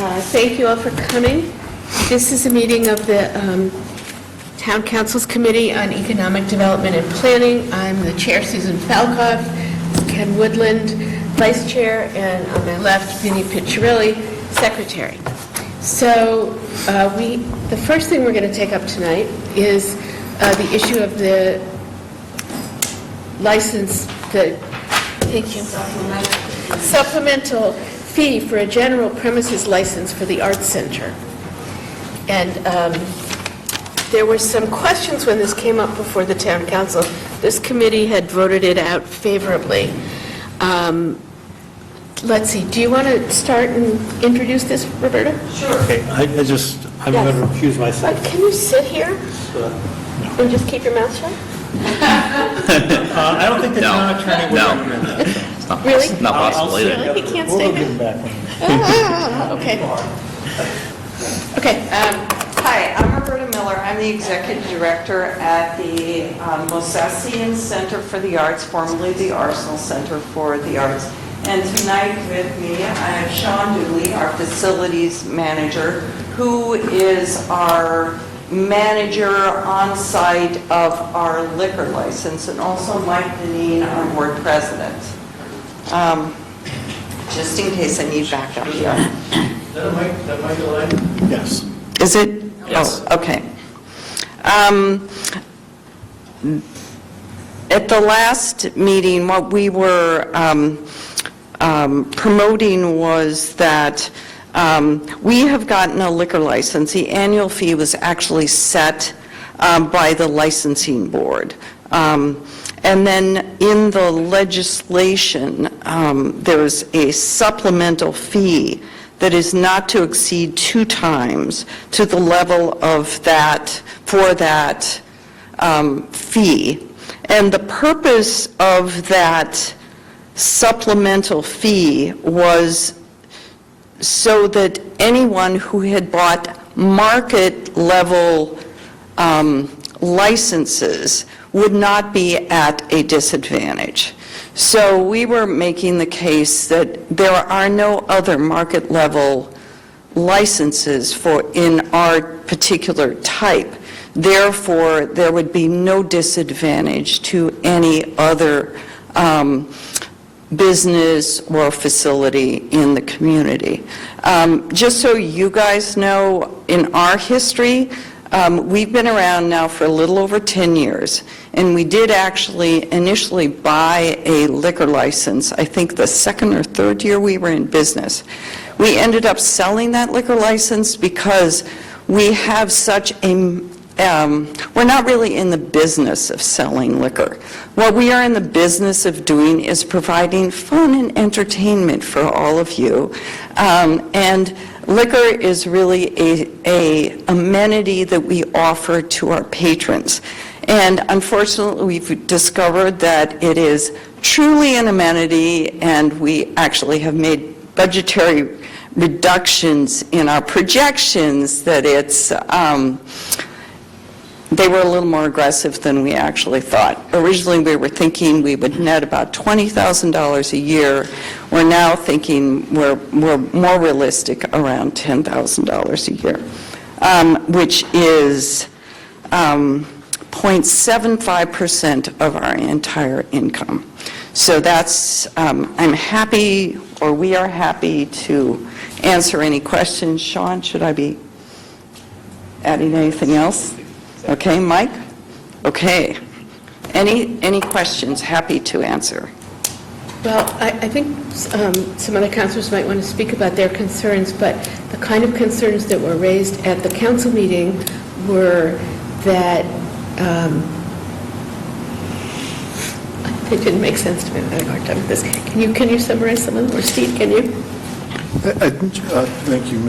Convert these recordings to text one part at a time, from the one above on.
Thank you all for coming. This is a meeting of the Town Council's Committee on Economic Development and Planning. I'm the chair, Susan Falcoff, Ken Woodland, vice chair, and on my left, Vinnie Piccirilli, secretary. So the first thing we're going to take up tonight is the issue of the license, thank you, supplemental fee for a general premises license for the Arts Center. And there were some questions when this came up before the Town Council. This committee had voted it out favorably. Let's see, do you want to start and introduce this, Roberta? Sure. Okay, I'm going to recuse myself. Can you sit here and just keep your mouth shut? I don't think the town attorney would recommend that. Really? Not possible either. Really? He can't We'll stay give him there? back one. Okay. Okay. Hi, I'm Roberta Miller. I'm the Executive Director at the Mosesian Center for the Arts, formerly the Arsenal Center for the Arts. And tonight with me, I have Sean Dooley, our Facilities Manager, who is our manager on site of our liquor license, and also Mike Deneen, our Board President. Just in case I need backup here. Is that mic alive? Yes. Is it? Yes. Oh, okay. At the last meeting, what we were promoting was that we have gotten a liquor license. The annual fee was actually set by the licensing board. And then in the legislation, there's a supplemental fee that is not to exceed 2 times to the level of that, for that fee. And the purpose of that supplemental fee was so that anyone who had bought market level licenses would not be at a disadvantage. So we were making the case that there are no other market level licenses in our particular type. Therefore, there would be no disadvantage to any other business or facility in the community. Just so you guys know, in our history, we've been around now for a little over 10 years, and we did actually initially buy a liquor license, I think the second or third year we were in business. We ended up selling that liquor license because we have such a we're not really in the business of selling liquor. What we are in the business of doing is providing fun and entertainment for all of you. And liquor is really a amenity that we offer to our patrons. And unfortunately, we've discovered that it is truly an amenity, and we actually have made budgetary reductions in our projections that it's they were a little more aggressive than we actually thought. Originally, we were thinking we would net about $20,000 a year. We're now thinking we're more realistic, around $10,000 a year, which is 0.75% of our entire income. So that's, I'm happy, or we are happy to answer any questions. Sean, should I be adding anything else? Okay, Mike? Okay. Any questions? Happy to answer. Well, I think some other councilors might want to speak about their concerns, but the kind of concerns that were raised at the council meeting were that it didn't make sense to me. I'm having a hard time with this. Can you summarize some of them, or Steve, can you? Thank you,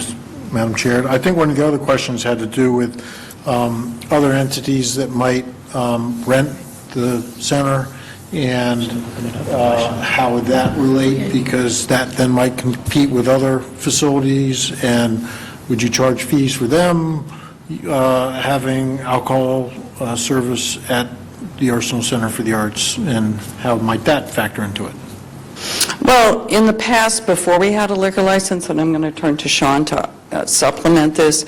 Madam Chair. I think one of the other questions had to do with other entities that might rent the center, and how would that relate, because that then might compete with other facilities, and would you charge fees for them having alcohol service at the Arsenal Center for the Arts, and how might that factor into it? Well, in the past, before we had a liquor license, and I'm going to turn to Sean to supplement this,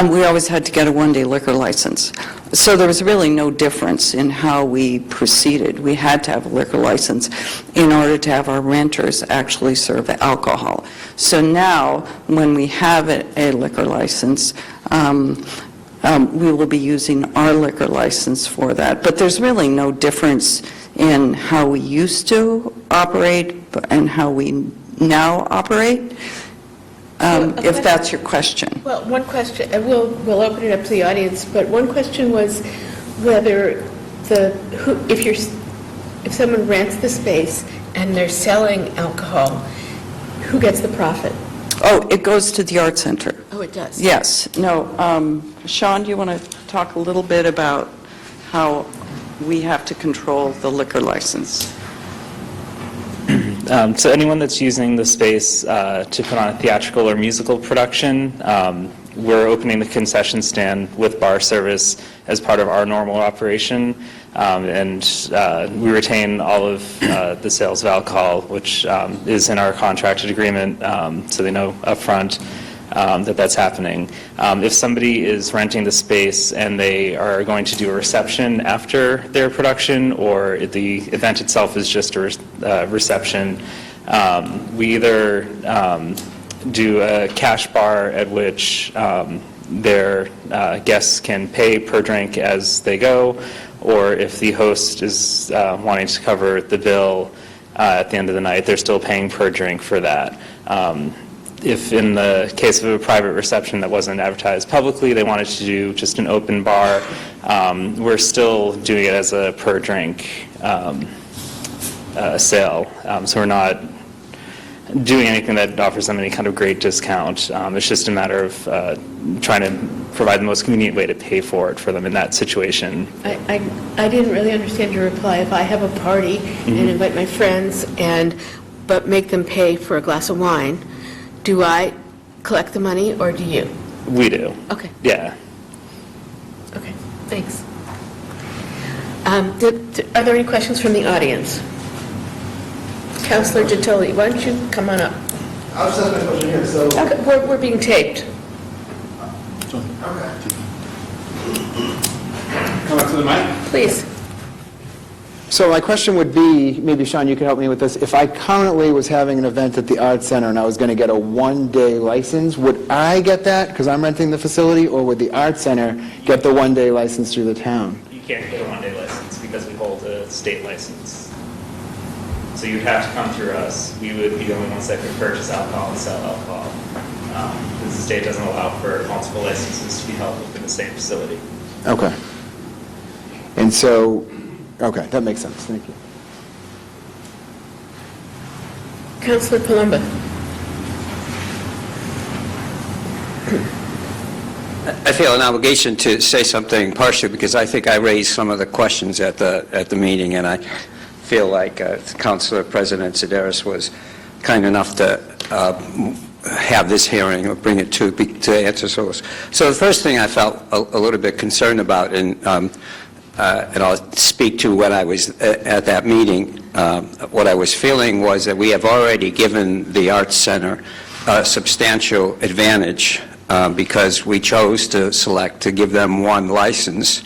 we always had to get a one-day liquor license. So there was really no difference in how we proceeded. We had to have a liquor license in order to have our renters actually serve alcohol. So now, when we have a liquor license, we will be using our liquor license for that. But there's really no difference in how we used to operate and how we now operate, if that's your question. Well, one question, and we'll open it up to the audience, but one question was whether if someone rents the space and they're selling alcohol, who gets the profit? Oh, it goes to the Art Center. Oh, it does? Yes. No, Sean, do you want to talk a little bit about how we have to control the liquor license? So anyone that's using the space to put on a theatrical or musical production, we're opening the concession stand with bar service as part of our normal operation, and we retain all of the sales of alcohol, which is in our contracted agreement, so they know upfront that that's happening. If somebody is renting the space and they are going to do a reception after their production, or the event itself is just a reception, we either do a cash bar at which their guests can pay per drink as they go, or if the host is wanting to cover the bill at the end of the night, they're still paying per drink for that. If in the case of a private reception that wasn't advertised publicly, they wanted to do just an open bar, we're still doing it as a per drink sale. So we're not doing anything that offers them any kind of great discount. It's just a matter of trying to provide the most convenient way to pay for it for them in that situation. I didn't really understand your reply. If I have a party and invite my friends but make them pay for a glass of wine, do I collect the money or do you? We do. Okay. Yeah. Okay, thanks. Are there any questions from the audience? Councillor Gentili, why don't you come on up? I'll just ask my question here, so... Okay, we're being taped. Okay. Come up to the mic. Please. So my question would be, maybe Sean, you could help me with this. If I currently was having an event at the Arts Center and I was going to get a one-day license, would I get that because I'm renting the facility, or would the Arts Center get the one-day license through the town? You can't get a one-day license because we hold a state license. So you'd have to come through us. We would be the only ones that could purchase alcohol and sell alcohol. Because the state doesn't allow for multiple licenses to be held within the same facility. Okay. And so, okay, that makes sense. Thank you. Councillor Palumbo. I feel an obligation to say something partially because I think I raised some of the questions at the meeting, and I feel like Councilor President Sedaris was kind enough to have this hearing or bring it to answer those. So the first thing I felt a little bit concerned about, and I'll speak to when I was at that meeting, what I was feeling was that we have already given the Arts Center a substantial advantage because we chose to select to give them one license,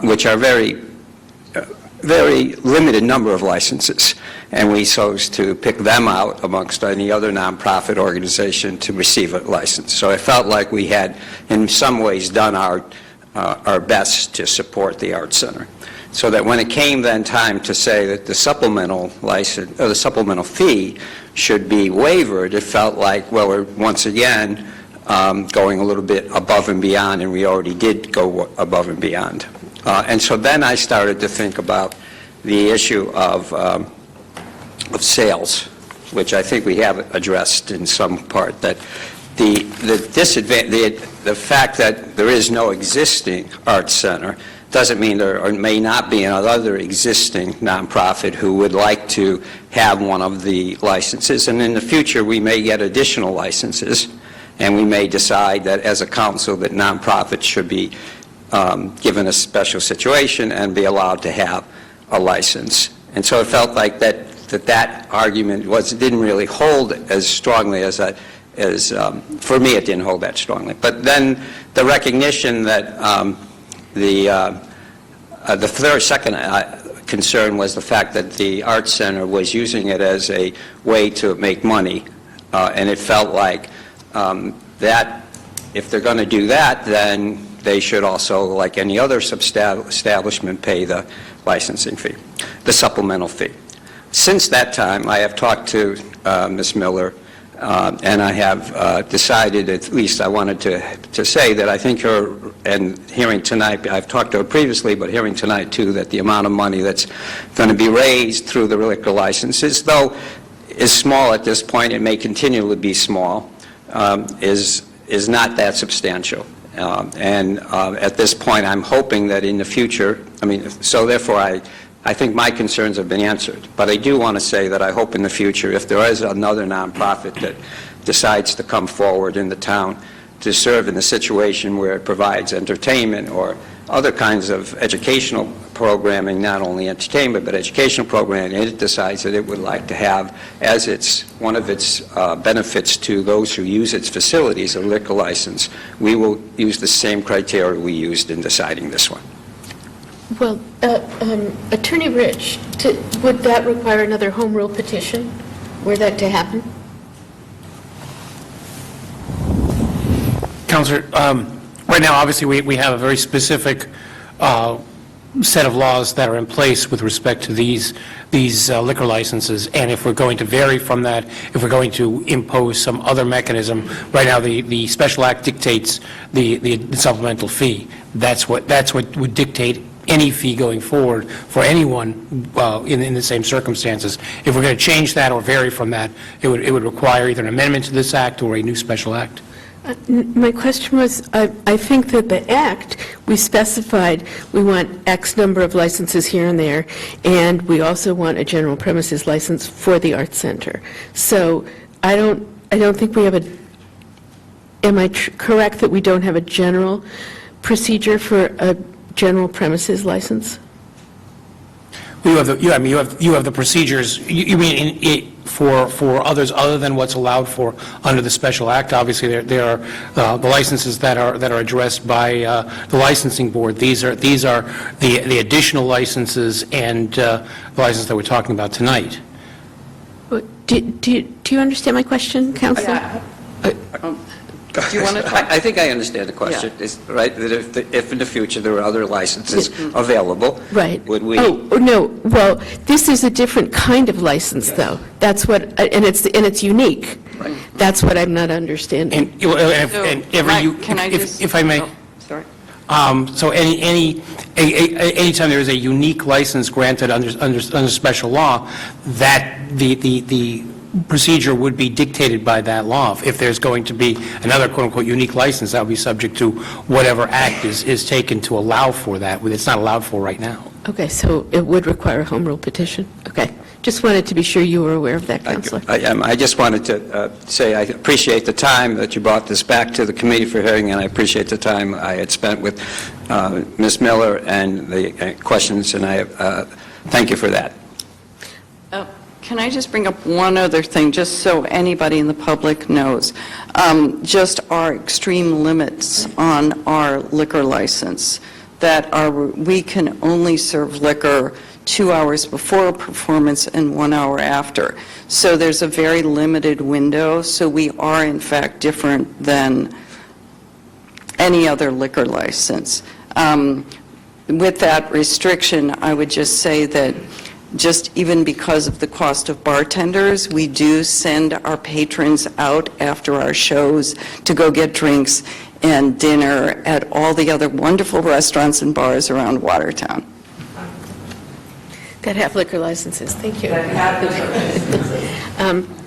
which are very limited number of licenses, and we chose to pick them out amongst any other nonprofit organization to receive a license. So I felt like we had, in some ways, done our best to support the Arts Center. So that when it came then time to say that the supplemental license, or the supplemental fee should be waived, it felt like, well, we're once again going a little bit above and beyond, and we already did go above and beyond. And so then I started to think about the issue of sales, which I think we have addressed in some part, that the fact that there is no existing arts center doesn't mean there may not be another existing nonprofit who would like to have one of the licenses, and in the future we may get additional licenses, and we may decide that as a council that nonprofits should be given a special situation and be allowed to have a license. And so it felt like that that argument didn't really hold as strongly as for me, it didn't hold that strongly. But then the recognition that the second concern was the fact that the Arts Center was using it as a way to make money, and it felt like that if they're going to do that, then they should also, like any other establishment, pay the licensing fee, the supplemental fee. Since that time, I have talked to Ms. Miller, and I have decided, at least I wanted to say that I think her, and hearing tonight, I've talked to her previously, but hearing tonight too, that the amount of money that's going to be raised through the liquor licenses, though is small at this point, it may continue to be small, is not that substantial. And at this point, I'm hoping that in the future, so therefore I think my concerns have been answered. But I do want to say that I hope in the future, if there is another nonprofit that decides to come forward in the town to serve in a situation where it provides entertainment or other kinds of educational programming, not only entertainment, but educational programming, and it decides that it would like to have as one of its benefits to those who use its facilities a liquor license, we will use the same criteria we used in deciding this one. Well, Attorney Rich, would that require another home rule petition were that to happen? Counselor, right now, obviously, we have a very specific set of laws that are in place with respect to these liquor licenses, and if we're going to vary from that, if we're going to impose some other mechanism, right now the Special Act dictates the supplemental fee. That's what would dictate any fee going forward for anyone in the same circumstances. If we're going to change that or vary from that, it would require either an amendment to this act or a new special act. My question was, I think that the Act, we specified we want X number of licenses here and there, and we also want a general premises license for the Arts Center. So I don't think we have am I correct that we don't have a general procedure for a general premises license? You have the procedures, you mean for others other than what's allowed for under the Special Act? Obviously, there are the licenses that are addressed by the licensing board. These are the additional licenses and the license that we're talking about tonight. Do you understand my question, Counselor? Do you want to talk? I think I understand the question, right? That if in the future there are other licenses available, Right. would we? Oh, no, well, this is a different kind of license, though. That's what, and it's unique. Right. That's what I'm not understanding. If I may. Oh, sorry. So anytime there is a unique license granted under special law, that the procedure would be dictated by that law. If there's going to be another quote-unquote unique license, that would be subject to whatever act is taken to allow for that. It's not allowed for right now. Okay, so it would require a home rule petition? Okay. Just wanted to be sure you were aware of that, Counselor. I just wanted to say I appreciate the time that you brought this back to the committee for hearing, and I appreciate the time I had spent with Ms. Miller and the questions, and I thank you for that. Can I just bring up one other thing, just so anybody in the public knows? Just our extreme limits on our liquor license, that we can only serve liquor 2 hours before a performance and 1 hour after. So there's a very limited window, so we are in fact different than any other liquor license. With that restriction, I would just say that just even because of the cost of bartenders, we do send our patrons out after our shows to go get drinks and dinner at all the other wonderful restaurants and bars around Watertown. That have liquor licenses. Thank you.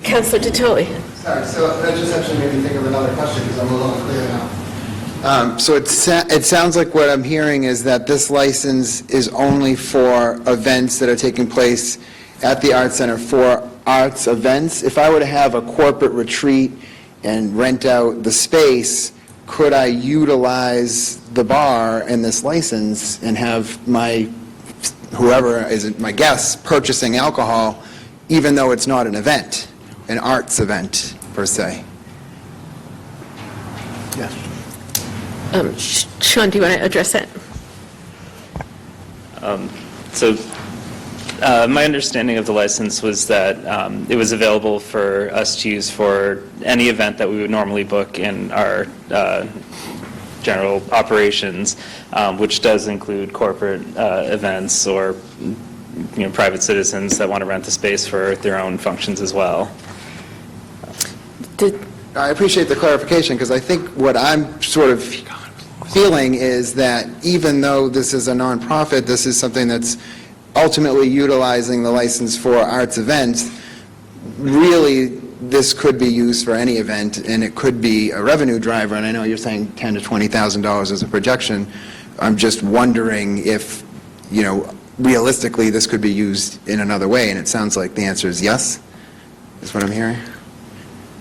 Counselor Detoli. Sorry, so that just actually made me think of another question because I'm a little unclear now. So it sounds like what I'm hearing is that this license is only for events that are taking place at the Arts Center for arts events. If I were to have a corporate retreat and rent out the space, could I utilize the bar and this license and have whoever is my guests purchasing alcohol even though it's not an event, an arts event, per se. Yes. Sean, do you want to address that? So my understanding of the license was that it was available for us to use for any event that we would normally book in our general operations, which does include corporate events or private citizens that want to rent the space for their own functions as well. I appreciate the clarification, because I think what I'm sort of feeling is that even though this is a nonprofit, this is something that's ultimately utilizing the license for arts events. Really, this could be used for any event, and it could be a revenue driver, and I know you're saying $10,000 to $20,000 as a projection. I'm just wondering if, realistically, this could be used in another way, and it sounds like the answer is yes, is what I'm hearing.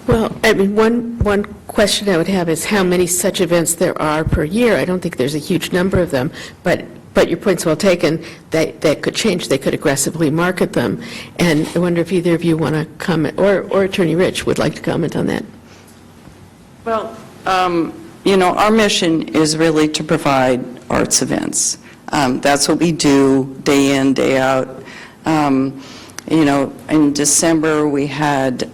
Well, I mean, one question I would have is how many such events there are per year. I don't think there's a huge number of them, but your point's well taken. That could change. They could aggressively market them. And I wonder if either of you want to comment, or Attorney Rich would like to comment on that. Well, our mission is really to provide arts events. That's what we do day in, day out. In December, we had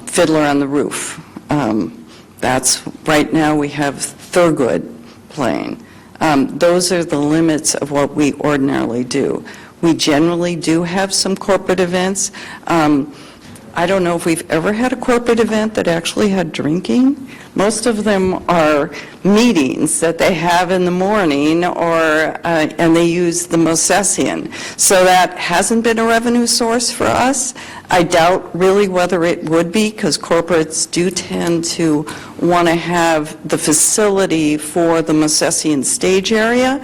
Fiddler on the Roof. Right now, we have Thurgood playing. Those are the limits of what we ordinarily do. We generally do have some corporate events. I don't know if we've ever had a corporate event that actually had drinking. Most of them are meetings that they have in the morning, and they use the Mosesian. So that hasn't been a revenue source for us. I doubt really whether it would be, because corporates do tend to want to have the facility for the Mosesian stage area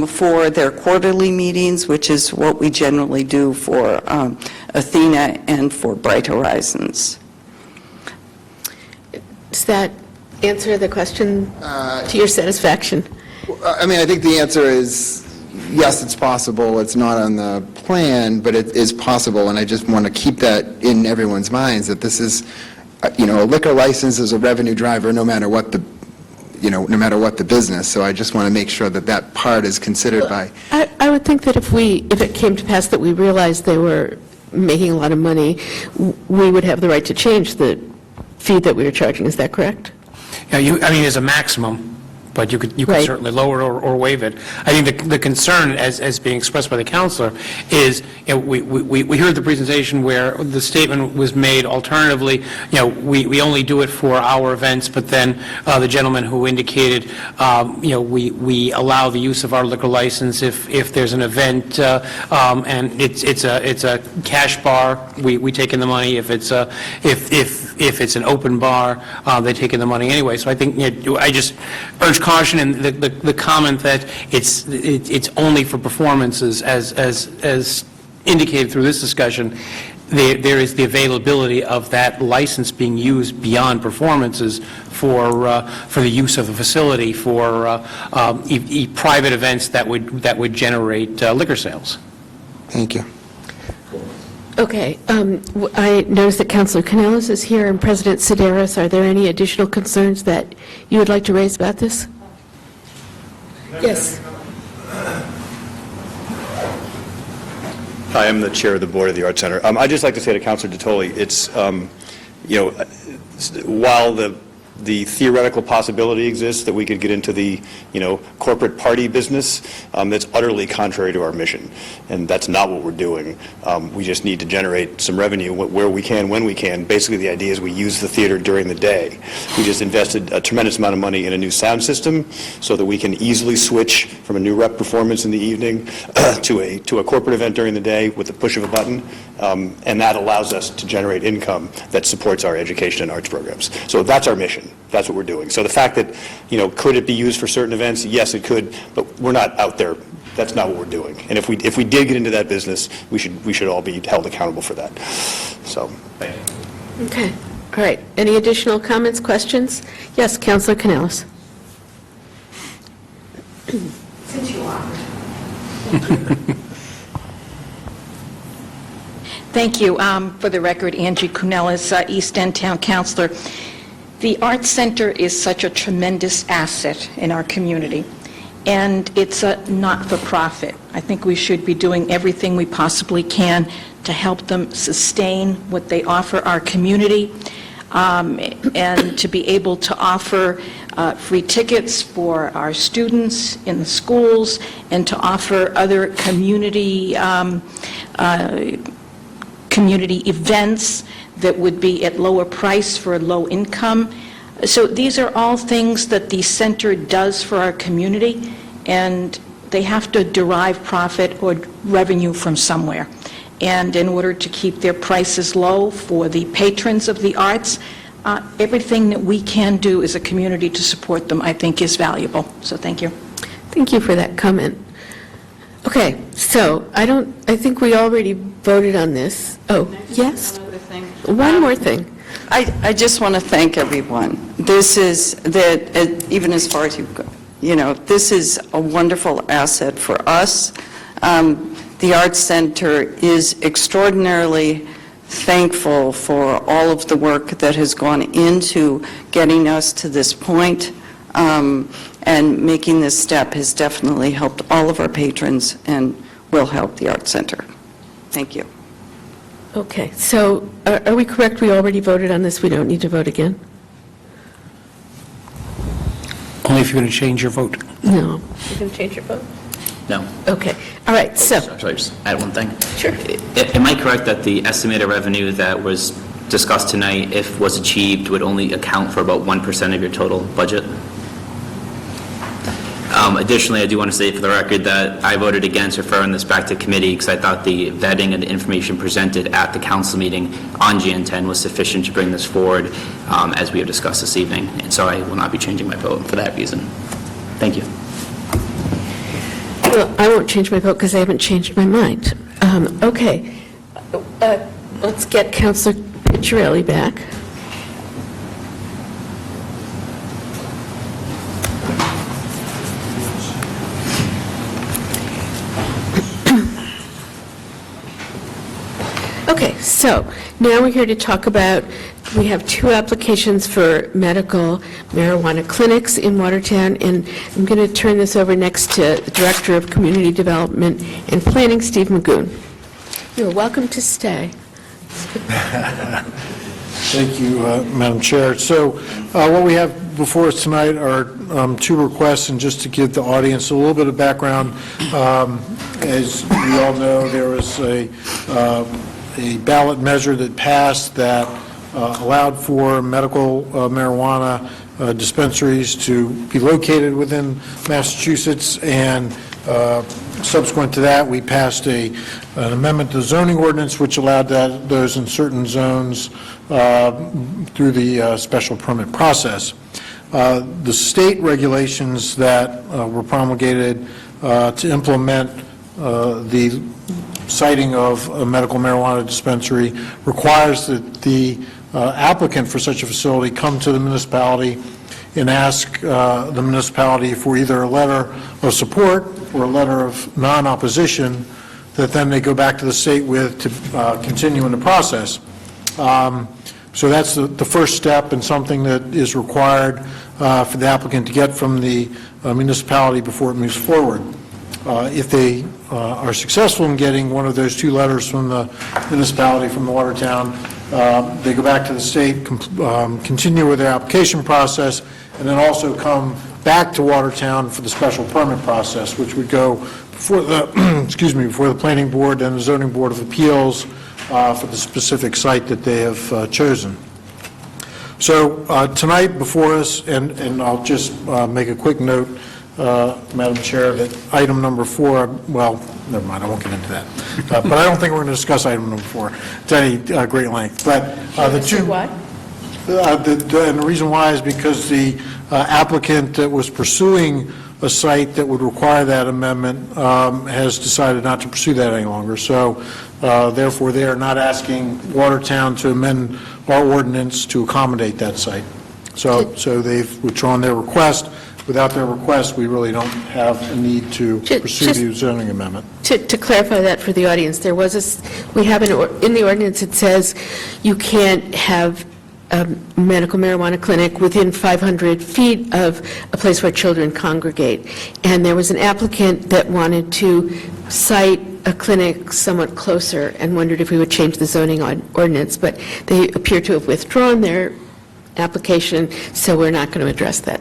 for their quarterly meetings, which is what we generally do for Athena and for Bright Horizons. Does that answer the question to your satisfaction? I mean, I think the answer is yes, it's possible. It's not on the plan, but it is possible, and I just want to keep that in everyone's minds, that this is, a liquor license is a revenue driver no matter what the, no matter what the business. So I just want to make sure that that part is considered by. I would think that if it came to pass that we realized they were making a lot of money, we would have the right to change the fee that we were charging. Is that correct? Yeah, there's a maximum, but you could Right. certainly lower it or waive it. I think the concern, as being expressed by the counselor, is, we heard the presentation where the statement was made alternatively, we only do it for our events, but then the gentleman who indicated, we allow the use of our liquor license if there's an event, and it's a cash bar, we take in the money. If it's an open bar, they take in the money anyway. So I think, I just urge caution in the comment that it's only for performances, as indicated through this discussion. There is the availability of that license being used beyond performances for the use of the facility for private events that would generate liquor sales. Thank you. Okay. I noticed that Councilor Canellis is here and President Sedaris. Are there any additional concerns that you would like to raise about this? Yes. Hi, I'm the chair of the board of the Arts Center. I'd just like to say to Councilor Dettoli, it's, while the theoretical possibility exists that we could get into the, corporate party business, that's utterly contrary to our mission, and that's not what we're doing. We just need to generate some revenue where we can, when we can. Basically, the idea is we use the theater during the day. We just invested a tremendous amount of money in a new sound system so that we can easily switch from a new rep performance in the evening to a corporate event during the day with the push of a button, and that allows us to generate income that supports our education and arts programs. So that's our mission. That's what we're doing. So the fact that, could it be used for certain events? Yes, it could, but we're not out there. That's not what we're doing. And if we did get into that business, we should all be held accountable for that. So, thank you. Okay. All right. Any additional comments, questions? Yes, Councilor Canellis. Since you offered. Thank you. For the record, Angie Kunellis, East End Town Councilor. The Arts Center is such a tremendous asset in our community, and it's a not-for-profit. I think we should be doing everything we possibly can to help them sustain what they offer our community, and to be able to offer free tickets for our students in the schools, and to offer other community events that would be at lower price for low income. So these are all things that the center does for our community, and they have to derive profit or revenue from somewhere. And in order to keep their prices low for the patrons of the arts, everything that we can do as a community to support them, I think, is valuable. So thank you. Thank you for that comment. Okay, so I think we already voted on this. Oh, yes? One more thing. I just want to thank everyone. This is, even as far as you go, this is a wonderful asset for us. The Arts Center is extraordinarily thankful for all of the work that has gone into getting us to this point, and making this step has definitely helped all of our patrons and will help the Arts Center. Thank you. Okay, so are we correct? We already voted on this. We don't need to vote again? Only if you're going to change your vote. No. You're going to change your vote? No. Okay, all right, so, Sorry, just add one thing. sure. Am I correct that the estimated revenue that was discussed tonight, if was achieved, would only account for about 1% of your total budget? Additionally, I do want to say for the record that I voted against referring this back to committee because I thought the vetting and the information presented at the council meeting on GN10 was sufficient to bring this forward, as we have discussed this evening. And so I will not be changing my vote for that reason. Thank you. Well, I won't change my vote because I haven't changed my mind. Okay, let's get Councilor Picciarelli back. Okay, so now we're here to talk about, we have two applications for medical marijuana clinics in Watertown, and I'm going to turn this over next to the Director of Community Development and Planning, Steve Magoon. You're welcome to stay. Thank you, Madam Chair. So what we have before us tonight are two requests, and just to give the audience a little bit of background, as we all know, there was a ballot measure that passed that allowed for medical marijuana dispensaries to be located within Massachusetts, and subsequent to that, we passed an amendment to the zoning ordinance which allowed those in certain zones through the special permit process. The state regulations that were promulgated to implement the siting of a medical marijuana dispensary requires that the applicant for such a facility come to the municipality and ask the municipality for either a letter of support or a letter of non-opposition that then they go back to the state with to continue in the process. So that's the first step, and something that is required for the applicant to get from the municipality before it moves forward. If they are successful in getting one of those two letters from the municipality, from the Watertown, they go back to the state, continue with their application process, and then also come back to Watertown for the special permit process, which would go before the, before the Planning Board and the Zoning Board of Appeals for the specific site that they have chosen. So tonight before us, and I'll just make a quick note, Madam Chair, that item number 4, well, never mind, I won't get into that. But I don't think we're going to discuss item number 4 to any great length. But the two... What? And the reason why is because the applicant that was pursuing a site that would require that amendment has decided not to pursue that any longer. So therefore, they are not asking Watertown to amend our ordinance to accommodate that site. So they've withdrawn their request. without their request, we really don't have a need to pursue the zoning amendment. To clarify that for the audience, there was we have in the ordinance, it says you can't have a medical marijuana clinic within 500 feet of a place where children congregate. And there was an applicant that wanted to cite a clinic somewhat closer and wondered if we would change the zoning ordinance, but they appear to have withdrawn their application, so we're not going to address that.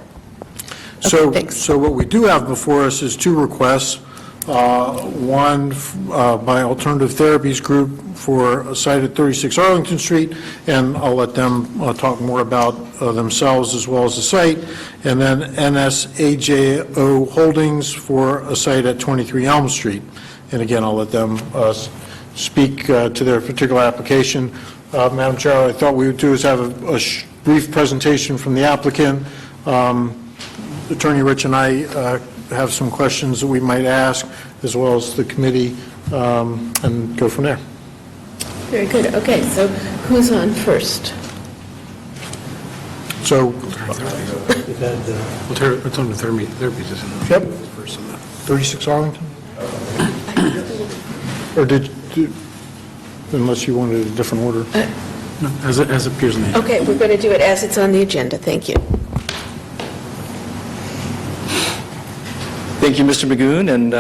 So, Okay, thanks. so what we do have before us is two requests. One by Alternative Therapies Group for a site at 36 Arlington Street, and I'll let them talk more about themselves as well as the site. And then NSAJO Holdings for a site at 23 Elm Street. And again, I'll let them speak to their particular application. Madam Chair, what I thought we would do is have a brief presentation from the applicant. Attorney Rich and I have some questions that we might ask, as well as the committee, and go from there. Very good. Okay, so who's on first? So, Alternative therapies, isn't it? yep, 36 Arlington? Or unless you wanted a different order. No, as it appears in the... Okay, we're going to do it as it's on the agenda. Thank you. Thank you, Mr. Magoon, and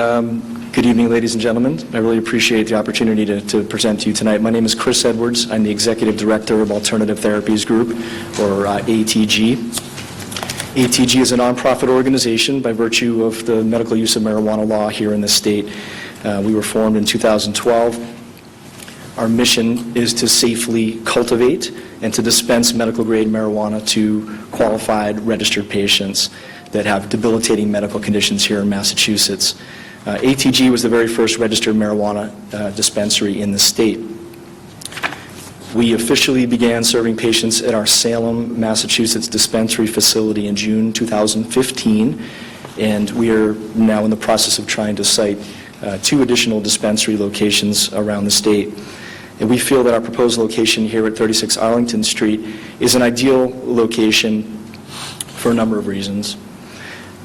good evening, ladies and gentlemen. I really appreciate the opportunity to present to you tonight. My name is Chris Edwards. I'm the Executive Director of Alternative Therapies Group, or ATG. ATG is a nonprofit organization by virtue of the medical use of marijuana law here in the state. We were formed in 2012. Our mission is to safely cultivate and to dispense medical-grade marijuana to qualified registered patients that have debilitating medical conditions here in Massachusetts. ATG was the very first registered marijuana dispensary in the state. We officially began serving patients at our Salem, Massachusetts dispensary facility in June 2015, and we are now in the process of trying to cite 2 additional dispensary locations around the state. And we feel that our proposed location here at 36 Arlington Street is an ideal location for a number of reasons.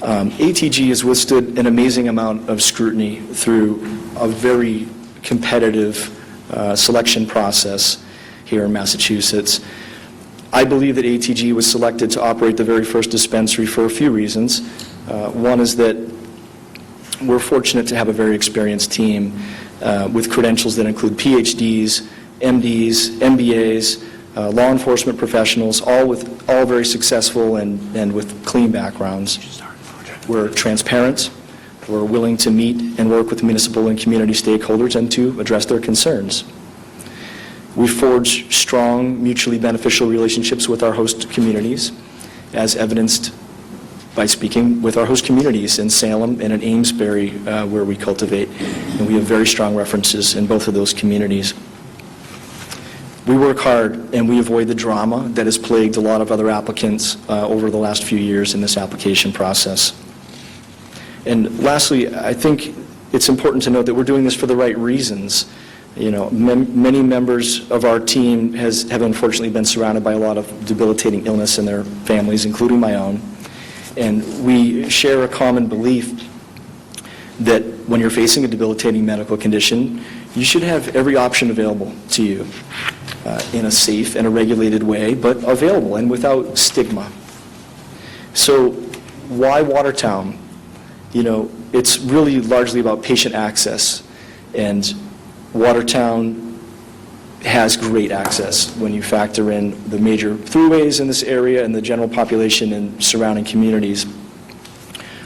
ATG has withstood an amazing amount of scrutiny through a very competitive selection process here in Massachusetts. I believe that ATG was selected to operate the very first dispensary for a few reasons. One is that we're fortunate to have a very experienced team with credentials that include PhDs, MDs, MBAs, law enforcement professionals, all very successful and with clean backgrounds. We're transparent. We're willing to meet and work with municipal and community stakeholders and to address their concerns. We forge strong, mutually beneficial relationships with our host communities, as evidenced by speaking with our host communities in Salem and in Amesbury, where we cultivate, and we have very strong references in both of those communities. We work hard and we avoid the drama that has plagued a lot of other applicants over the last few years in this application process. And lastly, I think it's important to note that we're doing this for the right reasons. You know, many members of our team have unfortunately been surrounded by a lot of debilitating illness in their families, including my own. And we share a common belief that when you're facing a debilitating medical condition, you should have every option available to you in a safe and a regulated way, but available and without stigma. So why Watertown? You know, it's really largely about patient access, and Watertown has great access when you factor in the major throughways in this area and the general population and surrounding communities.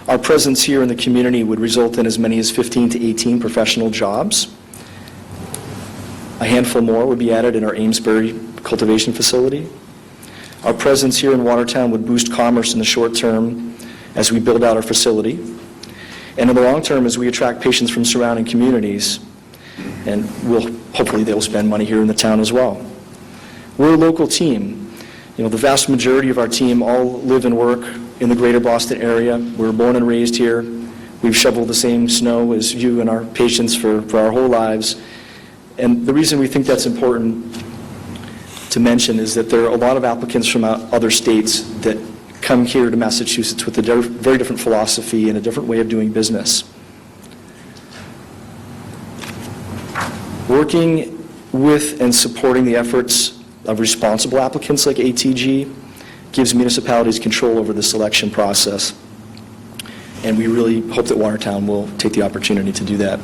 Our presence here in the community would result in as many as 15 to 18 professional jobs. A handful more would be added in our Amesbury cultivation facility. Our presence here in Watertown would boost commerce in the short term as we build out our facility, and in the long term as we attract patients from surrounding communities, and hopefully they'll spend money here in the town as well. We're a local team. You know, the vast majority of our team all live and work in the greater Boston area. We're born and raised here. We've shoveled the same snow as you and our patients for our whole lives. And the reason we think that's important to mention is that there are a lot of applicants from other states that come here to Massachusetts with a very different philosophy and a different way of doing business. Working with and supporting the efforts of responsible applicants like ATG gives municipalities control over the selection process, and we really hope that Watertown will take the opportunity to do that.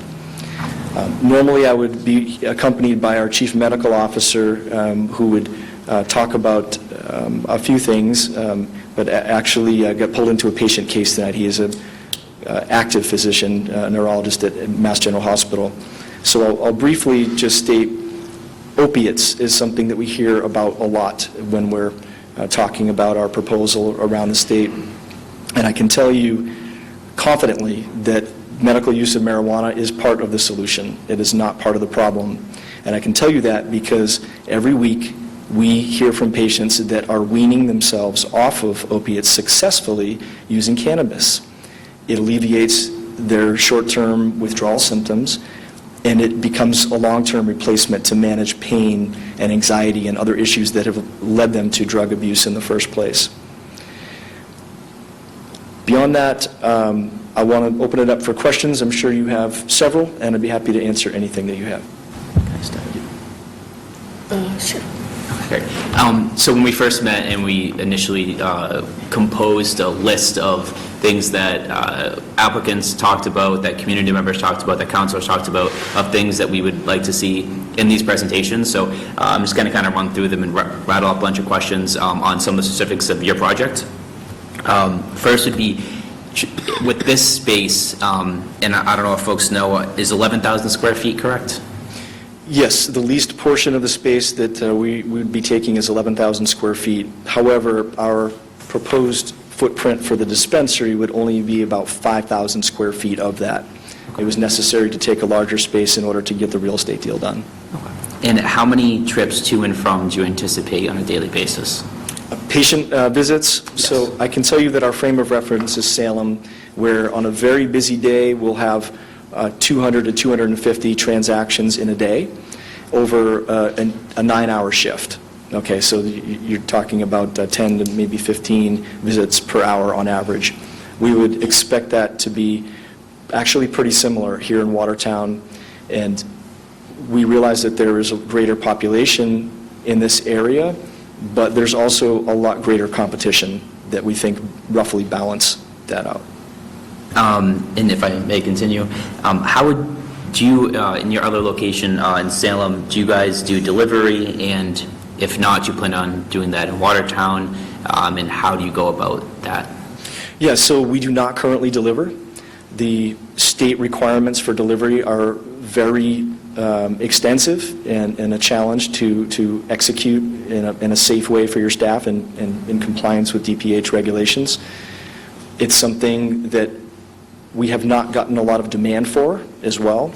Normally, I would be accompanied by our chief medical officer, who would talk about a few things, but actually got pulled into a patient case tonight. He is an active physician, neurologist at Mass General Hospital. So I'll briefly just state opiates is something that we hear about a lot when we're talking about our proposal around the state. And I can tell you confidently that medical use of marijuana is part of the solution. It is not part of the problem. And I can tell you that because every week we hear from patients that are weaning themselves off of opiates successfully using cannabis. It alleviates their short-term withdrawal symptoms, and it becomes a long-term replacement to manage pain and anxiety and other issues that have led them to drug abuse in the first place. Beyond that, I want to open it up for questions. I'm sure you have several, and I'd be happy to answer anything that you have. Sure. Okay. So when we first met and we initially composed a list of things that applicants talked about, that community members talked about, that councilors talked about, of things that we would like to see in these presentations. So I'm just going to kind of run through them and rattle off a bunch of questions on some of the specifics of your project. First would be, with this space, and I don't know if folks know, is 11,000 square feet correct? Yes, the leased portion of the space that we would be taking is 11,000 square feet. However, our proposed footprint for the dispensary would only be about 5,000 square feet of that. It was necessary to take a larger space in order to get the real estate deal done. And how many trips to and from do you anticipate on a daily basis? Patient visits. Yes. So I can tell you that our frame of reference is Salem, where on a very busy day we'll have 200 to 250 transactions in a day over a 9-hour shift. Okay, so you're talking about 10 to maybe 15 visits per hour on average. We would expect that to be actually pretty similar here in Watertown, and we realize that there is a greater population in this area, but there's also a lot greater competition that we think roughly balance that out. And if I may continue, how would you, in your other location in Salem, do you guys do delivery? And if not, do you plan on doing that in Watertown? And how do you go about that? Yeah, so we do not currently deliver. The state requirements for delivery are very extensive and a challenge to execute in a safe way for your staff and in compliance with DPH regulations. It's something that we have not gotten a lot of demand for as well.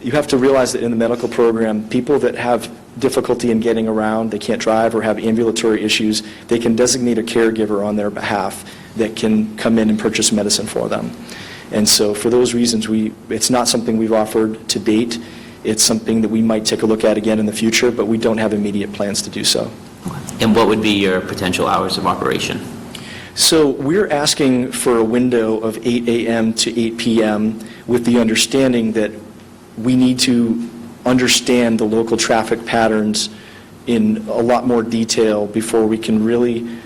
You have to realize that in the medical program, people that have difficulty in getting around, they can't drive or have ambulatory issues, they can designate a caregiver on their behalf that can come in and purchase medicine for them. And so for those reasons, it's not something we've offered to date. It's something that we might take a look at again in the future, but we don't have immediate plans to do so. And what would be your potential hours of operation? So we're asking for a window of 8 a.m. to 8 p.m. with the understanding that we need to understand the local traffic patterns in a lot more detail before we can really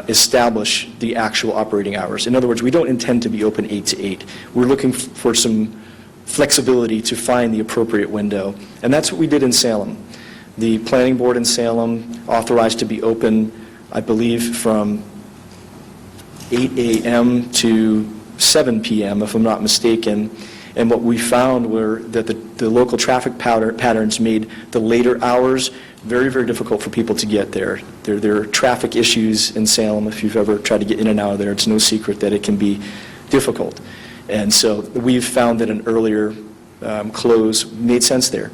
establish the actual operating hours. In other words, we don't intend to be open 8 to 8. We're looking for some flexibility to find the appropriate window, and that's what we did in Salem. The planning board in Salem authorized to be open, I believe, from 8 a.m. to 7 p.m., if I'm not mistaken. And what we found were that the local traffic patterns made the later hours very, very difficult for people to get there. There are traffic issues in Salem. If you've ever tried to get in and out of there, it's no secret that it can be difficult. And so we've found that an earlier close made sense there.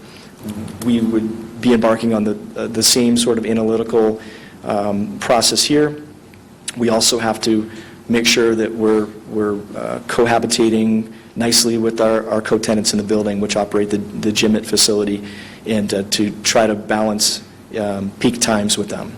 We would be embarking on the same sort of analytical process here. We also have to make sure that we're cohabitating nicely with our co-tenants in the building, which operate the Gymit facility, and to try to balance peak times with them.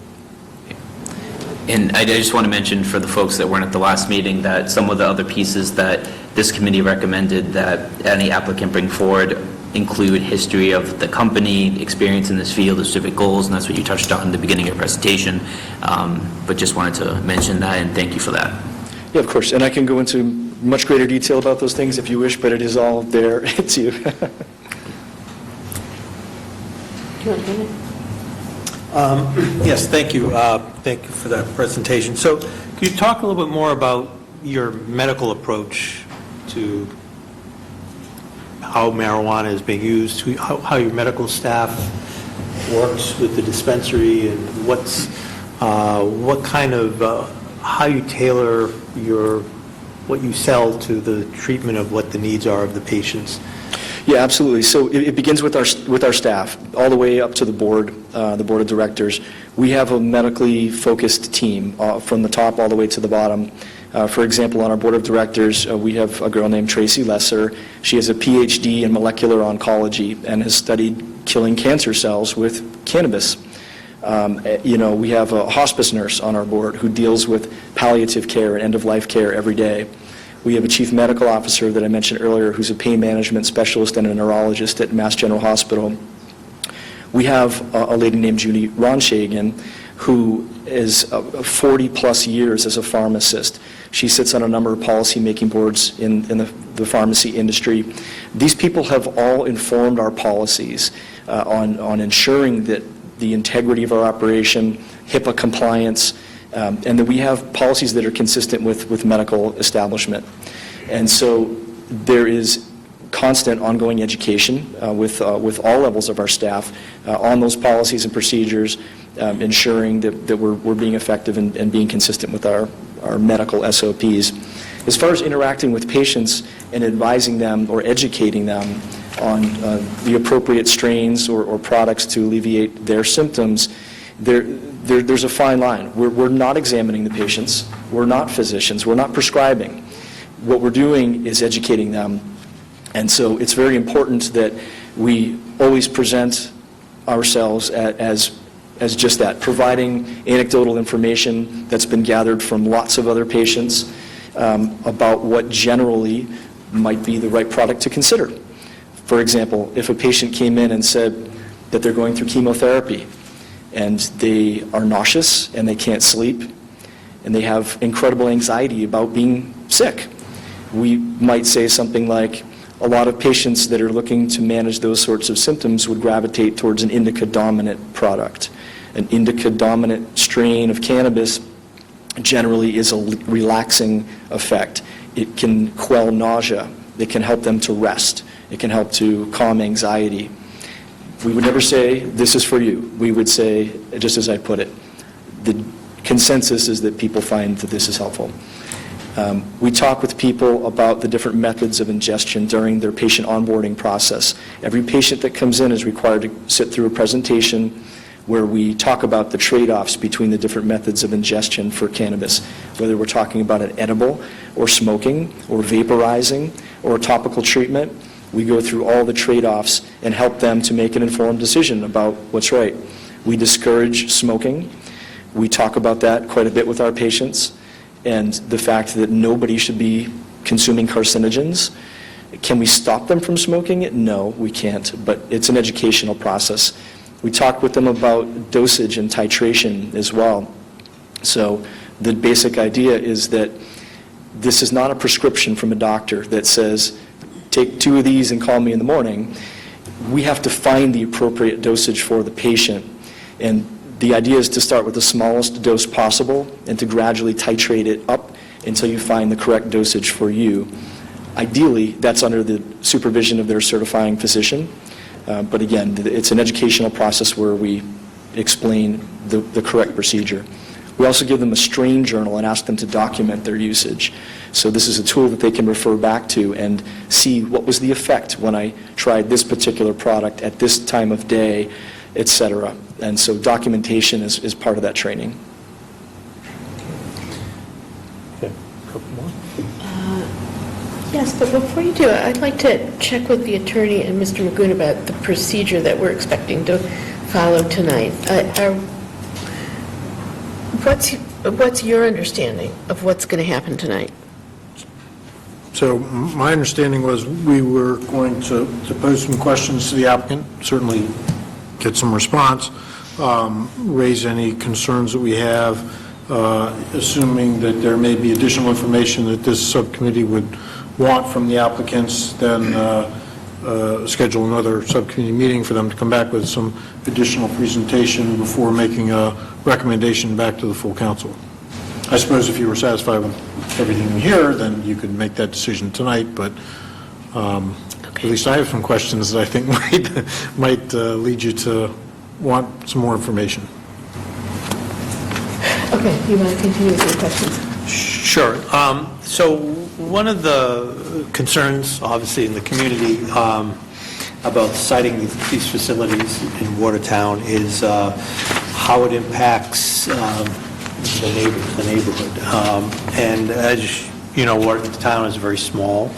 And I just want to mention for the folks that weren't at the last meeting that some of the other pieces that this committee recommended that any applicant bring forward include history of the company, experience in this field, the specific goals, and that's what you touched on in the beginning of your presentation. But just wanted to mention that, and thank you for that. Yeah, of course, and I can go into much greater detail about those things if you wish, but it is all there to you. Do you want to go ahead? Yes, thank you. Thank you for that presentation. So could you talk a little bit more about your medical approach to how marijuana is being used, how your medical staff works with the dispensary, and what kind of, how you tailor what you sell to the treatment of what the needs are of the patients? Yeah, absolutely. So it begins with our staff, all the way up to the board of directors. We have a medically focused team from the top all the way to the bottom. For example, on our board of directors, we have a girl named Tracy Lesser. She has a PhD in molecular oncology and has studied killing cancer cells with cannabis. We have a hospice nurse on our board who deals with palliative care and end-of-life care every day. We have a chief medical officer that I mentioned earlier who's a pain management specialist and a neurologist at Mass General Hospital. We have a lady named Judy Ronshagen who is 40-plus years as a pharmacist. She sits on a number of policy-making boards in the pharmacy industry. These people have all informed our policies on ensuring that the integrity of our operation, HIPAA compliance, and that we have policies that are consistent with medical establishment. And so there is constant ongoing education with all levels of our staff on those policies and procedures, ensuring that we're being effective and being consistent with our medical SOPs. As far as interacting with patients and advising them or educating them on the appropriate strains or products to alleviate their symptoms, there's a fine line. We're not examining the patients. We're not physicians. We're not prescribing. What we're doing is educating them. And so it's very important that we always present ourselves as just that, providing anecdotal information that's been gathered from lots of other patients about what generally might be the right product to consider. For example, if a patient came in and said that they're going through chemotherapy and they are nauseous and they can't sleep and they have incredible anxiety about being sick, we might say something like, a lot of patients that are looking to manage those sorts of symptoms would gravitate towards an indica-dominant product. An indica-dominant strain of cannabis generally is a relaxing effect. It can quell nausea. It can help them to rest. It can help to calm anxiety. We would never say, this is for you. We would say, just as I put it, the consensus is that people find that this is helpful. We talk with people about the different methods of ingestion during their patient onboarding process. Every patient that comes in is required to sit through a presentation where we talk about the trade-offs between the different methods of ingestion for cannabis, whether we're talking about an edible or smoking or vaporizing or a topical treatment. We go through all the trade-offs and help them to make an informed decision about what's right. We discourage smoking. We talk about that quite a bit with our patients, and the fact that nobody should be consuming carcinogens. Can we stop them from smoking it? No, we can't, but it's an educational process. We talk with them about dosage and titration as well. So the basic idea is that this is not a prescription from a doctor that says, take 2 of these and call me in the morning. We have to find the appropriate dosage for the patient. And the idea is to start with the smallest dose possible and to gradually titrate it up until you find the correct dosage for you. Ideally, that's under the supervision of their certifying physician. But again, it's an educational process where we explain the correct procedure. We also give them a strain journal and ask them to document their usage. So this is a tool that they can refer back to and see what was the effect when I tried this particular product at this time of day, etc. And so documentation is part of that training. Okay, a couple more. Yes, but before you do, I'd like to check with the attorney and Mr. Magoon about the procedure that we're expecting to follow tonight. what's your understanding of what's going to happen tonight? So my understanding was we were going to pose some questions to the applicant, certainly get some response, raise any concerns that we have, assuming that there may be additional information that this subcommittee would want from the applicants, then schedule another subcommittee meeting for them to come back with some additional presentation before making a recommendation back to the full council. I suppose if you were satisfied with everything here, then you could make that decision tonight, but at least I have some questions that I think might lead you to want some more information. Okay, you want to continue with your questions? Sure. So one of the concerns, obviously, in the community about citing these facilities in Watertown is how it impacts the neighborhood. And as you know, Watertown is very small.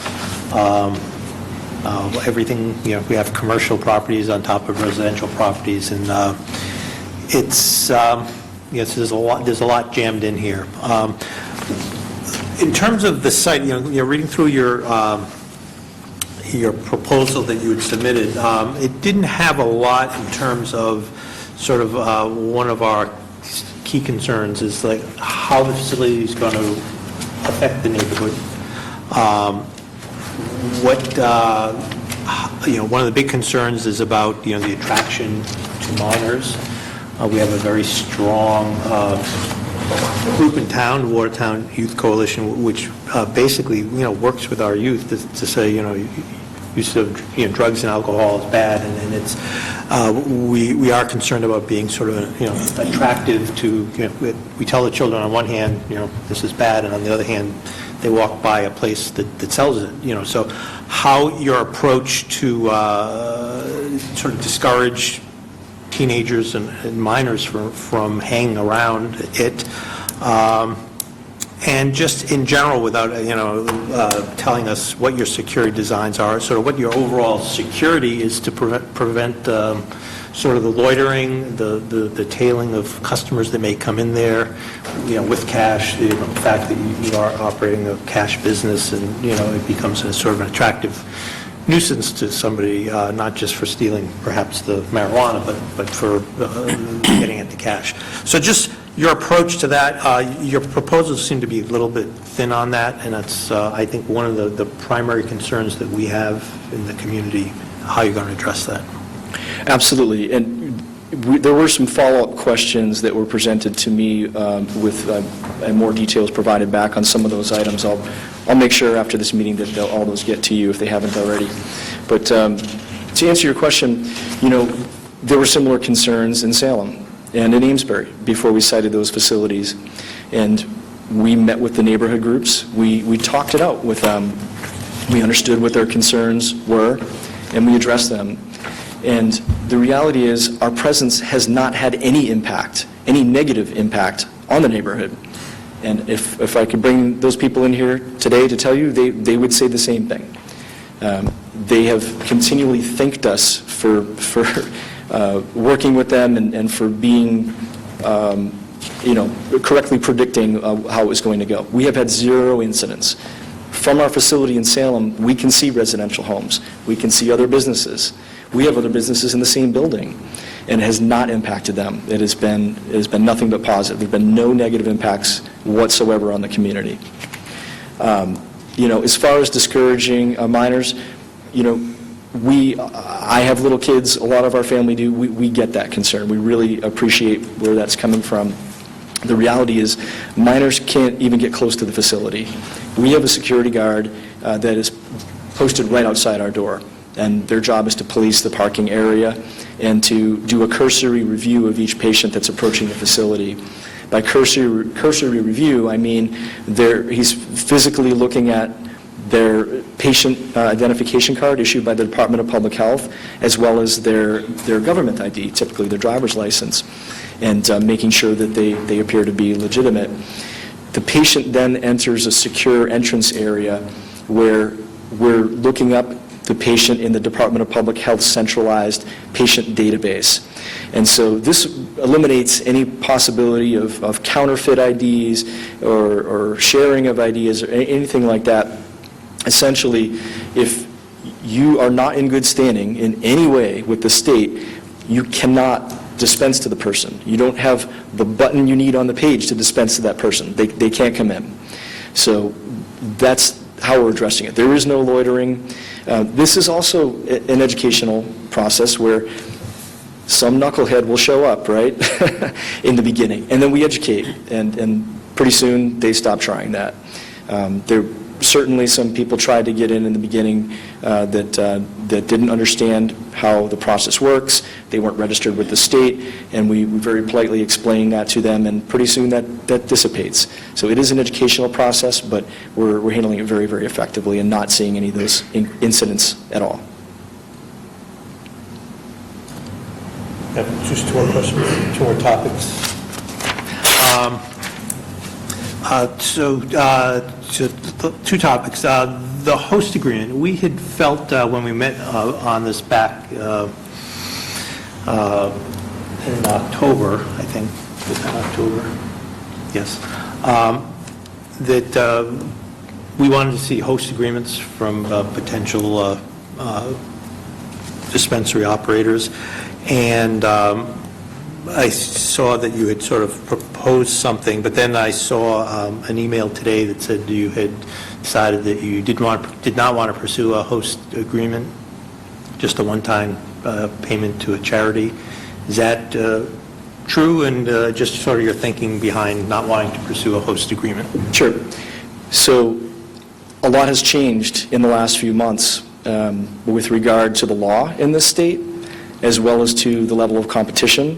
Everything, we have commercial properties on top of residential properties, and it's yes, there's a lot jammed in here. In terms of the site, you're reading through your proposal that you had submitted. It didn't have a lot in terms of sort of one of our key concerns is like how the facility is going to affect the neighborhood. One of the big concerns is about the attraction to minors. We have a very strong group in town, Watertown Youth Coalition, which basically works with our youth to say use of drugs and alcohol is bad, and it's we are concerned about being sort of attractive to we tell the children on one hand this is bad, and on the other hand they walk by a place that sells it. So how your approach to sort of discourage teenagers and minors from hanging around it, and just in general, without telling us what your security designs are, sort of what your overall security is to prevent sort of the loitering, the tailing of customers that may come in there, with cash, the fact that you are operating a cash business, and it becomes a sort of an attractive nuisance to somebody, not just for stealing perhaps the marijuana, but for getting at the cash. So just your approach to that, your proposals seem to be a little bit thin on that, and that's, I think, one of the primary concerns that we have in the community, how you're going to address that. Absolutely. And there were some follow-up questions that were presented to me with and more details provided back on some of those items. I'll make sure after this meeting that all those get to you if they haven't already. But to answer your question, there were similar concerns in Salem and in Amesbury before we cited those facilities. And we met with the neighborhood groups. We talked it out with them. We understood what their concerns were, and we addressed them. And the reality is our presence has not had any impact, any negative impact on the neighborhood. And if I could bring those people in here today to tell you, they would say the same thing. They have continually thanked us for working with them and for being, correctly predicting how it was going to go. We have had 0 incidents. From our facility in Salem, we can see residential homes. We can see other businesses. We have other businesses in the same building, and it has not impacted them. It has been nothing but positive. There have been no negative impacts whatsoever on the community. As far as discouraging minors, I have little kids, a lot of our family do. We get that concern. We really appreciate where that's coming from. The reality is minors can't even get close to the facility. We have a security guard that is posted right outside our door, and their job is to police the parking area and to do a cursory review of each patient that's approaching the facility. By cursory review, I mean he's physically looking at their patient identification card issued by the Department of Public Health, as well as their government ID, typically their driver's license, and making sure that they appear to be legitimate. The patient then enters a secure entrance area where we're looking up the patient in the Department of Public Health centralized patient database. And so this eliminates any possibility of counterfeit IDs or sharing of IDs or anything like that. Essentially, if you are not in good standing in any way with the state, you cannot dispense to the person. You don't have the button you need on the page to dispense to that person. They can't come in. So that's how we're addressing it. There is no loitering. This is also an educational process where some knucklehead will show up, right, in the beginning. And then we educate, and pretty soon they stop trying that. Certainly some people tried to get in the beginning that didn't understand how the process works. They weren't registered with the state, and we very politely explained that to them, and pretty soon that dissipates. So it is an educational process, but we're handling it very, very effectively and not seeing any of those incidents at all. Just two more questions, two more topics. Two topics. The host agreement, we had felt when we met on this back in October, I think, was that October? Yes. That we wanted to see host agreements from potential dispensary operators. And I saw that you had sort of proposed something, but then I saw an email today that said you had decided that you did not want to pursue a host agreement, just a one-time payment to a charity. Is that true? And just sort of your thinking behind not wanting to pursue a host agreement? Sure. So a lot has changed in the last few months with regard to the law in this state, as well as to the level of competition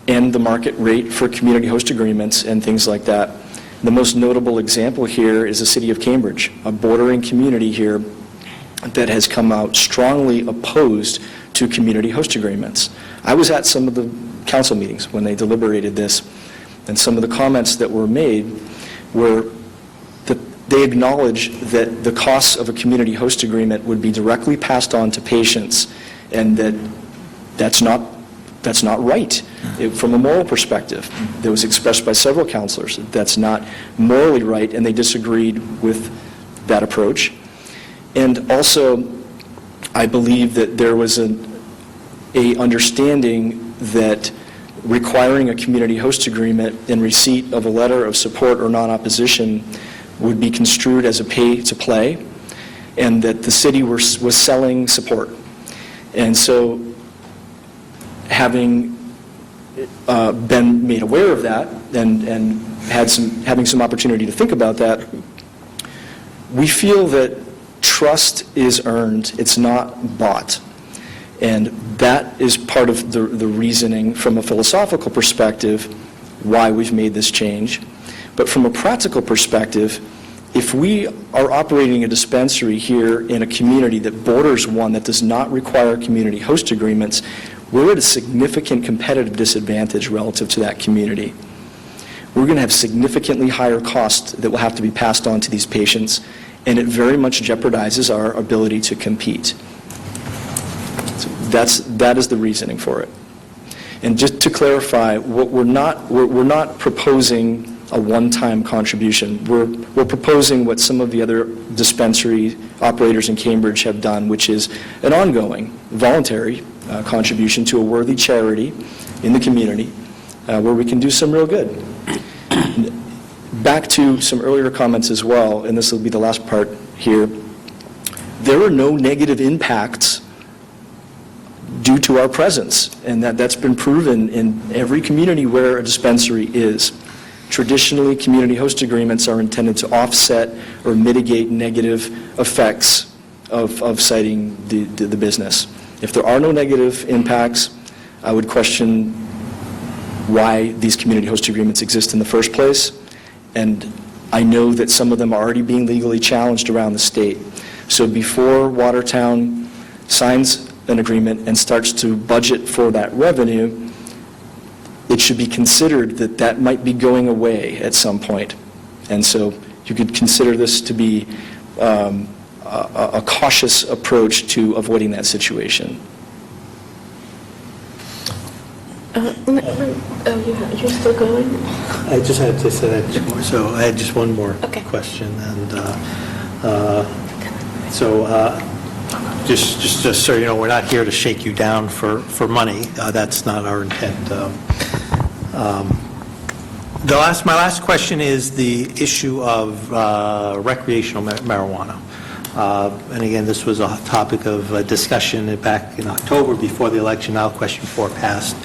and the market rate for community host agreements and things like that. The most notable example here is the city of Cambridge, a bordering community here that has come out strongly opposed to community host agreements. I was at some of the council meetings when they deliberated this, and some of the comments that were made were that they acknowledge that the costs of a community host agreement would be directly passed on to patients, and that's not right from a moral perspective. That was expressed by several counselors. That's not morally right, and they disagreed with that approach. And also, I believe that there was a understanding that requiring a community host agreement in receipt of a letter of support or non-opposition would be construed as a pay-to-play, and that the city was selling support. And so, having been made aware of that and having some opportunity to think about that, we feel that trust is earned, it's not bought. And that is part of the reasoning from a philosophical perspective why we've made this change. But from a practical perspective, if we are operating a dispensary here in a community that borders one that does not require community host agreements, we're at a significant competitive disadvantage relative to that community. We're going to have significantly higher costs that will have to be passed on to these patients, and it very much jeopardizes our ability to compete. So that is the reasoning for it. And just to clarify, we're not proposing a one-time contribution. We're proposing what some of the other dispensary operators in Cambridge have done, which is an ongoing, voluntary contribution to a worthy charity in the community where we can do some real good. Back to some earlier comments as well, and this will be the last part here. There are no negative impacts due to our presence, and that's been proven in every community where a dispensary is. Traditionally, community host agreements are intended to offset or mitigate negative effects of citing the business. If there are no negative impacts, I would question why these community host agreements exist in the first place. And I know that some of them are already being legally challenged around the state. So before Watertown signs an agreement and starts to budget for that revenue, it should be considered that might be going away at some point. And so you could consider this to be a cautious approach to avoiding that situation. You're still going? I just had to say that more. So I had just one more Okay. question, and just so you know, we're not here to shake you down for money. That's not our intent. My last question is the issue of recreational marijuana. And again, this was a topic of discussion back in October before the election. Now, question 4 passed.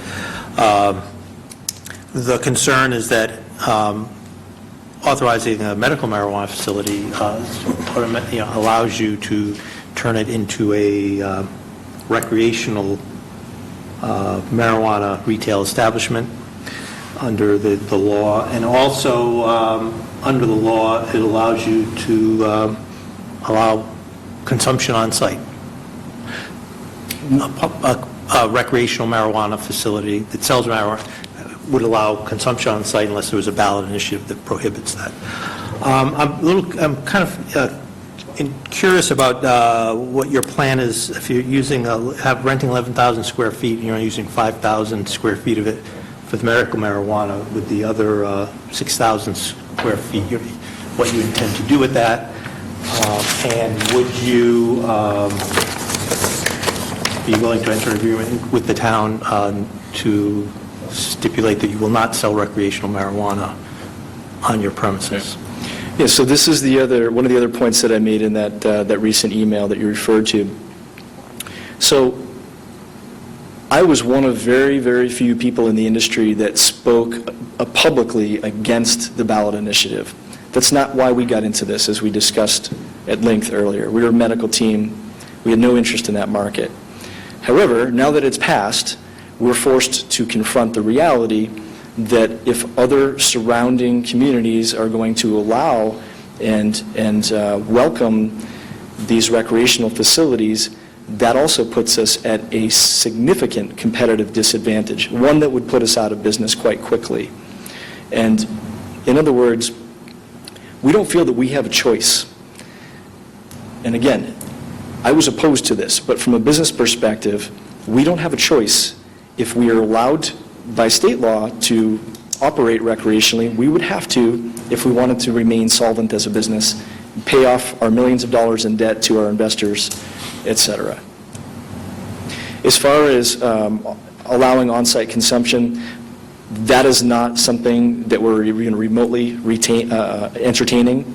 The concern is that authorizing a medical marijuana facility allows you to turn it into a recreational marijuana retail establishment under the law. And also, under the law, it allows you to allow consumption on site. A recreational marijuana facility that sells marijuana would allow consumption on site unless there was a ballot initiative that prohibits that. I'm kind of curious about what your plan is if you're renting 11,000 square feet and you're using 5,000 square feet of it for the medical marijuana, with the other 6,000 square feet, what you intend to do with that, and would you be willing to enter an agreement with the town to stipulate that you will not sell recreational marijuana on your premises? Yeah, so this is one of the other points that I made in that recent email that you referred to. So I was one of very, very few people in the industry that spoke publicly against the ballot initiative. That's not why we got into this, as we discussed at length earlier. We were a medical team. We had no interest in that market. However, now that it's passed, we're forced to confront the reality that if other surrounding communities are going to allow and welcome these recreational facilities, that also puts us at a significant competitive disadvantage, one that would put us out of business quite quickly. And in other words, we don't feel that we have a choice. And again, I was opposed to this, but from a business perspective, we don't have a choice. If we are allowed by state law to operate recreationally, we would have to, if we wanted to remain solvent as a business, pay off our millions of dollars in debt to our investors, etc. As far as allowing on-site consumption, that is not something that we're even remotely entertaining.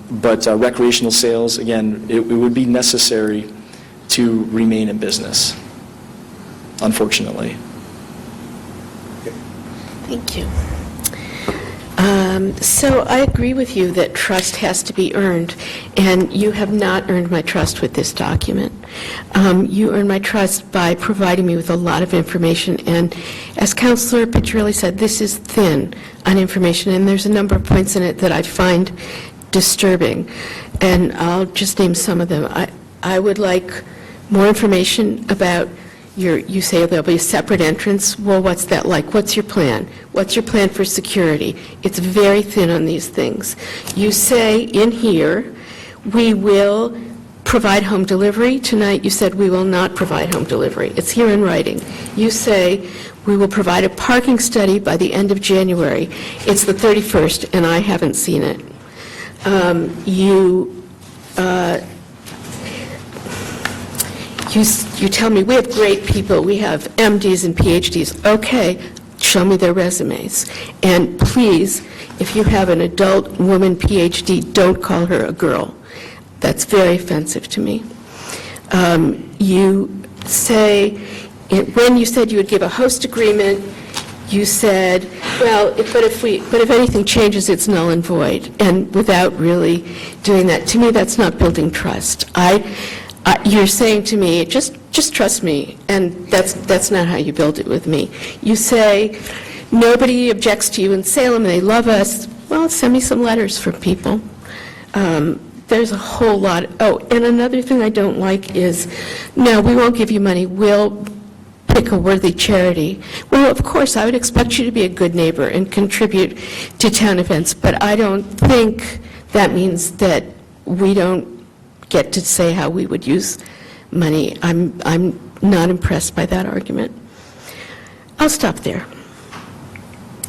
But recreational sales, again, it would be necessary to remain in business, unfortunately. Thank you. So I agree with you that trust has to be earned, and you have not earned my trust with this document. You earned my trust by providing me with a lot of information, and as Councilor Picciarelli said, this is thin on information, and there's a number of points in it that I find disturbing, and I'll just name some of them. I would like more information about you say there'll be a separate entrance. Well, what's that like? What's your plan? What's your plan for security? It's very thin on these things. You say in here, we will provide home delivery. Tonight you said we will not provide home delivery. It's here in writing. You say we will provide a parking study by the end of January. It's the 31st, and I haven't seen it. You tell me, we have great people, we have MDs and PhDs. Okay, show me their resumes. And please, if you have an adult woman PhD, don't call her a girl. That's very offensive to me. You say, when you said you would give a host agreement, you said, well, but if anything changes, it's null and void, and without really doing that. To me, that's not building trust. You're saying to me, just trust me, and that's not how you build it with me. You say, nobody objects to you in Salem, they love us. Well, send me some letters from people. There's a whole lot. Oh, and another thing I don't like is, no, we won't give you money, we'll pick a worthy charity. Well, of course, I would expect you to be a good neighbor and contribute to town events, but I don't think that means that we don't get to say how we would use money. I'm not impressed by that argument. I'll stop there.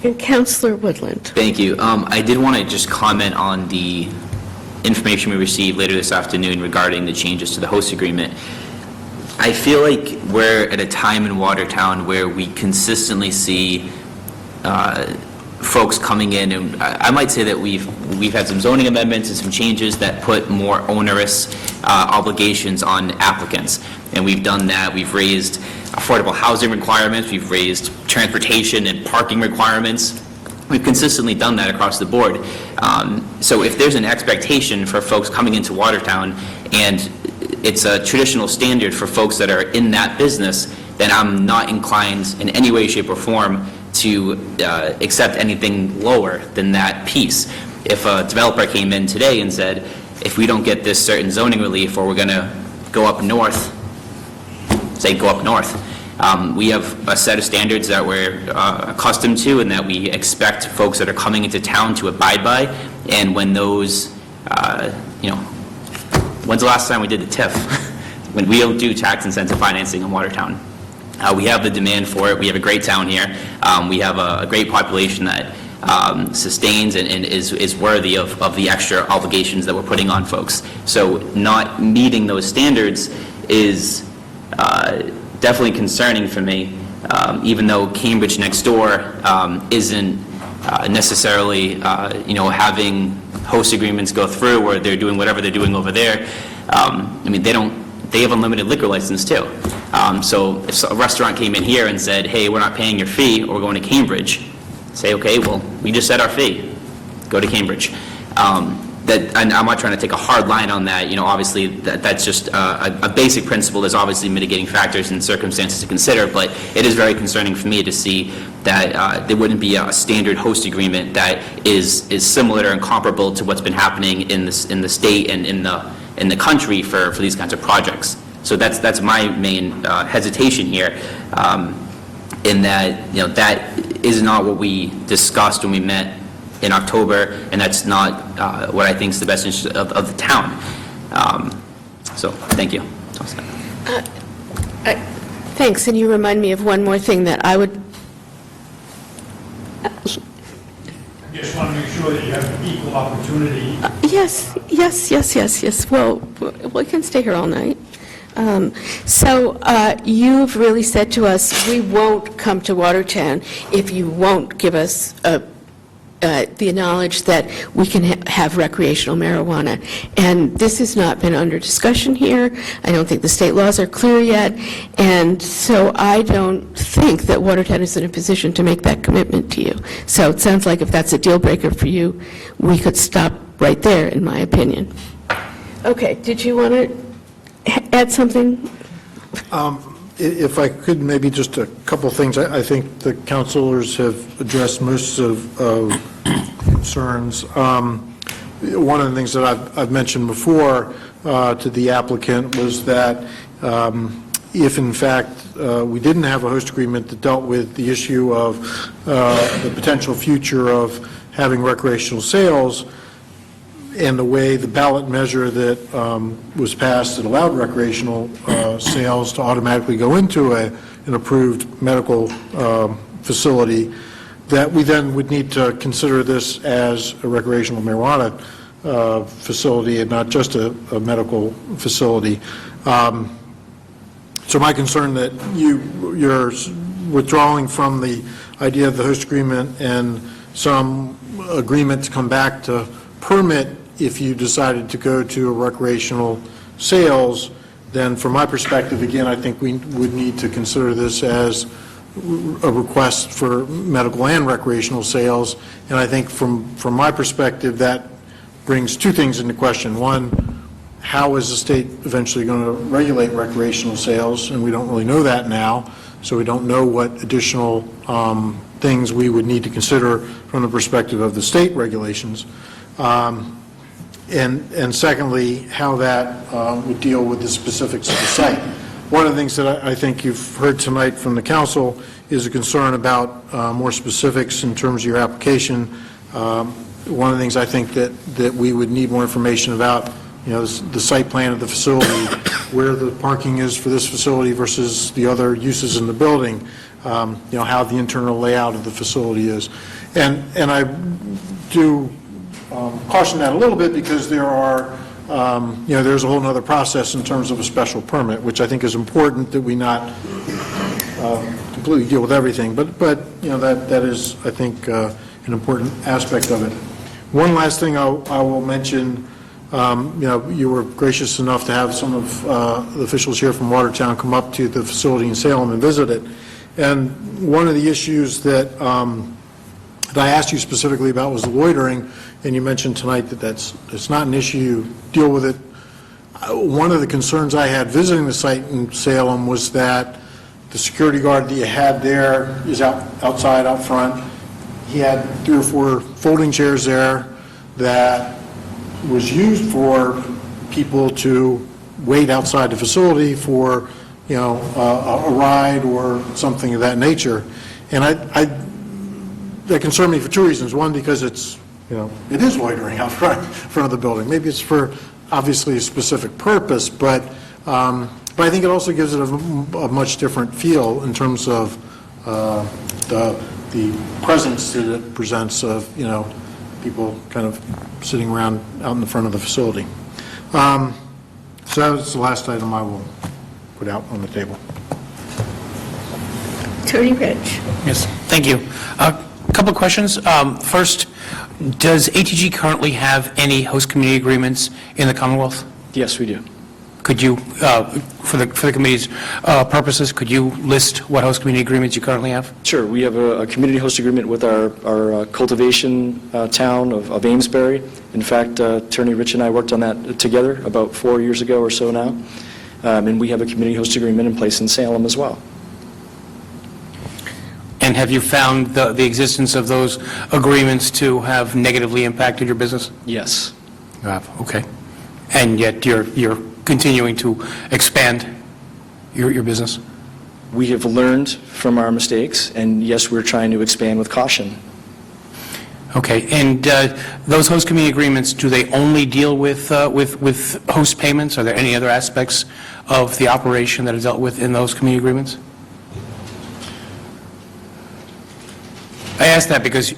And Councillor Woodland. Thank you. I did want to just comment on the information we received later this afternoon regarding the changes to the host agreement. I feel like we're at a time in Watertown where we consistently see folks coming in, and I might say that we've had some zoning amendments and some changes that put more onerous obligations on applicants. And we've done that. We've raised affordable housing requirements. We've raised transportation and parking requirements. We've consistently done that across the board. So if there's an expectation for folks coming into Watertown and it's a traditional standard for folks that are in that business, then I'm not inclined in any way, shape, or form to accept anything lower than that piece. If a developer came in today and said, if we don't get this certain zoning relief, or we're going to go up north, say go up north, we have a set of standards that we're accustomed to and that we expect folks that are coming into town to abide by. And when those, when's the last time we did the TIF? When we don't do tax incentive financing in Watertown. We have the demand for it. We have a great town here. We have a great population that sustains and is worthy of the extra obligations that we're putting on folks. So not meeting those standards is definitely concerning for me, even though Cambridge next door isn't necessarily, having host agreements go through, or they're doing whatever they're doing over there. They have unlimited liquor license too. So if a restaurant came in here and said, hey, we're not paying your fee, or we're going to Cambridge, say, okay, well, we just set our fee, go to Cambridge. And I'm not trying to take a hard line on that. Obviously, that's just a basic principle. There's obviously mitigating factors and circumstances to consider, but it is very concerning for me to see that there wouldn't be a standard host agreement that is similar and comparable to what's been happening in the state and in the country for these kinds of projects. So that's my main hesitation here, in that that is not what we discussed when we met in October, and that's not what I think is the best interest of the town. So thank you. Thanks, and you remind me of one more thing that I would... I just want to make sure that you have equal opportunity. Yes. Well, we can stay here all night. So you've really said to us, we won't come to Watertown if you won't give us the knowledge that we can have recreational marijuana. And this has not been under discussion here. I don't think the state laws are clear yet. And so I don't think that Watertown is in a position to make that commitment to you. So it sounds like if that's a deal breaker for you, we could stop right there, in my opinion. Okay, did you want to add something? If I could, maybe just a couple things. I think the councilors have addressed most of concerns. One of the things that I've mentioned before to the applicant was that if, in fact, we didn't have a host agreement that dealt with the issue of the potential future of having recreational sales, and the way the ballot measure that was passed that allowed recreational sales to automatically go into an approved medical facility, that we then would need to consider this as a recreational marijuana facility and not just a medical facility. So my concern that you're withdrawing from the idea of the host agreement and some agreement to come back to permit if you decided to go to a recreational sales, then from my perspective, again, I think we would need to consider this as a request for medical and recreational sales. And I think from my perspective, that brings two things into question. One, how is the state eventually going to regulate recreational sales? And we don't really know that now, so we don't know what additional things we would need to consider from the perspective of the state regulations. And secondly, how that would deal with the specifics of the site. One of the things that I think you've heard tonight from the council is a concern about more specifics in terms of your application. One of the things I think that we would need more information about the site plan of the facility, where the parking is for this facility versus the other uses in the building, how the internal layout of the facility is. And I do caution that a little bit because there are, there's a whole other process in terms of a special permit, which I think is important that we not completely deal with everything. But that is, I think, an important aspect of it. One last thing I will mention, you were gracious enough to have some of the officials here from Watertown come up to the facility in Salem and visit it. And one of the issues that I asked you specifically about was the loitering, and you mentioned tonight that it's not an issue, you deal with it. One of the concerns I had visiting the site in Salem was that the security guard that you had there is outside, out front. He had 3 or 4 folding chairs there that was used for people to wait outside the facility for, a ride or something of that nature. And that concerned me for 2 reasons. One, because it is loitering out front of the building. Maybe it's for obviously a specific purpose, but I think it also gives it a much different feel in terms of the presence that it presents of, people kind of sitting around out in the front of the facility. So that was the last item I will put out on the table. Attorney Rich. Yes, thank you. A couple of questions. First, does ATG currently have any host community agreements in the Commonwealth? Yes, we do. Could you, for the committee's purposes, could you list what host community agreements you currently have? Sure. We have a community host agreement with our cultivation town of Amesbury. In fact, Attorney Rich and I worked on that together about 4 years ago or so now. And we have a community host agreement in place in Salem as well. And have you found the existence of those agreements to have negatively impacted your business? Yes. You have, okay. And yet you're continuing to expand your business? We have learned from our mistakes, and yes, we're trying to expand with caution. Okay, and those host community agreements, do they only deal with host payments? Are there any other aspects of the operation that are dealt with in those community agreements? I ask that because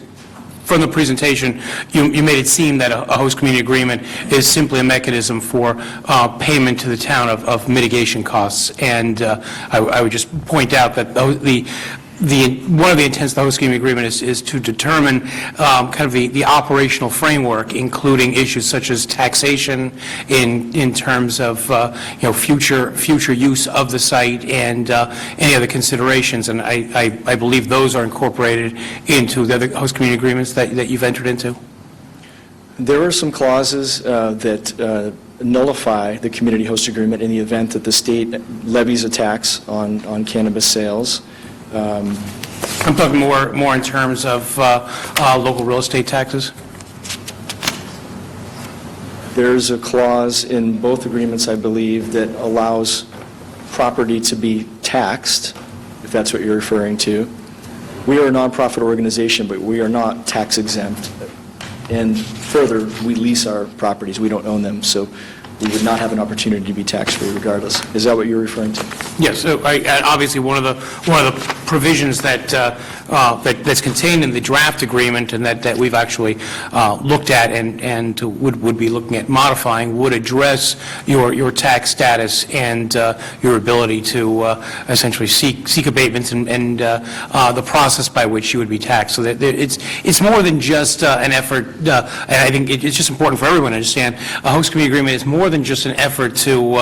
from the presentation, you made it seem that a host community agreement is simply a mechanism for payment to the town of mitigation costs. And I would just point out that one of the intents of the host community agreement is to determine kind of the operational framework, including issues such as taxation in terms of future use of the site and any other considerations. And I believe those are incorporated into the other host community agreements that you've entered into. There are some clauses that nullify the community host agreement in the event that the state levies a tax on cannabis sales. I'm talking more in terms of local real estate taxes. There's a clause in both agreements, I believe, that allows property to be taxed, if that's what you're referring to. We are a nonprofit organization, but we are not tax exempt. And further, we lease our properties. We don't own them, so we would not have an opportunity to be tax-free regardless. Is that what you're referring to? Yes. So obviously, one of the provisions that's contained in the draft agreement and that we've actually looked at and would be looking at modifying would address your tax status and your ability to essentially seek abatements and the process by which you would be taxed. So that it's more than just an effort, and I think it's just important for everyone to understand. A host community agreement is more than just an effort to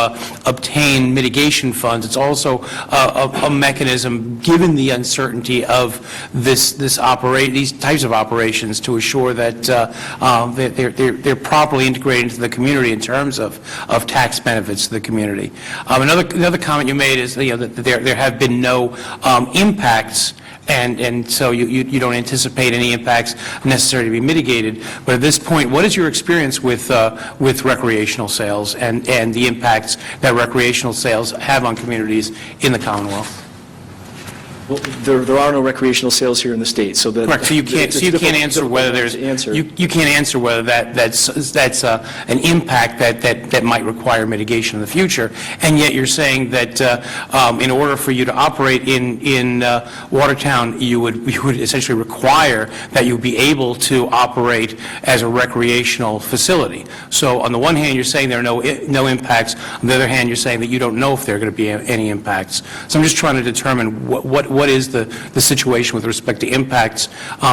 obtain mitigation funds. It's also a mechanism, given the uncertainty of these types of operations, to assure that they're properly integrated into the community in terms of tax benefits to the community. Another comment you made is that there have been no impacts. And so you don't anticipate any impacts necessary to be mitigated. But at this point, what is your experience with recreational sales and the impacts that recreational sales have on communities in the Commonwealth? Well, there are no recreational sales here in the state, so that... Correct, so you can't answer whether there's... You can't answer whether that's an impact that might require mitigation in the future, and yet you're saying that in order for you to operate in Watertown, you would essentially require that you be able to operate as a recreational facility. So on the one hand, you're saying there are no impacts, on the other hand, you're saying that you don't know if there are going to be any impacts. So I'm just trying to determine what is the situation with respect to impacts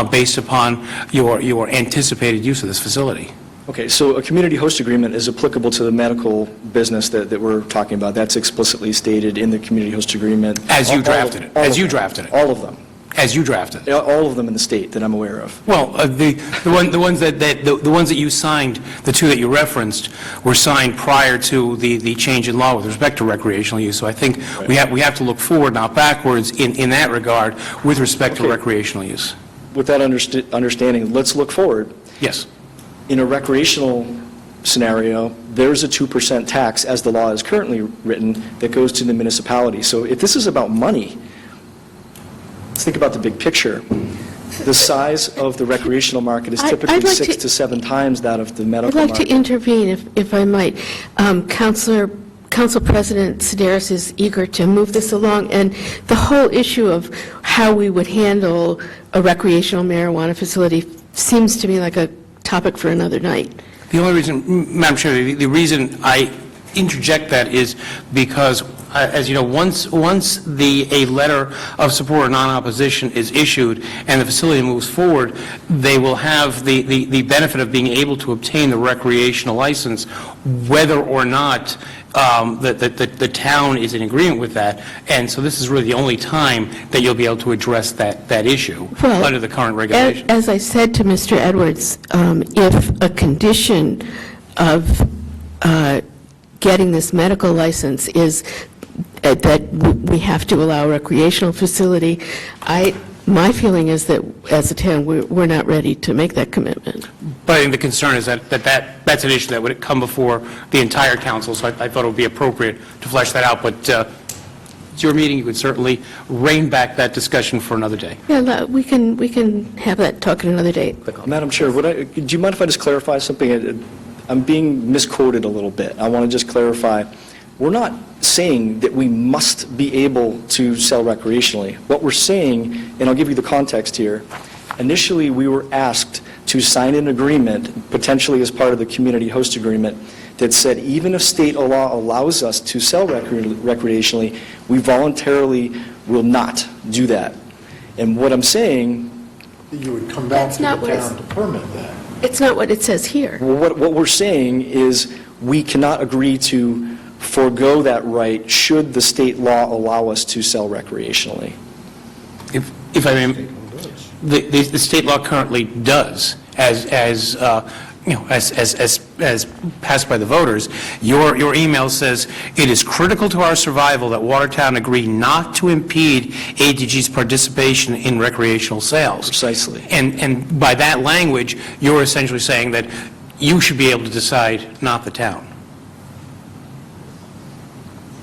based upon your anticipated use of this facility. Okay, so a community host agreement is applicable to the medical business that we're talking about. That's explicitly stated in the community host agreement. As you drafted it. As you drafted it. All of them. As you drafted it. All of them in the state that I'm aware of. Well, the ones that you signed, the two that you referenced, were signed prior to the change in law with respect to recreational use. So I think we have to look forward, not backwards, in that regard with respect to recreational use. With that understanding, let's look forward. Yes. In a recreational scenario, there's a 2% tax, as the law is currently written, that goes to the municipality. So if this is about money, let's think about the big picture. The size of the recreational market is typically 6 to 7 times that of the medical I'd market. like to intervene, if I might. Council President Sedaris is eager to move this along, and the whole issue of how we would handle a recreational marijuana facility seems to me like a topic for another night. The only reason, Madam Chair, the reason I interject that is because, as you know, once a letter of support or non-opposition is issued and the facility moves forward, they will have the benefit of being able to obtain the recreational license, whether or not the town is in agreement with that. And so this is really the only time that you'll be able to address that issue under the current regulations. As I said to Mr. Edwards, if a condition of getting this medical license is that we have to allow a recreational facility, my feeling is that as a town, we're not ready to make that commitment. But I think the concern is that's an issue that would come before the entire council, so I thought it would be appropriate to flesh that out. But it's your meeting, you could certainly rein back that discussion for another day. Yeah, we can have that talk at another date. Madam Chair, do you mind if I just clarify something? I'm being misquoted a little bit. I want to just clarify. We're not saying that we must be able to sell recreationally. What we're saying, and I'll give you the context here, initially we were asked to sign an agreement, potentially as part of the community host agreement, that said even if state law allows us to sell recreationally, we voluntarily will not do that. And what I'm saying... You would come back That's to the not what town to permit that. It's not what it says here. Well, what we're saying is we cannot agree to forego that right should the state law allow us to sell recreationally. If I may, the state law currently does, as passed by the voters. Your email says, "It is critical to our survival that Watertown agree not to impede ATG's participation in recreational sales." Precisely. And by that language, you're essentially saying that you should be able to decide, not the town.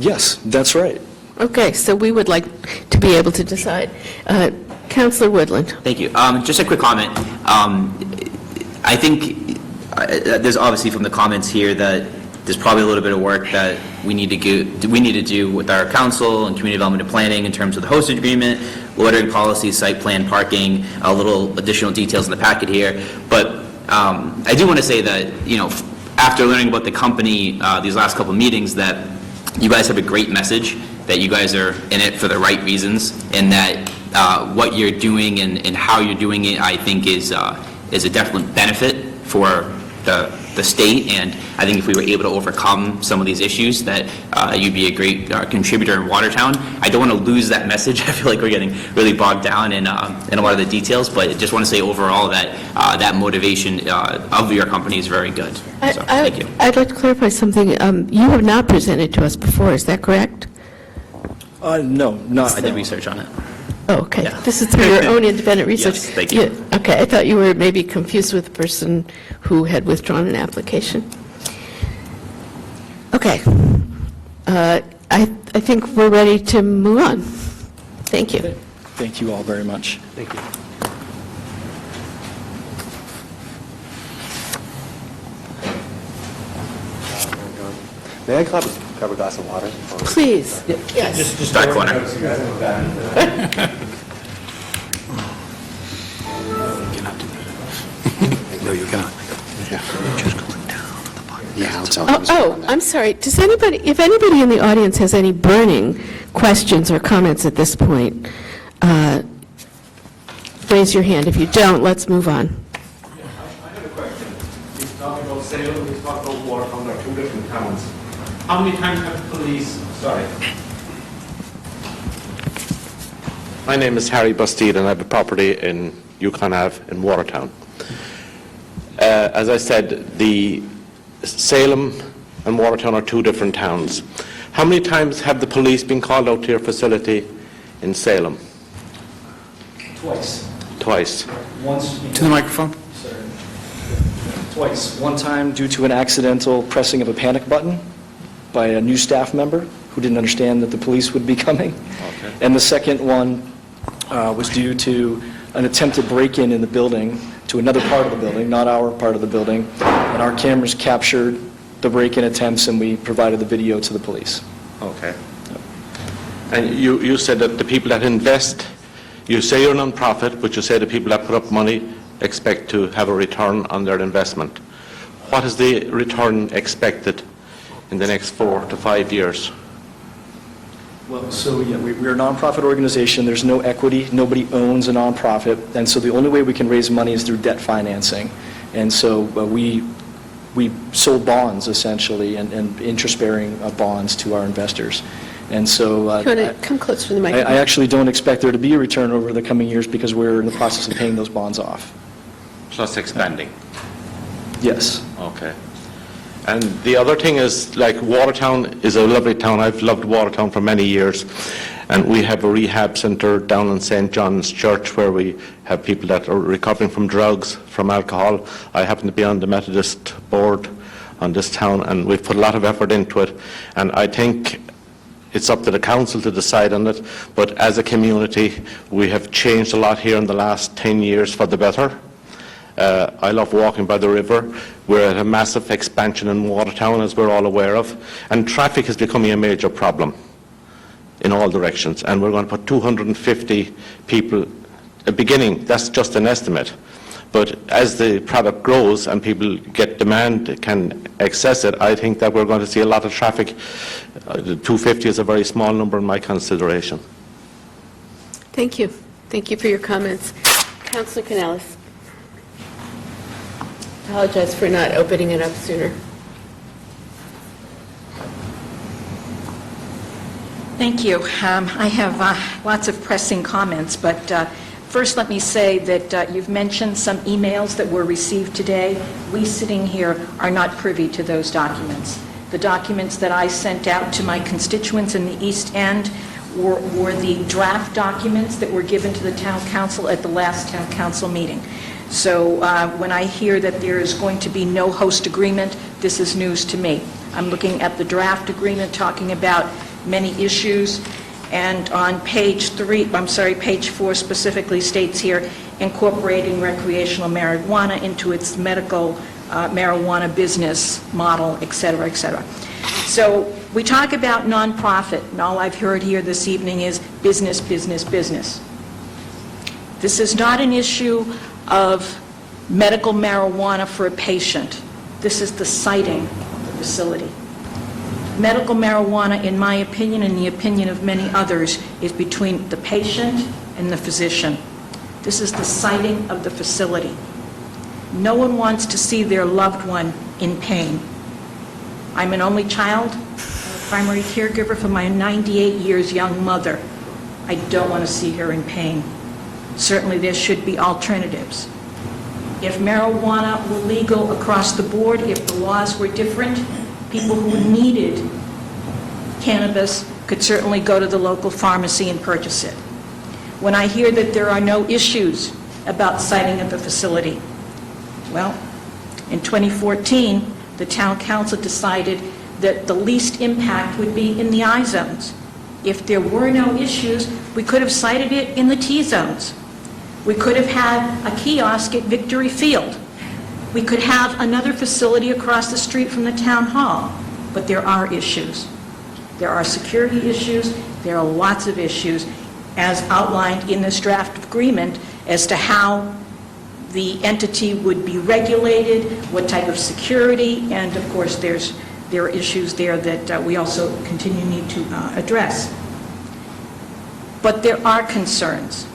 Yes, that's right. Okay, so we would like to be able to decide. Councilor Woodland. Thank you. Just a quick comment. I think there's obviously from the comments here that there's probably a little bit of work that we need to do with our council and community development and planning in terms of the hostage agreement, loitering policy, site plan, parking, a little additional details in the packet here. But I do want to say that, after learning about the company these last couple of meetings, that you guys have a great message, that you guys are in it for the right reasons, and that what you're doing and how you're doing it, I think, is a definite benefit for the state. And I think if we were able to overcome some of these issues, that you'd be a great contributor in Watertown. I don't want to lose that message. I feel like we're getting really bogged down in a lot of the details, but I just want to say overall that that motivation of your company is very good. So, thank you. I'd like to clarify something. You have not presented to us before, is that correct? No, not. I did research on it. Oh, okay. Yeah. This is through your own independent research. Yes, thank you. Okay, I thought you were maybe confused with the person who had withdrawn an application. Okay. I think we're ready to move on. Thank you. Thank you all very much. Thank you. May I grab a glass of water? Please, yes. Just Back corner. No, you cannot. Yeah, I'm sorry. Does anybody, if anybody in the audience has any burning questions or comments at this point, raise your hand. If you don't, let's move on. I have a question. You talk about Salem, you talk about Watertown, they're two different towns. How many times have the police, sorry. My name is Harry Bastide, and I have a property in Yukon Ave in Watertown. As I said, the Salem and Watertown are two different towns. How many times have the police been called out to your facility in Salem? Twice. Twice. Once. To the microphone. Twice. One time due to an accidental pressing of a panic button by a new staff member who didn't understand that the police would be coming. Okay. And the second one was due to an attempted break-in the building, to another part of the building, not our part of the building, and our cameras captured the break-in attempts, and we provided the video to the police. Okay. And you said that the people that invest, you say you're a non-profit, but you say the people that put up money expect to have a return on their investment. What is the return expected in the next 4 to 5 years? Well, so yeah, we're a nonprofit organization. There's no equity. Nobody owns a nonprofit, and so the only way we can raise money is through debt financing. And so we sold bonds essentially, and interest-bearing bonds to our investors. And so You want to come close to the I microphone? actually don't expect there to be a return over the coming years because we're in the process of paying those bonds off. Plus expanding. Yes. Okay. And the other thing is, like, Watertown is a lovely town. I've loved Watertown for many years. And we have a rehab centre down in St. John's Church where we have people that are recovering from drugs, from alcohol. I happen to be on the Methodist board on this town, and we've put a lot of effort into it. And I think it's up to the council to decide on it. But as a community, we have changed a lot here in the last 10 years for the better. I love walking by the river. We're at a massive expansion in Watertown, as we're all aware of, and traffic is becoming a major problem in all directions. And we're going to put 250 people, beginning, that's just an estimate. But as the product grows and people get demand, can access it, I think that we're going to see a lot of traffic. 250 is a very small number in my consideration. Thank you. Thank you for your comments. Councilor Canales. Apologize for not opening it up sooner. Thank you. I have lots of pressing comments, but first let me say that you've mentioned some emails that were received today. We sitting here are not privy to those documents. The documents that I sent out to my constituents in the East End were the draft documents that were given to the town council at the last town council meeting. So when I hear that there is going to be no host agreement, this is news to me. I'm looking at the draft agreement talking about many issues, and on page 4 specifically states here, incorporating recreational marijuana into its medical marijuana business model, et cetera, et cetera. So we talk about nonprofit, and all I've heard here this evening is business, business, business. This is not an issue of medical marijuana for a patient. This is the siting of the facility. Medical marijuana, in my opinion and the opinion of many others, is between the patient and the physician. This is the siting of the facility. No one wants to see their loved one in pain. I'm an only child, I'm a primary caregiver for my 98 years young mother. I don't want to see her in pain. Certainly there should be alternatives. If marijuana were legal across the board, if the laws were different, people who needed cannabis could certainly go to the local pharmacy and purchase it. When I hear that there are no issues about siting of the facility, well, in 2014, the town council decided that the least impact would be in the I zones. If there were no issues, we could have cited it in the T-zones. We could have had a kiosk at Victory Field. We could have another facility across the street from the town hall, but there are issues. There are security issues, there are lots of issues, as outlined in this draft agreement, as to how the entity would be regulated, what type of security, and of course, there are issues there that we also need to address. But there are concerns.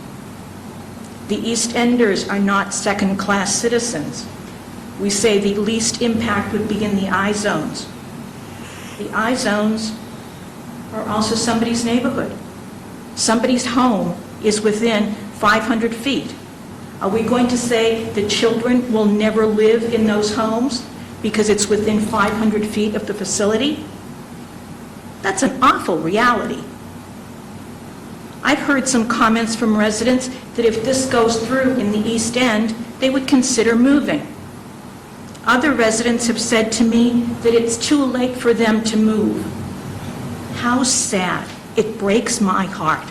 The East Enders are not second-class citizens. We say the least impact would be in the I-zones. The I-zones are also somebody's neighborhood. Somebody's home is within 500 feet. Are we going to say the children will never live in those homes because it's within 500 feet of the facility? That's an awful reality. I've heard some comments from residents that if this goes through in the East End, they would consider moving. Other residents have said to me that it's too late for them to move. How sad. It breaks my heart.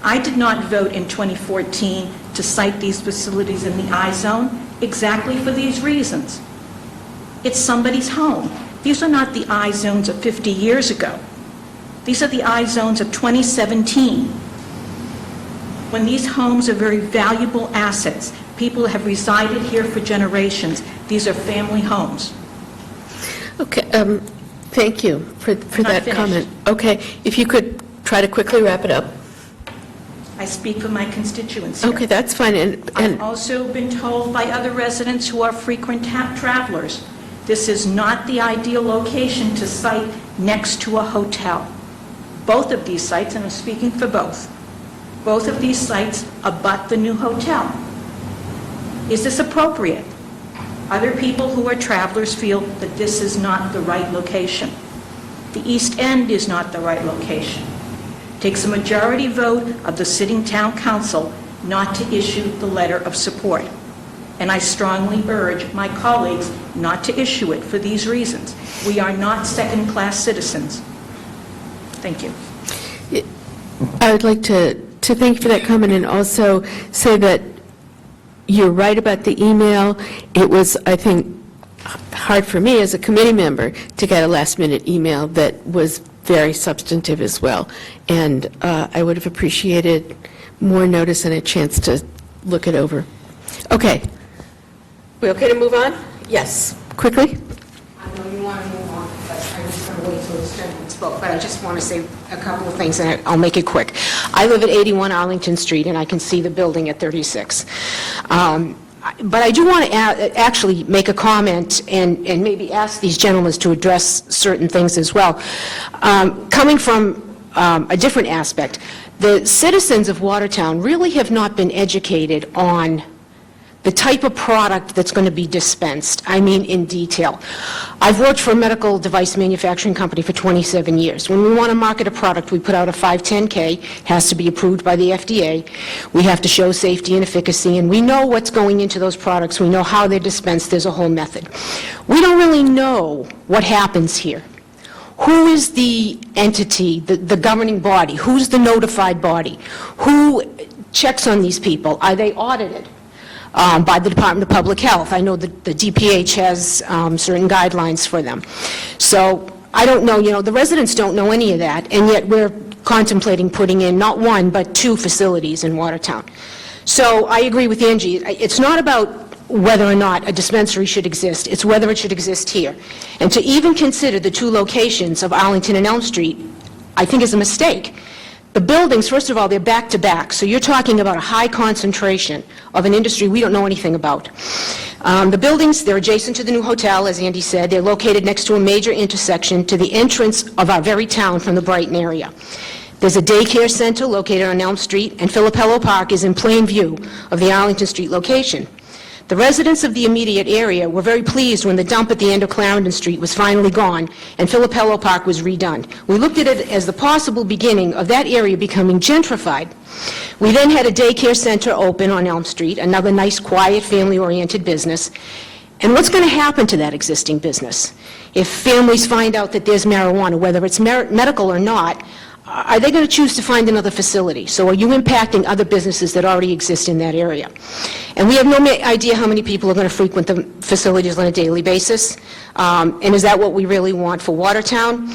I did not vote in 2014 to site these facilities in the I-zone exactly for these reasons. It's somebody's home. These are not the I-zones of 50 years ago. These are the I-zones of 2017, when these homes are very valuable assets. People have resided here for generations. These are family homes. Okay, thank you for that finished. comment. Okay, if you could try to quickly wrap it up. I speak for my constituents here. Okay, that's fine, I've and also been told by other residents who are frequent travelers, this is not the ideal location to site next to a hotel. Both of these sites, and I'm speaking for both of these sites abut the new hotel. Is this appropriate? Other people who are travelers feel that this is not the right location. The East End is not the right location. It takes a majority vote of the sitting town council not to issue the letter of support. And I strongly urge my colleagues not to issue it for these reasons. We are not second-class citizens. Thank you. I would like to thank you for that comment and also say that you're right about the email. It was, I think, hard for me as a committee member to get a last-minute email that was very substantive as well. And I would have appreciated more notice and a chance to look it over. Okay. We okay to move on? Yes. Quickly? I know you want to move on, but I just want to wait till this gentleman spoke. But I just want to say a couple of things, and I'll make it quick. I live at 81 Arlington Street, and I can see the building at 36. But I do want to actually make a comment and maybe ask these gentlemen to address certain things as well. Coming from a different aspect, the citizens of Watertown really have not been educated on the type of product that's going to be dispensed, I mean in detail. I've worked for a medical device manufacturing company for 27 years. When we want to market a product, we put out a 510K, has to be approved by the FDA. We have to show safety and efficacy, and we know what's going into those products. We know how they're dispensed. There's a whole method. We don't really know what happens here. Who is the entity, the governing body? Who's the notified body? Who checks on these people? Are they audited by the Department of Public Health? I know that the DPH has certain guidelines for them. So I don't know, the residents don't know any of that, and yet we're contemplating putting in not one, but 2 facilities in Watertown. So I agree with Angie. It's not about whether or not a dispensary should exist, it's whether it should exist here. And to even consider the 2 locations of Arlington and Elm Street, I think is a mistake. The buildings, first of all, they're back-to-back, so you're talking about a high concentration of an industry we don't know anything about. The buildings, they're adjacent to the new hotel, as Andy said. They're located next to a major intersection to the entrance of our very town from the Brighton area. There's a daycare center located on Elm Street, and Philippello Park is in plain view of the Arlington Street location. The residents of the immediate area were very pleased when the dump at the end of Clarendon Street was finally gone and Philippello Park was redone. We looked at it as the possible beginning of that area becoming gentrified. We then had a daycare center open on Elm Street, another nice, quiet, family-oriented business. And what's going to happen to that existing business? If families find out that there's marijuana, whether it's medical or not, are they going to choose to find another facility? So are you impacting other businesses that already exist in that area? And we have no idea how many people are going to frequent the facilities on a daily basis. And is that what we really want for Watertown?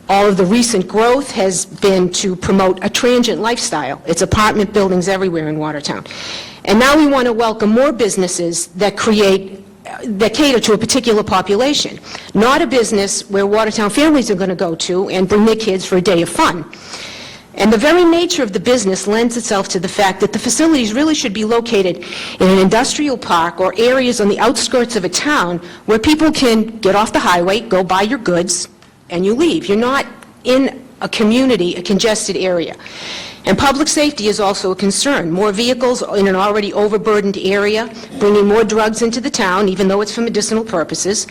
All of the recent growth has been to promote a transient lifestyle. It's apartment buildings everywhere in Watertown. And now we want to welcome more businesses that cater to a particular population, not a business where Watertown families are going to go to and bring their kids for a day of fun. And the very nature of the business lends itself to the fact that the facilities really should be located in an industrial park or areas on the outskirts of a town where people can get off the highway, go buy your goods, and you leave. You're not in a community, a congested area. And public safety is also a concern. More vehicles in an already overburdened area, bringing more drugs into the town, even though it's for medicinal purposes.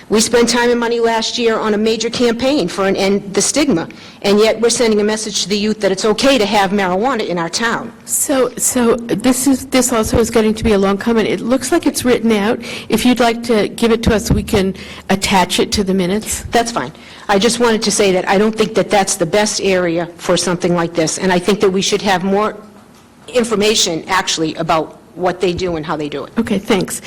We spent time and money last year on a major campaign for an end the stigma, and yet we're sending a message to the youth that it's okay to have marijuana in our town. So this also is getting to be a long comment. It looks like it's written out. If you'd like to give it to us, we can attach it to the minutes. That's fine. I just wanted to say that I don't think that that's the best area for something like this, and I think that we should have more information, actually, about what they do and how they do it. Okay, thanks.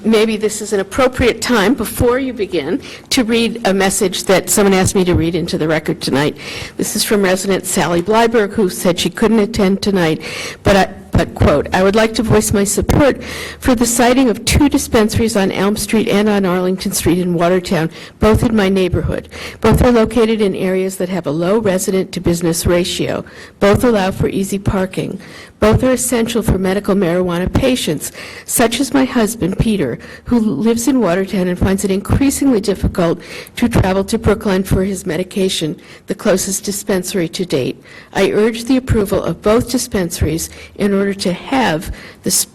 Maybe this is an appropriate time, before you begin, to read a message that someone asked me to read into the record tonight. This is from resident Sally Blyberg, who said she couldn't attend tonight, but quote, "I would like to voice my support for the siting of 2 dispensaries on Elm Street and on Arlington Street in Watertown, both in my neighborhood. Both are located in areas that have a low resident-to-business ratio. Both allow for easy parking. Both are essential for medical marijuana patients, such as my husband, Peter, who lives in Watertown and finds it increasingly difficult to travel to Brookline for his medication, the closest dispensary to date. I urge the approval of both dispensaries in order to have this,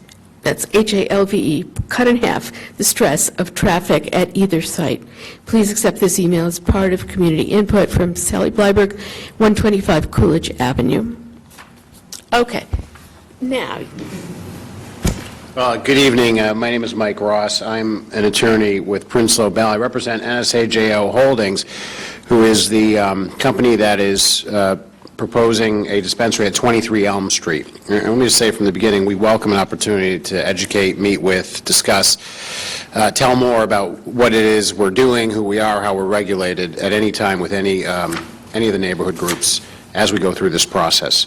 that's HALVE, cut in half the stress of traffic at either site. Please accept this email as part of community input from Sally Blyberg, 125 Coolidge Avenue." Okay. Now, Good evening. My name is Mike Ross. I'm an attorney with Prince-Lo Bell. I represent NSAJO Holdings, who is the company that is proposing a dispensary at 23 Elm Street. And let me just say from the beginning, we welcome an opportunity to educate, meet with, discuss, tell more about what it is we're doing, who we are, how we're regulated at any time with any of the neighborhood groups as we go through this process.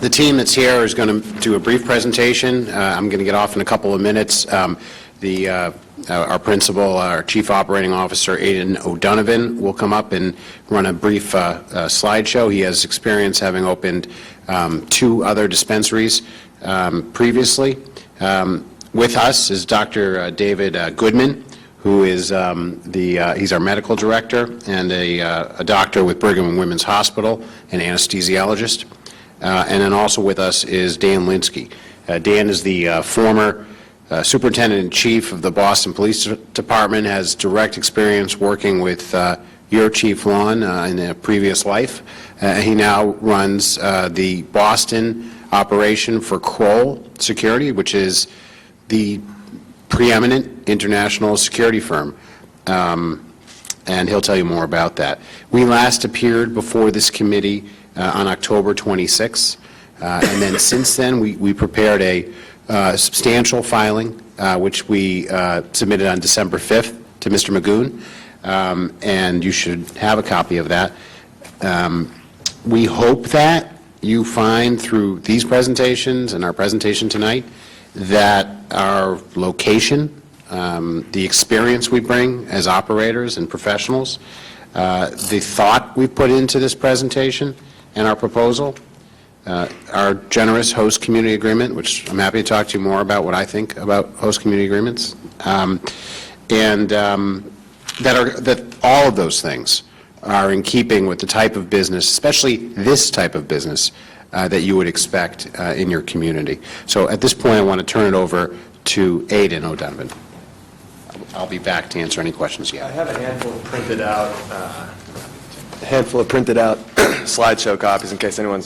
The team that's here is going to do a brief presentation. I'm going to get off in a couple of minutes. Our principal, our chief operating officer, Aidan O'Donovan, will come up and run a brief slideshow. He has experience having opened 2 other dispensaries previously. With us is Dr. David Goodman, who is he's our medical director and a doctor with Brigham and Women's Hospital, an anesthesiologist. And then also with us is Dan Linsky. Dan is the former superintendent-in-chief of the Boston Police Department, has direct experience working with your Chief Lon in a previous life. He now runs the Boston operation for Kroll Security, which is the preeminent international security firm. And he'll tell you more about that. We last appeared before this committee on October 26th, and then since then we prepared a substantial filing, which we submitted on December 5th to Mr. Magoon, and you should have a copy of that. We hope that you find through these presentations and our presentation tonight that our location, the experience we bring as operators and professionals, the thought we put into this presentation and our proposal, our generous host community agreement, which I'm happy to talk to you more about what I think about host community agreements, and that all of those things are in keeping with the type of business, especially this type of business, that you would expect in your community. So at this point, I want to turn it over to Aidan O'Donovan. I'll be back to answer any questions you have. I have a handful of printed out slideshow copies in case anyone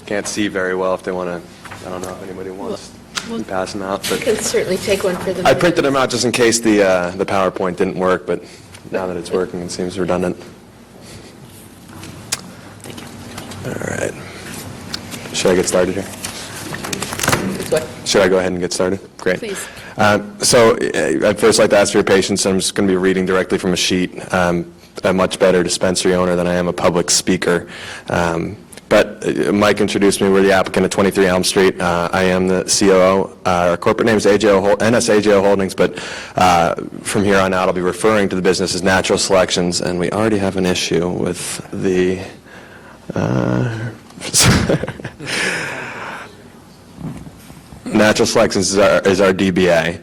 can't see very well if they want to, I don't know if anybody wants. and pass them out. You But can certainly take one for the... I printed them out just in case the PowerPoint didn't work, but now that it's working, it seems redundant. Thank you. All right. Should I get started here? What? Should I go ahead and get started? Great. Please. So I'd first like to ask for your patience. I'm just going to be reading directly from a sheet. I'm a much better dispensary owner than I am a public speaker. But Mike introduced me. We're the applicant at 23 Elm Street. I am the COO. Our corporate name is NSAJO Holdings, but from here on out I'll be referring to the business as Natural Selections, and we already have an issue with the... Natural Selections is our DBA.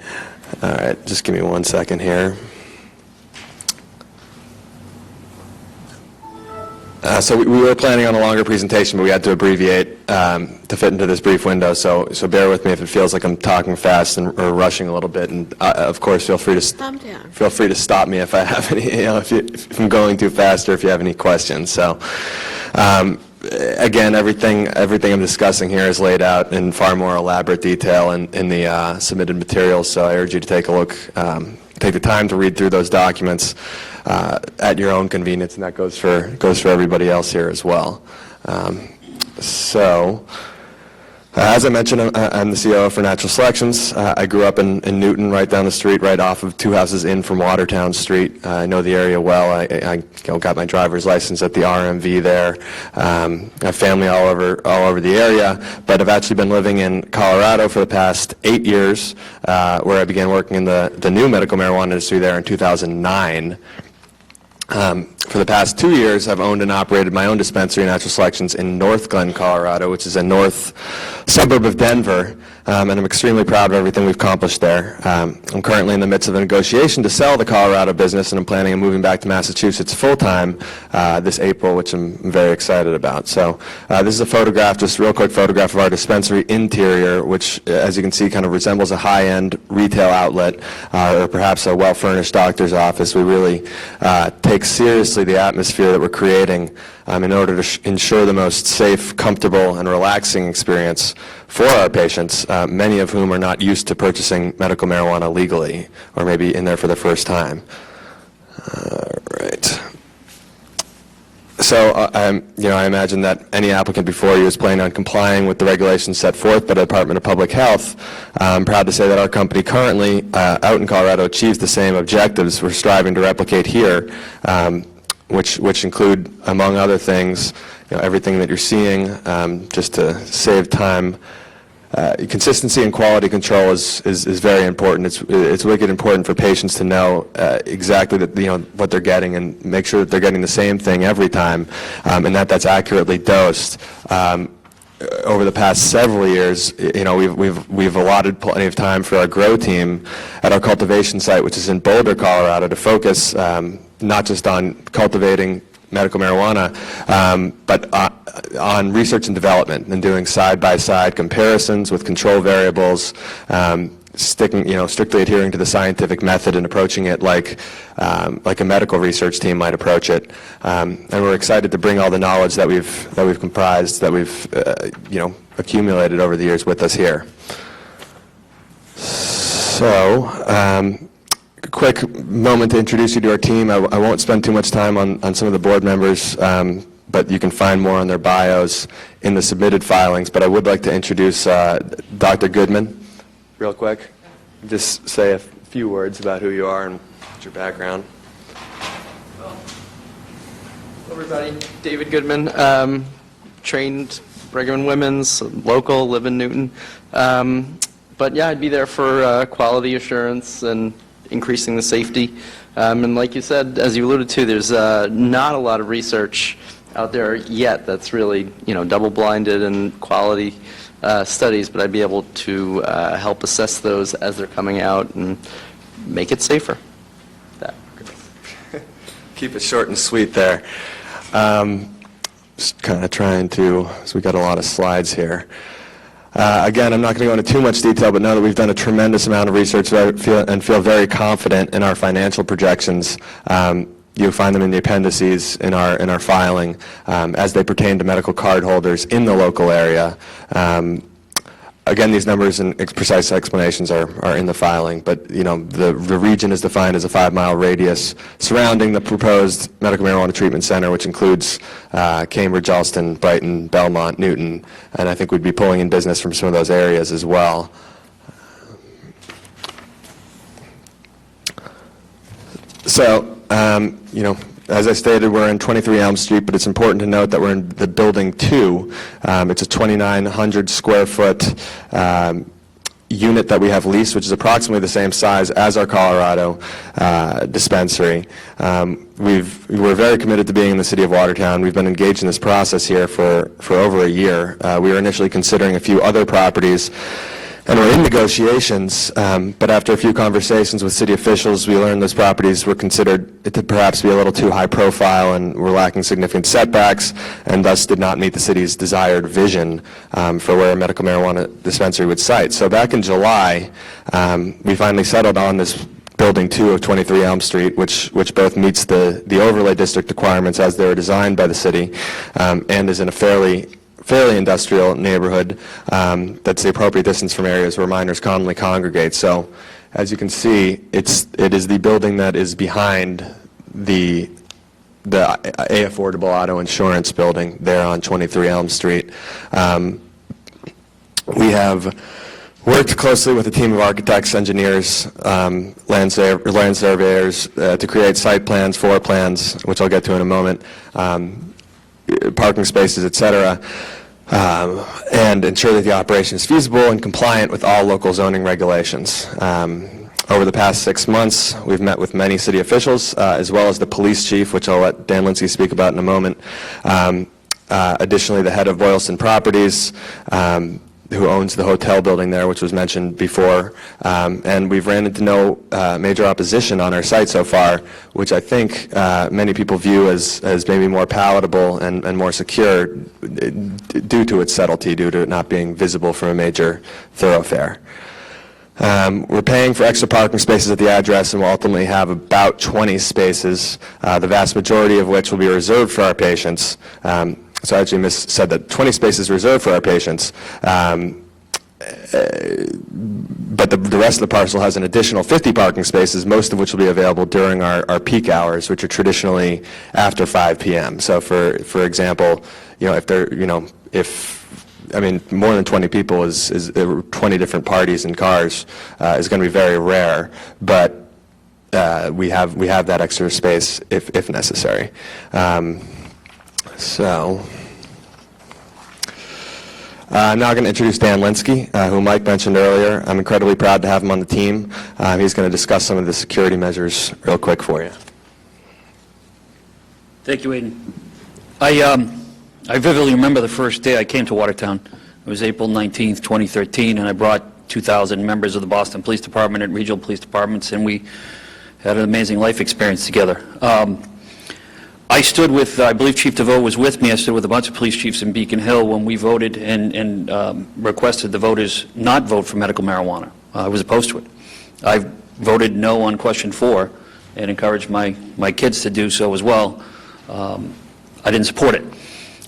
All right, just give me 1 second here. So we were planning on a longer presentation, but we had to abbreviate to fit into this brief window. So bear with me if it feels like I'm talking fast or rushing a little bit. And of course, feel free to Calm down. feel free to stop me if I have any, if I'm going too fast or if you have any questions. So. Again, everything I'm discussing here is laid out in far more elaborate detail in the submitted materials, so I urge you to take a look, take the time to read through those documents at your own convenience, and that goes for everybody else here as well. As I mentioned, I'm the COO for Natural Selections. I grew up in Newton, right down the street, right off of 2 houses in from Watertown Street. I know the area well. I got my driver's license at the RMV there. I have family all over the area, but I've actually been living in Colorado for the past 8 years, where I began working in the new medical marijuana industry there in 2009. For the past 2 years, I've owned and operated my own dispensary, Natural Selections, in North Glen, Colorado, which is a north suburb of Denver, and I'm extremely proud of everything we've accomplished there. I'm currently in the midst of a negotiation to sell the Colorado business, and I'm planning on moving back to Massachusetts full-time this April, which I'm very excited about. So this is a photograph, just a real quick photograph of our dispensary interior, which, as you can see, kind of resembles a high-end retail outlet or perhaps a well-furnished doctor's office. We really take seriously the atmosphere that we're creating in order to ensure the most safe, comfortable, and relaxing experience for our patients, many of whom are not used to purchasing medical marijuana legally, or maybe in there for the first time. All right. So, I imagine that any applicant before you is planning on complying with the regulations set forth by the Department of Public Health. I'm proud to say that our company currently, out in Colorado, achieves the same objectives we're striving to replicate here, which include, among other things, everything that you're seeing, just to save time. Consistency and quality control is very important. It's wicked important for patients to know exactly what they're getting and make sure that they're getting the same thing every time, and that's accurately dosed. Over the past several years, we've allotted plenty of time for our grow team at our cultivation site, which is in Boulder, Colorado, to focus not just on cultivating medical marijuana, but on research and development and doing side-by-side comparisons with control variables, strictly adhering to the scientific method and approaching it like a medical research team might approach it. And we're excited to bring all the knowledge that we've comprised, that we've accumulated over the years with us here. So, a quick moment to introduce you to our team. I won't spend too much time on some of the board members, but you can find more on their bios in the submitted filings. But I would like to introduce Dr. Goodman, real quick. Just say a few words about who you are and what's your background. Hello, everybody. David Goodman, trained Brigham and Women's, local, live in Newton. But yeah, I'd be there for quality assurance and increasing the safety. And like you said, as you alluded to, there's not a lot of research out there yet that's really, double-blinded and quality studies, but I'd be able to help assess those as they're coming out and make it safer. Keep it short and sweet there. Just kind of trying to, so we got a lot of slides here. Again, I'm not going to go into too much detail, but know that we've done a tremendous amount of research and feel very confident in our financial projections. You'll find them in the appendices in our filing as they pertain to medical card holders in the local area. Again, these numbers and precise explanations are in the filing, but, the region is defined as a 5-mile radius surrounding the proposed medical marijuana treatment center, which includes Cambridge, Alston, Brighton, Belmont, Newton, and I think we'd be pulling in business from some of those areas as well. So, as I stated, we're in 23 Elm Street, but it's important to note that we're in the Building 2. It's a 2,900 square foot unit that we have leased, which is approximately the same size as our Colorado dispensary. We're very committed to being in the city of Watertown. We've been engaged in this process here for over a year. We were initially considering a few other properties, and we're in negotiations, but after a few conversations with city officials, we learned those properties were considered to perhaps be a little too high profile and were lacking significant setbacks, and thus did not meet the city's desired vision for where a medical marijuana dispensary would site. So back in July, we finally settled on this Building 2 of 23 Elm Street, which both meets the overlay district requirements as they were designed by the city, and is in a fairly industrial neighborhood that's the appropriate distance from areas where minors commonly congregate. So, as you can see, it is the building that is behind the A Affordable Auto Insurance building there on 23 Elm Street. We have worked closely with a team of architects, engineers, land surveyors to create site plans, floor plans, which I'll get to in a moment, parking spaces, et cetera, and ensure that the operation is feasible and compliant with all local zoning regulations. Over the past 6 months, we've met with many city officials, as well as the police chief, which I'll let Dan Linsky speak about in a moment. Additionally, the head of Boylston Properties, who owns the hotel building there, which was mentioned before, and we've ran into no major opposition on our site so far, which I think many people view as maybe more palatable and more secure due to its subtlety, due to it not being visible from a major thoroughfare. We're paying for extra parking spaces at the address, and we'll ultimately have about 20 spaces, the vast majority of which will be reserved for our patients. So I actually said that 20 spaces reserved for our patients, but the rest of the parcel has an additional 50 parking spaces, most of which will be available during our peak hours, which are traditionally after 5 p.m. So for example, if more than 20 people is 20 different parties and cars is going to be very rare, but we have that extra space if necessary. I'm now going to introduce Dan Linsky, who Mike mentioned earlier. I'm incredibly proud to have him on the team. He's going to discuss some of the security measures real quick for you. Thank you, Aiden. I vividly remember the first day I came to Watertown. It was April 19th, 2013, and I brought 2,000 members of the Boston Police Department and regional police departments, and we had an amazing life experience together. I stood with, I believe Chief DeVoe was with me, I stood with a bunch of police chiefs in Beacon Hill when we voted and requested the voters not vote for medical marijuana. I was opposed to it. I voted no on question 4 and encouraged my kids to do so as well. I didn't support it.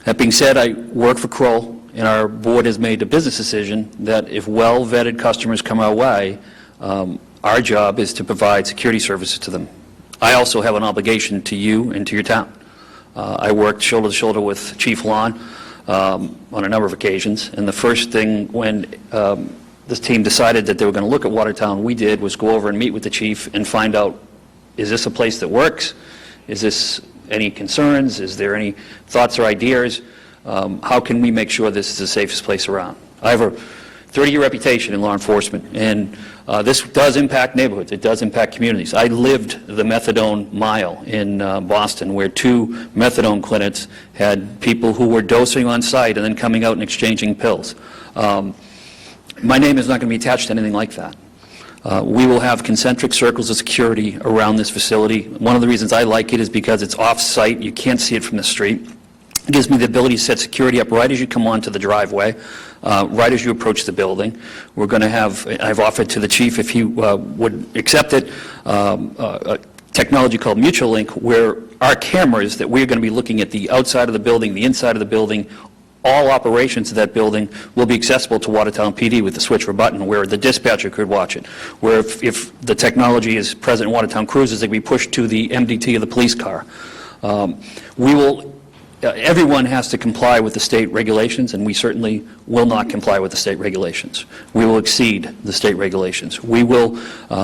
That being said, I work for Kroll, and our board has made a business decision that if well-vetted customers come our way, our job is to provide security services to them. I also have an obligation to you and to your town. I worked shoulder to shoulder with Chief Lon on a number of occasions, and the first thing when this team decided that they were going to look at Watertown, we did was go over and meet with the chief and find out, is this a place that works? Is this any concerns? Is there any thoughts or ideas? How can we make sure this is the safest place around? I have a 30-year reputation in law enforcement, and this does impact neighborhoods. It does impact communities. I lived the methadone mile in Boston, where 2 methadone clinics had people who were dosing on site and then coming out and exchanging pills. My name is not going to be attached to anything like that. We will have concentric circles of security around this facility. One of the reasons I like it is because it's off-site. You can't see it from the street. It gives me the ability to set security up right as you come onto the driveway, right as you approach the building. We're going to have, I've offered to the chief, if he would accept it, a technology called Mutual Link, where our cameras that we're going to be looking at the outside of the building, the inside of the building, all operations of that building will be accessible to Watertown PD with the switch of a button, where the dispatcher could watch it, where if the technology is present in Watertown Cruises, it can be pushed to the MDT of the police car. Everyone has to comply with the state regulations, and we certainly will not comply with the state regulations. We will exceed the state regulations. We will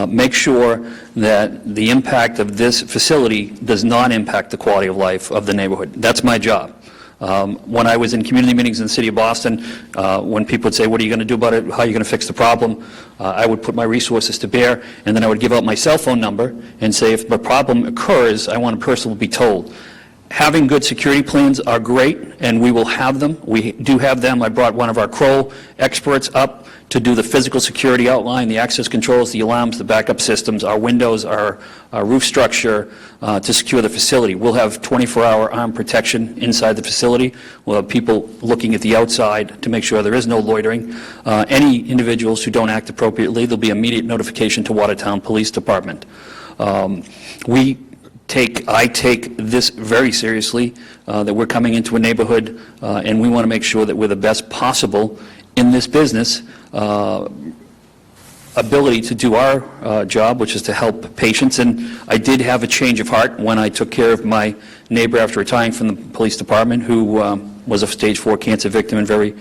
make sure that the impact of this facility does not impact the quality of life of the neighborhood. That's my job. When I was in community meetings in the city of Boston, when people would say, what are you going to do about it, how are you going to fix the problem, I would put my resources to bear, and then I would give out my cell phone number and say, if a problem occurs, I want a person to be told. Having good security plans are great, and we will have them. We do have them. I brought one of our Kroll experts up to do the physical security outline, the access controls, the alarms, the backup systems, our windows, our roof structure to secure the facility. We'll have 24-hour armed protection inside the facility. We'll have people looking at the outside to make sure there is no loitering. Any individuals who don't act appropriately, there'll be immediate notification to Watertown Police Department. I take this very seriously, that we're coming into a neighborhood, and we want to make sure that we're the best possible in this business, ability to do our job, which is to help patients. And I did have a change of heart when I took care of my neighbor after retiring from the police department, who was a stage 4 cancer victim and very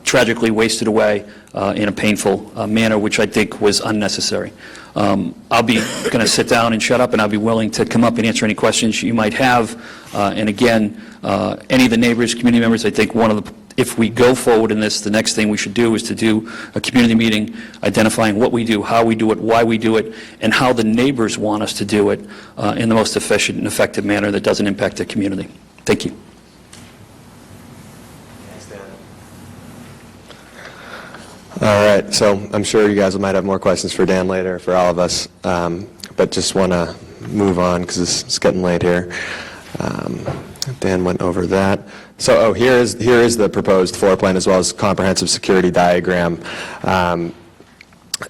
tragically wasted away in a painful manner, which I think was unnecessary. I'll be going to sit down and shut up, and I'll be willing to come up and answer any questions you might have. And again, any of the neighbors, community members, I think if we go forward in this, the next thing we should do is to do a community meeting identifying what we do, how we do it, why we do it, and how the neighbors want us to do it in the most efficient and effective manner that doesn't impact the community. Thank you. All right, so I'm sure you guys might have more questions for Dan later, for all of us, but just want to move on because it's getting late here. Dan went over that. So, here is the proposed floor plan as well as comprehensive security diagram.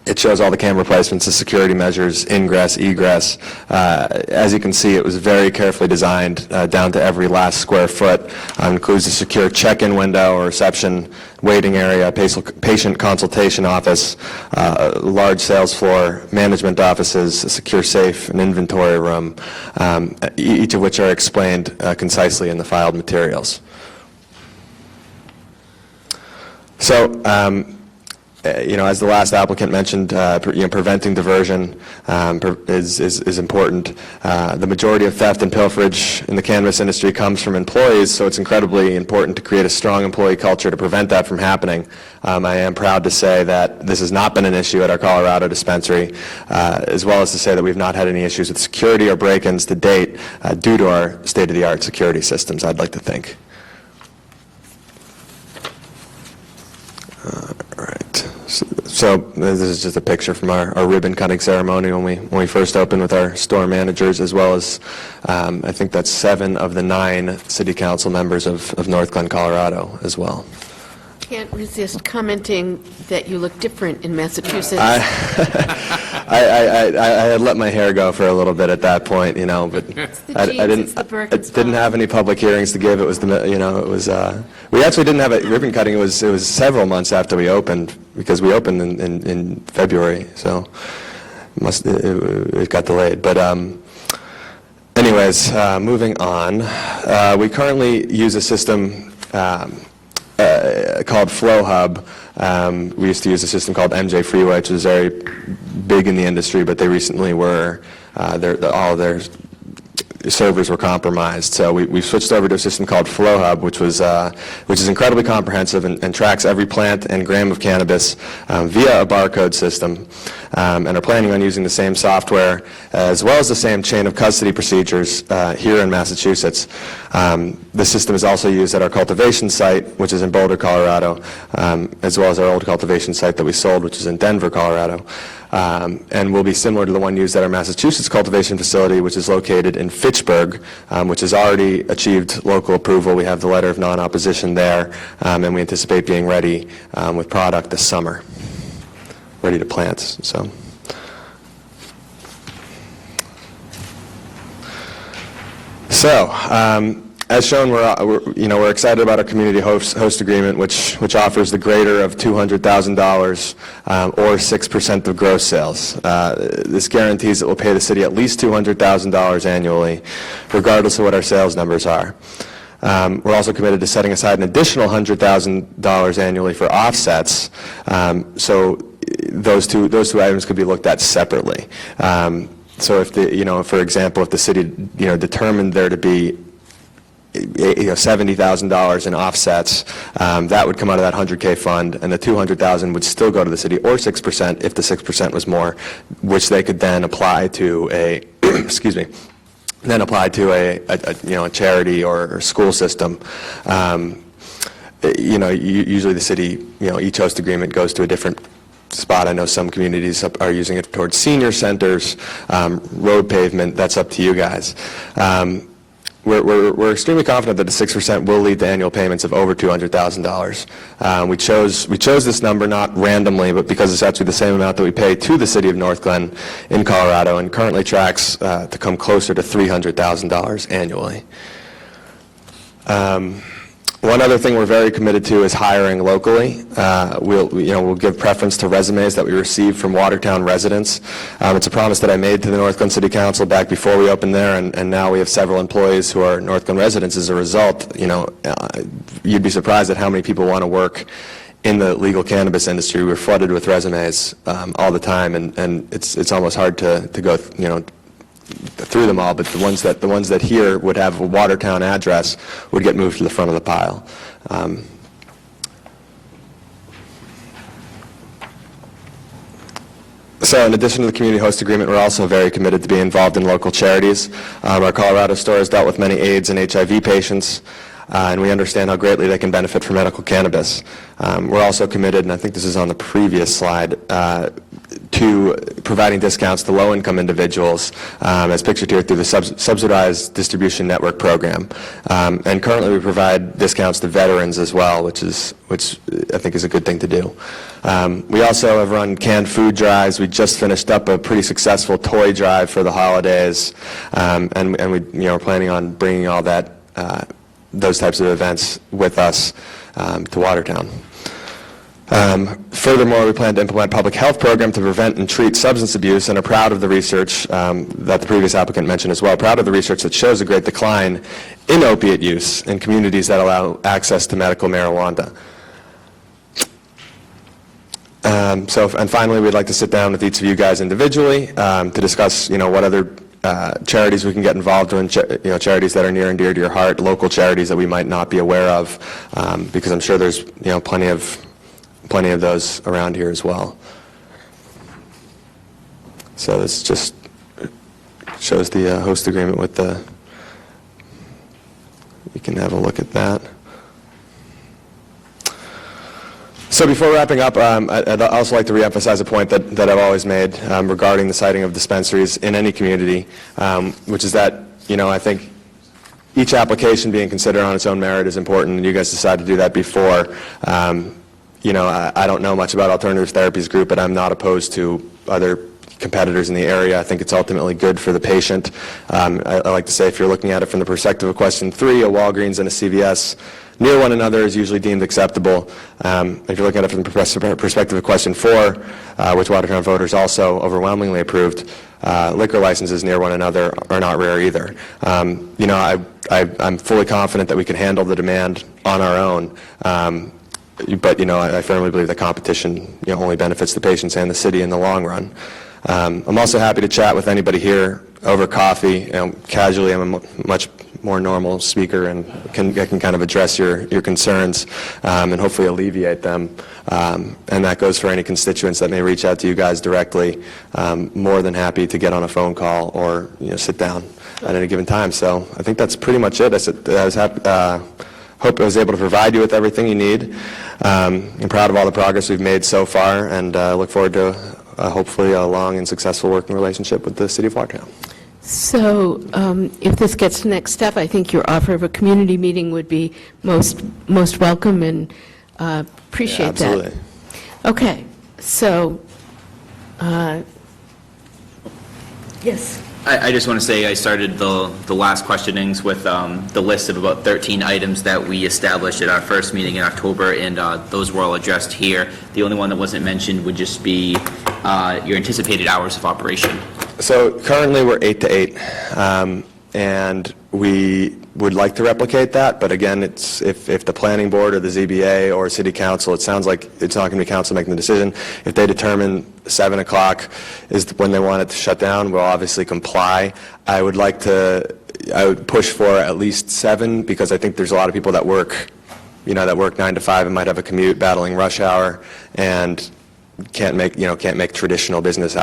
It shows all the camera placements, the security measures, ingress, egress. As you can see, it was very carefully designed down to every last square foot. Includes a secure check-in window or reception, waiting area, patient consultation office, large sales floor, management offices, a secure safe, an inventory room, each of which are explained concisely in the filed materials. So, as the last applicant mentioned, preventing diversion is important. The majority of theft and pilferage in the cannabis industry comes from employees, so it's incredibly important to create a strong employee culture to prevent that from happening. I am proud to say that this has not been an issue at our Colorado dispensary, as well as to say that we've not had any issues with security or break-ins to date due to our state-of-the-art security systems, I'd like to think. All right. So this is just a picture from our ribbon cutting ceremony when we first opened with our store managers, as well as I think that's 7 of the 9 city council members of North Glen, Colorado, as well. Can't resist commenting that you look different in Massachusetts. I had let my hair go for a little bit at that point, but I didn't have any public hearings to give. It was we actually didn't have a ribbon cutting. It was several months after we opened, because we opened in February, so it got delayed. But anyways, moving on. We currently use a system called Flow Hub. We used to use a system called MJ Freeway, which was very big in the industry, but they recently were, all their servers were compromised. So we switched over to a system called Flow Hub, which is incredibly comprehensive and tracks every plant and gram of cannabis via a barcode system, and are planning on using the same software as well as the same chain of custody procedures here in Massachusetts. The system is also used at our cultivation site, which is in Boulder, Colorado, as well as our old cultivation site that we sold, which is in Denver, Colorado. And will be similar to the one used at our Massachusetts cultivation facility, which is located in Fitchburg, which has already achieved local approval. We have the letter of non-opposition there, and we anticipate being ready with product this summer, ready to plant. So As shown, we're excited about our community host agreement, which offers the greater of $200,000 or 6% of gross sales. This guarantees it will pay the city at least $200,000 annually, regardless of what our sales numbers are. We're also committed to setting aside an additional $100,000 annually for offsets, so those two items could be looked at separately. So if for example, if the city, determined there to be $70,000 in offsets, that would come out of that $100K fund, and the $200,000 would still go to the city, or 6% if the 6% was more, which they could then apply to a a charity or school system. Usually the city, each host agreement goes to a different spot. I know some communities are using it towards senior centers, road pavement. That's up to you guys. We're extremely confident that the 6% will lead to annual payments of over $200,000. We chose this number not randomly, but because it's actually the same amount that we pay to the city of North Glen in Colorado, and currently tracks to come closer to $300,000 annually. One other thing we're very committed to is hiring locally. We'll give preference to resumes that we receive from Watertown residents. It's a promise that I made to the North Glen City Council back before we opened there, and now we have several employees who are North Glen residents as a result. You'd be surprised at how many people want to work in the legal cannabis industry. We're flooded with resumes all the time, and it's almost hard to go, through them all, but the ones that here would have a Watertown address would get moved to the front of the pile. So in addition to the community host agreement, we're also very committed to being involved in local charities. Our Colorado store has dealt with many AIDS and HIV patients, and we understand how greatly they can benefit from medical cannabis. We're also committed, and I think this is on the previous slide, to providing discounts to low-income individuals, as pictured here through the Subsidized Distribution Network program. And currently we provide discounts to veterans as well, which I think is a good thing to do. We also have run canned food drives. We just finished up a pretty successful toy drive for the holidays, and we're planning on bringing all that those types of events with us to Watertown. Furthermore, we plan to implement a public health program to prevent and treat substance abuse, and are proud of the research that the previous applicant mentioned as well, proud of the research that shows a great decline in opiate use in communities that allow access to medical marijuana. And finally, we'd like to sit down with each of you guys individually to discuss, what other charities we can get involved in, charities that are near and dear to your heart, local charities that we might not be aware of, because I'm sure there's, plenty of those around here as well. So this just shows the host agreement with you can have a look at that. So before wrapping up, I'd also like to reemphasize a point that I've always made regarding the siting of dispensaries in any community, which is that, I think each application being considered on its own merit is important, and you guys decided to do that before. I don't know much about Alternative Therapies Group, but I'm not opposed to other competitors in the area. I think it's ultimately good for the patient. I like to say, if you're looking at it from the perspective of question 3, a Walgreens and a CVS near one another is usually deemed acceptable. If you're looking at it from the perspective of question 4, which Watertown voters also overwhelmingly approved, liquor licenses near one another are not rare either. I'm fully confident that we can handle the demand on our own. But, I firmly believe that competition, only benefits the patients and the city in the long run. I'm also happy to chat with anybody here over coffee. Casually, I'm a much more normal speaker, and I can kind of address your concerns and hopefully alleviate them. And that goes for any constituents that may reach out to you guys directly. More than happy to get on a phone call or sit down at any given time. So I think that's pretty much it. Hope I was able to provide you with everything you need. I'm proud of all the progress we've made so far, and look forward to hopefully a long and successful working relationship with the City of Watertown. So if this gets to next step, I think your offer of a community meeting would be most welcome, and appreciate that. Absolutely. Okay, so, yes. I just want to say I started the last questionings with the list of about 13 items that we established at our first meeting in October, and those were all addressed here. The only one that wasn't mentioned would just be your anticipated hours of operation. So currently, we're 8 to 8, and we would like to replicate that, but again, it's if the planning board or the ZBA or city council, it sounds like it's not going to be council making the decision. If they determine 7 o'clock is when they want it to shut down, we'll obviously comply. I would push for at least 7, because I think there's a lot of people that work, that work 9 to 5 and might have a commute battling rush hour and can't make traditional business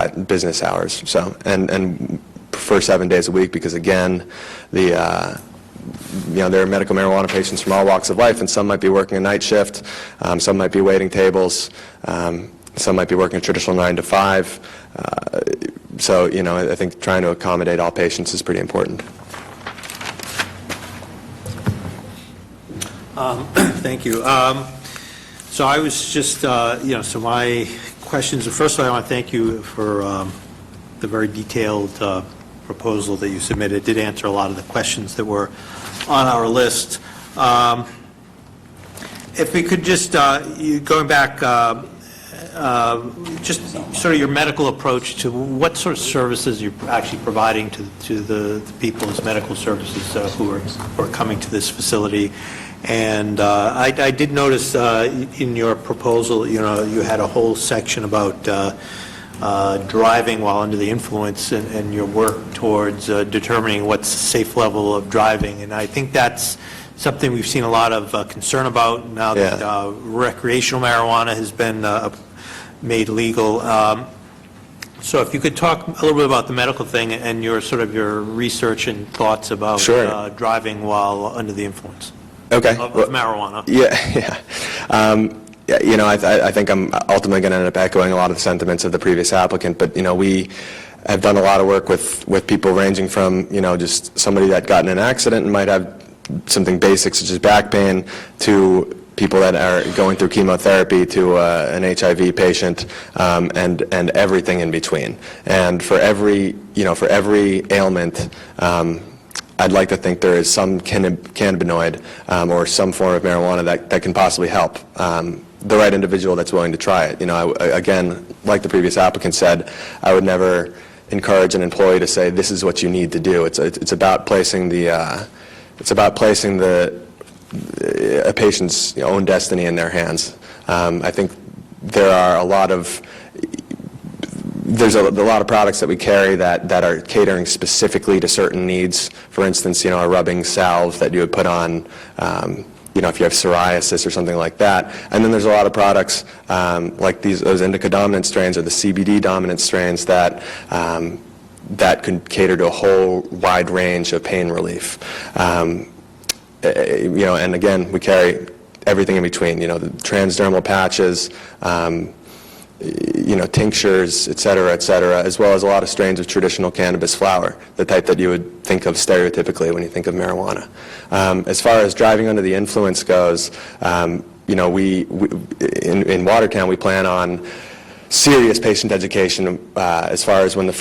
hours. So, and prefer 7 days a week, because again, there are medical marijuana patients from all walks of life, and some might be working a night shift, some might be waiting tables, some might be working a traditional 9 to 5. So, I think trying to accommodate all patients is pretty important. Thank you. So I was just, so my questions, first of all, I want to thank you for the very detailed proposal that you submitted. It did answer a lot of the questions that were on our list. If we could just, going back, just sort of your medical approach to what sort of services you're actually providing to the people as medical services who are coming to this facility. And I did notice in your proposal, you had a whole section about driving while under the influence and your work towards determining what's a safe level of driving. And I think that's something we've seen a lot of concern about now that recreational marijuana has been made legal. So if you could talk a little bit about the medical thing and your research and thoughts about driving while under the influence of marijuana. I think I'm ultimately going to end up echoing a lot of the sentiments of the previous applicant, but, we have done a lot of work with people ranging from, just somebody that got in an accident and might have something basic such as back pain, to people that are going through chemotherapy, to an HIV patient, and everything in between. And for every ailment, I'd like to think there is some cannabinoid or some form of marijuana that can possibly help the right individual that's willing to try it. Again, like the previous applicant said, I would never encourage an employee to say this is what you need to do. It's about placing a patient's own destiny in their hands. I think there's a lot of products that we carry that are catering specifically to certain needs. For instance, a rubbing salve that you would put on, if you have psoriasis or something like that. And then there's a lot of products like those indica dominant strains or the CBD dominant strains that can cater to a whole wide range of pain relief. And again, we carry everything in between, the transdermal patches, tinctures, et cetera, as well as a lot of strains of traditional cannabis flower, the type that you would think of stereotypically when you think of marijuana. As far as driving under the influence goes, we in Watertown, we plan on serious patient education as far as when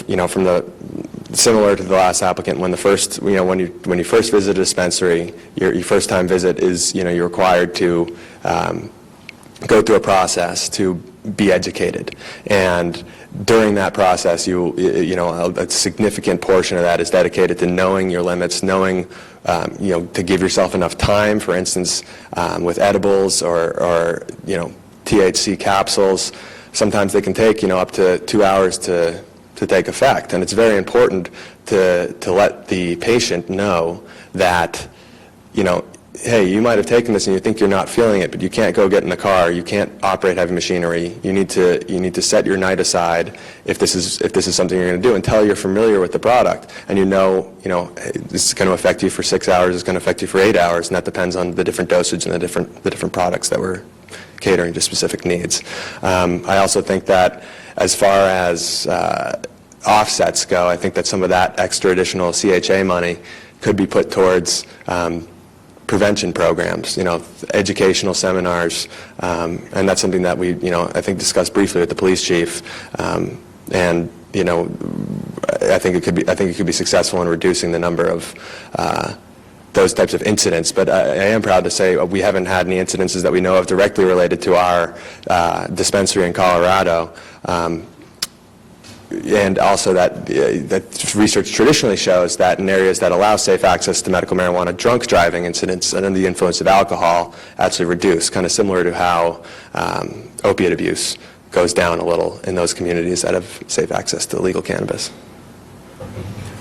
similar to the last applicant, when you first visit a dispensary, your first time visit is, you're required to go through a process to be educated. And during that process, a significant portion of that is dedicated to knowing your limits, knowing, to give yourself enough time, for instance, with edibles or THC capsules. Sometimes they can take, up to 2 hours to take effect. And it's very important to let the patient know that, hey, you might have taken this and you think you're not feeling it, but you can't go get in the car, you can't operate heavy machinery. You need to set your night aside if this is something you're going to do, until you're familiar with the product and this is going to affect you for 6 hours, it's going to affect you for 8 hours, and that depends on the different dosage and the different products that we're catering to specific needs. I also think that as far as offsets go, I think that some of that extra additional CHA money could be put towards prevention programs, educational seminars, and that's something that we, I think discussed briefly with the police chief. And, I think it could be successful in reducing the number of those types of incidents. But I am proud to say we haven't had any incidences that we know of directly related to our dispensary in Colorado. And also that research traditionally shows that in areas that allow safe access to medical marijuana, drunk driving incidents under the influence of alcohol actually reduce, kind of similar to how opiate abuse goes down a little in those communities that have safe access to legal cannabis.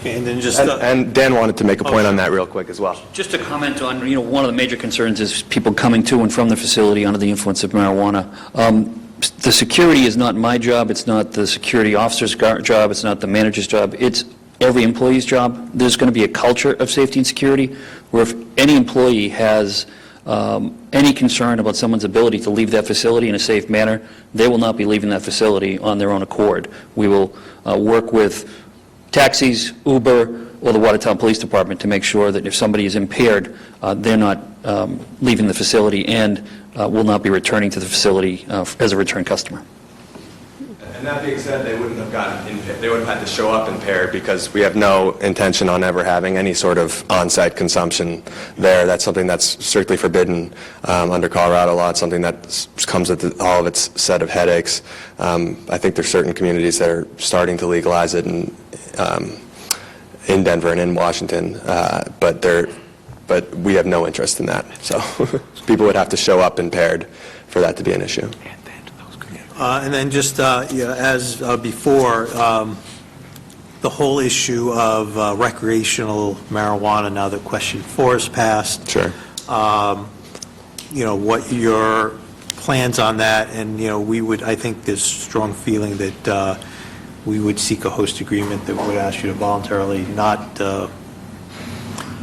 And then just... And Dan wanted to make a point on that real quick as well. Just to comment on, one of the major concerns is people coming to and from the facility under the influence of marijuana. The security is not my job, it's not the security officer's job, it's not the manager's job, it's every employee's job. There's going to be a culture of safety and security where if any employee has any concern about someone's ability to leave that facility in a safe manner, they will not be leaving that facility on their own accord. We will work with taxis, Uber, or the Watertown Police Department to make sure that if somebody is impaired, they're not leaving the facility and will not be returning to the facility as a return customer. And that being said, they wouldn't have had to show up impaired because we have no intention on ever having any sort of on-site consumption there. That's something that's strictly forbidden under Colorado law. It's something that comes with all of its set of headaches. I think there's certain communities that are starting to legalize it in Denver and in Washington, but we have no interest in that. So people would have to show up impaired for that to be an issue. And then just, as before, the whole issue of recreational marijuana, now that question 4 is passed. Sure. What your plans on that, and, we would, I think there's strong feeling that we would seek a host agreement that would ask you to voluntarily not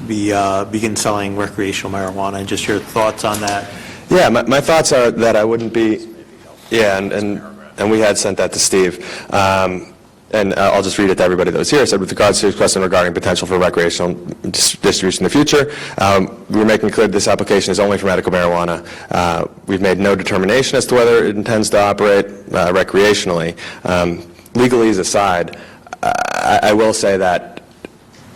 begin selling recreational marijuana, and just your thoughts on that. Yeah, my thoughts are that I wouldn't be, and we had sent that to Steve, and I'll just read it to everybody that was here. It said, with regards to his question regarding potential for recreational distribution in the future, we're making clear that this application is only for medical marijuana. We've made no determination as to whether it intends to operate recreationally. Legalese aside, I will say that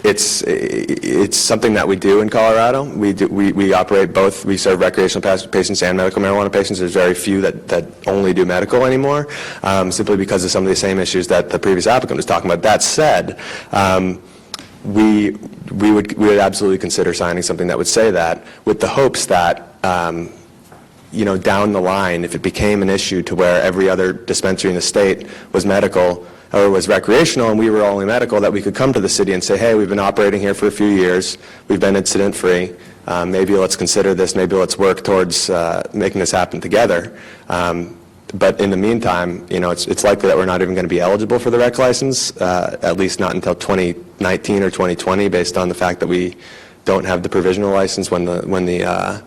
it's something that we do in Colorado. We operate both. We serve recreational patients and medical marijuana patients. There's very few that only do medical anymore, simply because of some of the same issues that the previous applicant was talking about. That said, we would absolutely consider signing something that would say that, with the hopes that down the line, if it became an issue to where every other dispensary in the state was medical or was recreational and we were only medical, that we could come to the city and say, hey, we've been operating here for a few years, we've been incident-free, maybe let's consider this, maybe let's work towards making this happen together. But in the meantime, it's likely that we're not even going to be eligible for the rec license, at least not until 2019 or 2020, based on the fact that we don't have the provisional license when the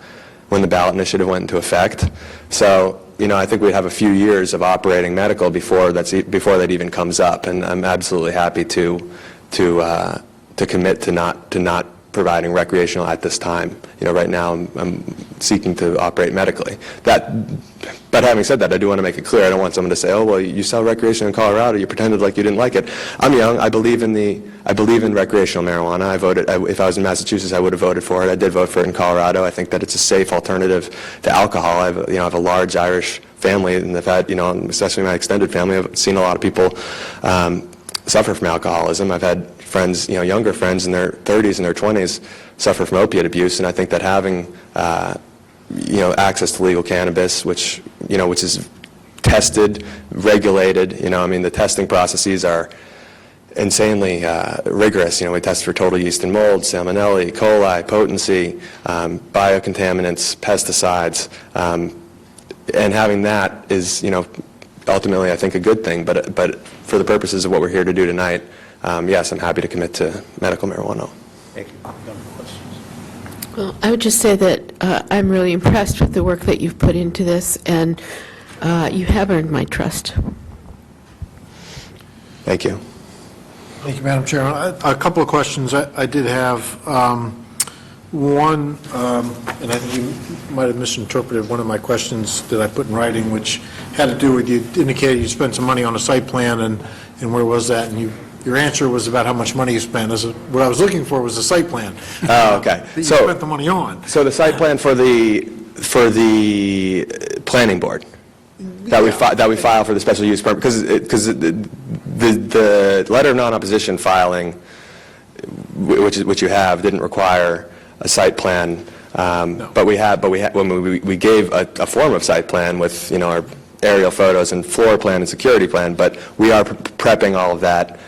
ballot initiative went into effect. So, I think we'd have a few years of operating medical before that even comes up, and I'm absolutely happy to commit to not providing recreational at this time. Right now I'm seeking to operate medically. But having said that, I do want to make it clear, I don't want someone to say, oh, well, you sell recreational in Colorado, you pretended like you didn't like it. I'm young, I believe in recreational marijuana. If I was in Massachusetts, I would have voted for it. I did vote for it in Colorado. I think that it's a safe alternative to alcohol. I have a large Irish family, and I've had, especially my extended family, I've seen a lot of people suffer from alcoholism. I've had friends, younger friends in their 30s and their 20s suffer from opiate abuse, and I think that having access to legal cannabis, which is tested, regulated, the testing processes are insanely rigorous. We test for total yeast and mold, salmonella, E. coli, potency, biocontaminants, pesticides, and having that is, ultimately, I think, a good thing. But for the purposes of what we're here to do tonight, yes, I'm happy to commit to medical marijuana. Thank you. Well, I would just say that I'm really impressed with the work that you've put into this, and you have earned my trust. Thank you. Thank you, Madam Chair. A couple of questions I did have. One, and I think you might have misinterpreted one of my questions that I put in writing, which had to do with, you indicated you spent some money on a site plan, and where was that? And your answer was about how much money you spent. What I was looking for was the site plan. Oh, okay. That you So- spent the money on. So the site plan for the planning board that we file for the special use permit, because the letter of non-opposition filing, which you have, didn't require a site plan. But we gave a form of site plan with, our aerial photos and floor plan and security plan, but we are prepping all of that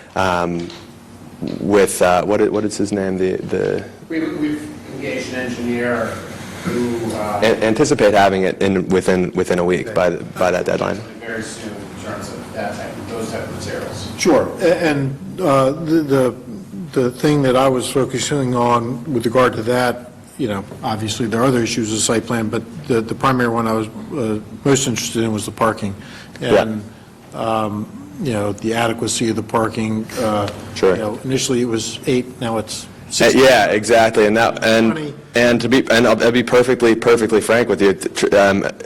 with, what is his name? We've engaged an engineer who... Anticipate having it within a week by that deadline. Very soon in terms of those type of materials. Sure. And the thing that I was focusing on with regard to that, obviously there are other issues with the site plan, but the primary one I was most interested in was the parking. And, the adequacy of the parking. Sure. Initially it was 8, now it's 6. Yeah, exactly, and I'll be perfectly frank with you.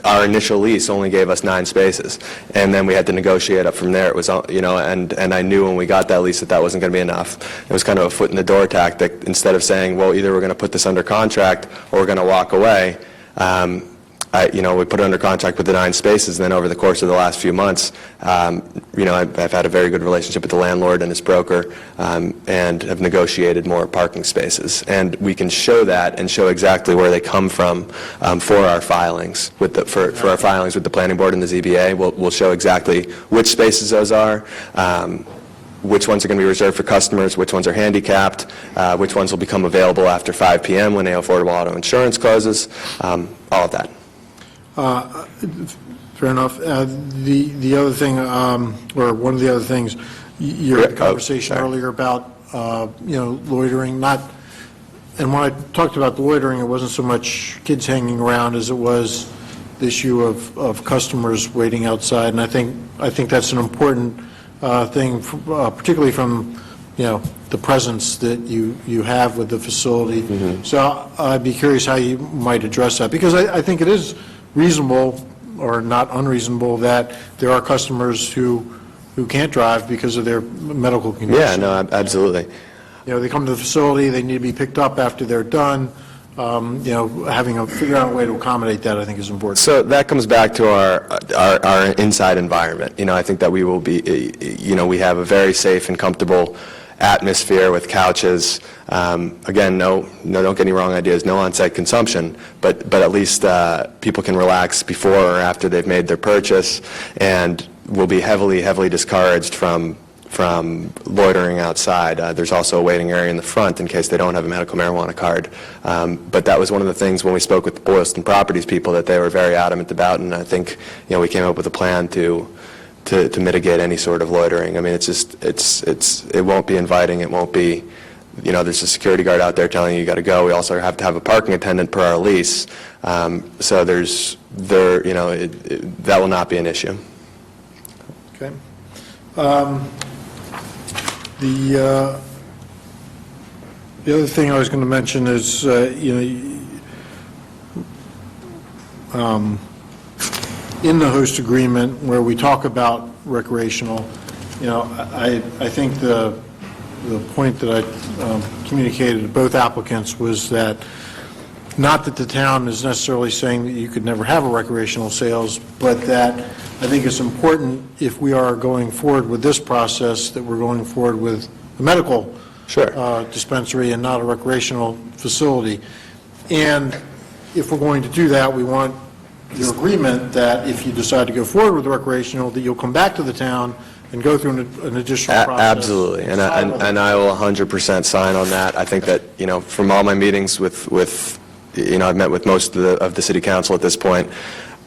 Our initial lease only gave us 9 spaces, and then we had to negotiate up from there. It was, and I knew when we got that lease that wasn't going to be enough. It was kind of a foot in the door tactic. Instead of saying, well, either we're going to put this under contract or we're going to walk away. We put it under contract with the 9 spaces, and then over the course of the last few months, I've had a very good relationship with the landlord and his broker, and have negotiated more parking spaces. And we can show that and show exactly where they come from for our filings for our filings with the planning board and the ZBA. We'll show exactly which spaces those are. Which ones are going to be reserved for customers, which ones are handicapped, which ones will become available after 5 p.m. when Affordable Auto Insurance closes, all of that. Fair enough. The other thing, or one of the other things, your conversation earlier about, loitering, and when I talked about the loitering, it wasn't so much kids hanging around as it was the issue of customers waiting outside, and I think that's an important thing, particularly from, the presence that you have with the facility. Mm-hmm. So I'd be curious how you might address that, because I think it is reasonable or not unreasonable that there are customers who can't drive because of their medical condition. Yeah, no, absolutely. They come to the facility, they need to be picked up after they're done. Figure out a way to accommodate that, I think, is important. So that comes back to our inside environment. I think that we will be, we have a very safe and comfortable atmosphere with couches. Again, no, don't get any wrong ideas, no on-site consumption, but at least people can relax before or after they've made their purchase, and will be heavily discouraged from loitering outside. There's also a waiting area in the front in case they don't have a medical marijuana card. But that was one of the things when we spoke with the Boylston Properties people that they were very adamant about, and I think we came up with a plan to mitigate any sort of loitering. I mean, it won't be inviting, it won't be, there's a security guard out there telling you got to go. We also have to have a parking attendant per our lease. So that will not be an issue. Okay. The other thing I was going to mention is, in the host agreement where we talk about recreational, I think the point that I communicated to both applicants was that, not that the town is necessarily saying that you could never have a recreational sales, but that I think it's important, if we are going forward with this process, that we're going forward with a medical dispensary and not a recreational facility. And if we're going to do that, we want your agreement that if you decide to go forward with the recreational, that you'll come back to the town and go through an additional process. Absolutely, and I will 100% sign on that. I think that, from all my meetings with I've met with most of the city council at this point.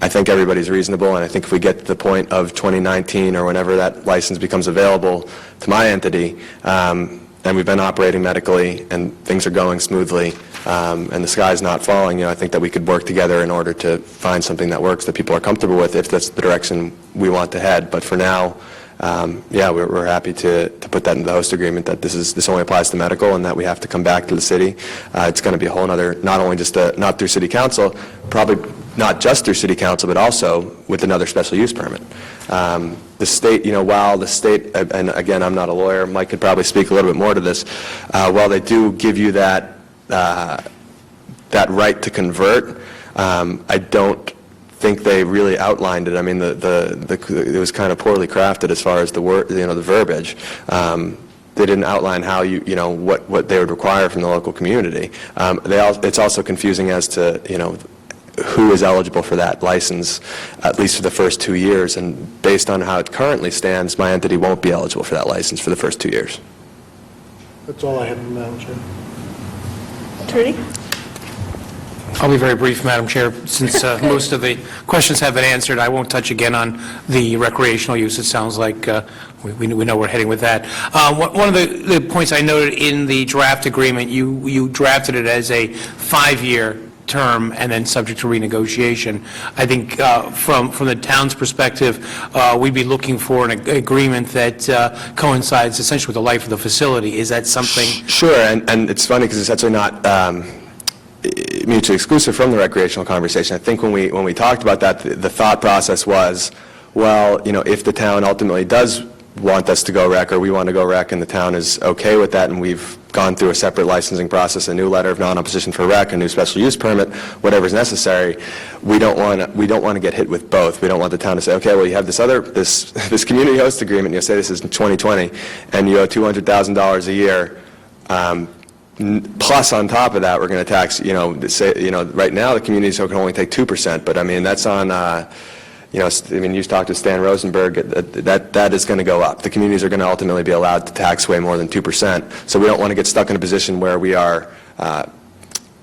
I think everybody's reasonable, and I think if we get to the point of 2019 or whenever that license becomes available to my entity, and we've been operating medically and things are going smoothly, and the sky's not falling, I think that we could work together in order to find something that works, that people are comfortable with, if that's the direction we want to head. But for now, we're happy to put that in the host agreement, that this only applies to medical and that we have to come back to the city. It's going to be a whole other, not only just not through city council, probably not just through city council, but also with another special use permit. The state, while the state, and again, I'm not a lawyer, Mike could probably speak a little bit more to this, while they do give you that right to convert, I don't think they really outlined it. I mean, it was kind of poorly crafted as far as the word, the verbiage. They didn't outline how what they would require from the local community. It's also confusing as to who is eligible for that license, at least for the first 2 years. And based on how it currently stands, my entity won't be eligible for that license for the first 2 years. That's all I have, Madam Chair. Attorney? I'll be very brief, Madam Chair. Since most of the questions have been answered, I won't touch again on the recreational use. It sounds like we know we're heading with that. One of the points I noted in the draft agreement, you drafted it as a 5-year term and then subject to renegotiation. I think from the town's perspective, we'd be looking for an agreement that coincides essentially with the life of the facility. Is that something? Sure, and it's funny because it's actually not mutually exclusive from the recreational conversation. I think when we talked about that, the thought process was, well, if the town ultimately does want us to go rec, or we want to go rec, and the town is okay with that, and we've gone through a separate licensing process, a new letter of non-opposition for rec, a new special use permit, whatever's necessary, we don't want to get hit with both. We don't want the town to say, okay, well, you have this community host agreement, say this is in 2020, and you owe $200,000 a year. Plus, on top of that, we're going to tax, right now the community can only take 2%, but I mean, that's on, you talked to Stan Rosenberg, that is going to go up. The communities are going to ultimately be allowed to tax way more than 2%, so we don't want to get stuck in a position where we are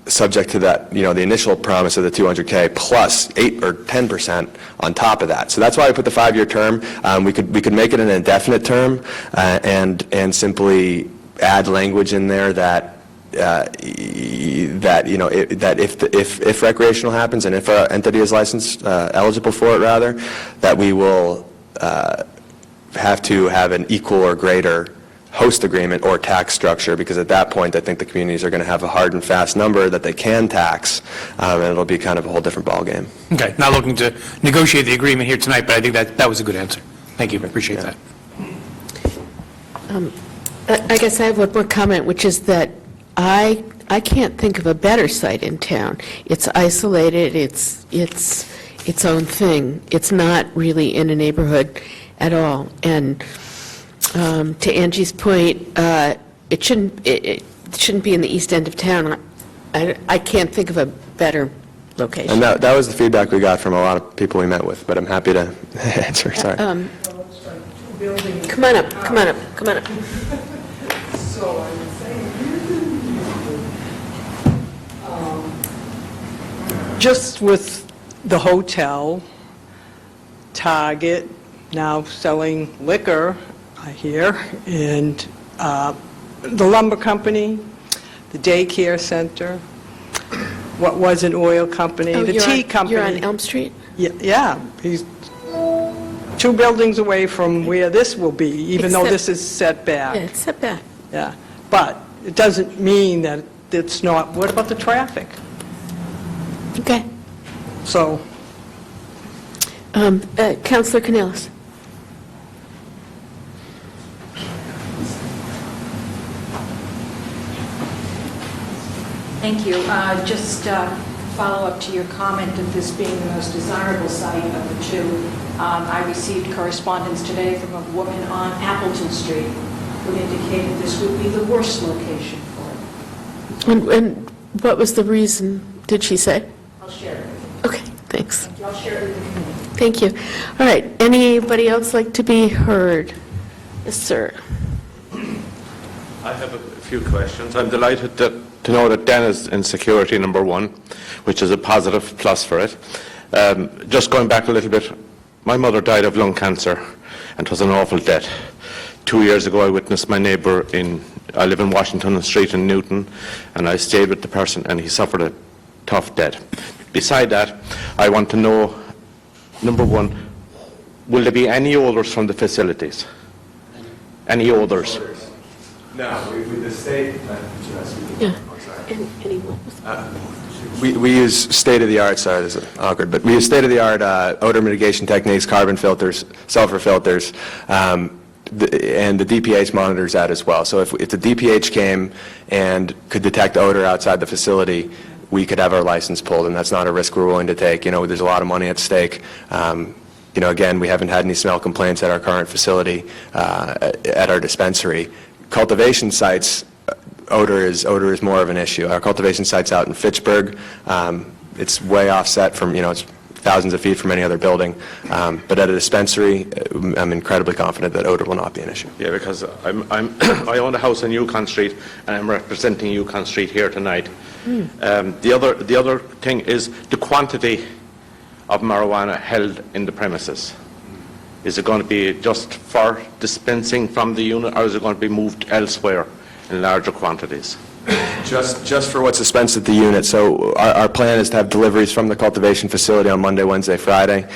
subject to that, the initial promise of the $200K plus 8 or 10% on top of that. So that's why I put the 5-year term. We could make it an indefinite term and simply add language in there that if recreational happens and if our entity is licensed, eligible for it rather, that we will have to have an equal or greater host agreement or tax structure, because at that point I think the communities are going to have a hard and fast number that they can tax, and it'll be kind of a whole different ballgame. Okay, not looking to negotiate the agreement here tonight, but I think that was a good answer. Thank you, I appreciate that. I guess I have one more comment, which is that I can't think of a better site in town. It's isolated, it's its own thing. It's not really in a neighborhood at all. And to Angie's point, it shouldn't be in the east end of town. I can't think of a better location. And that was the feedback we got from a lot of people we met with, but I'm happy to answer, sorry. Come on up. So I was saying, just with the hotel, Target, now selling liquor, I hear, and the lumber company, the daycare center, what was an oil company, the tea company. You're on Elm Street? Yeah. He's 2 buildings away from where this will be, even though this is set back. Yeah, it's set back. Yeah, but it doesn't mean that it's not. What about the traffic? Okay. So. Councilor Canellis. Thank you. Just follow up to your comment of this being the most desirable site of the two. I received correspondence today from a woman on Appleton Street who indicated this would be the worst location for it. And what was the reason, did she say? I'll share it. Okay, thanks. I'll share it with the committee. Thank you. All right, anybody else like to be heard? Yes, sir. I have a few questions. I'm delighted to know that Den is in security number 1, which is a positive plus for it. Just going back a little bit, my mother died of lung cancer, and it was an awful death. 2 years ago, I witnessed my neighbour I live in Washington Street in Newton, and I stayed with the person, and he suffered a tough death. Beside that, I want to know, number 1, will there be any odours from the facilities? Any odours? No, with the state, Yeah. Anyone? We use state-of-the-art, sorry, this is awkward, but we use state-of-the-art odor mitigation techniques, carbon filters, sulfur filters, and the DPH monitors that as well. So if the DPH came and could detect odor outside the facility, we could have our license pulled, and that's not a risk we're willing to take. You know, there's a lot of money at stake. You know, again, we haven't had any smell complaints at our current facility, at our dispensary. Cultivation sites, odor is more of an issue. Our cultivation site's out in Fitchburg. It's way offset from, you know, it's thousands of feet from any other building. But at a dispensary, I'm incredibly confident that odor will not be an issue. Yeah, because I own a house on Yukon Street, and I'm representing Yukon Street here tonight. The other thing is the quantity of marijuana held in the premises. Is it going to be just for dispensing from the unit, or is it going to be moved elsewhere in larger quantities? Just for what's dispensed at the unit. So our plan is to have deliveries from the cultivation facility on Monday, Wednesday, Friday.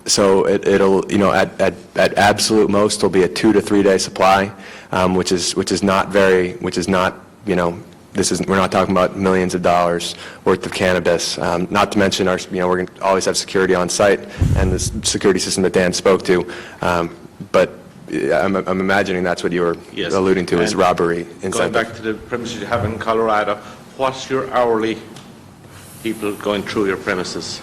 So it'll, you know, at absolute most, will be a 2 to 3 day supply, which is not, you know, we're not talking about millions of dollars worth of cannabis. Not to mention you know, we're going to always have security on site and the security system that Dan spoke to. But I'm imagining that's what you were alluding to, is robbery incentive. Going back to the premises you have in Colorado, what's your hourly people going through your premises?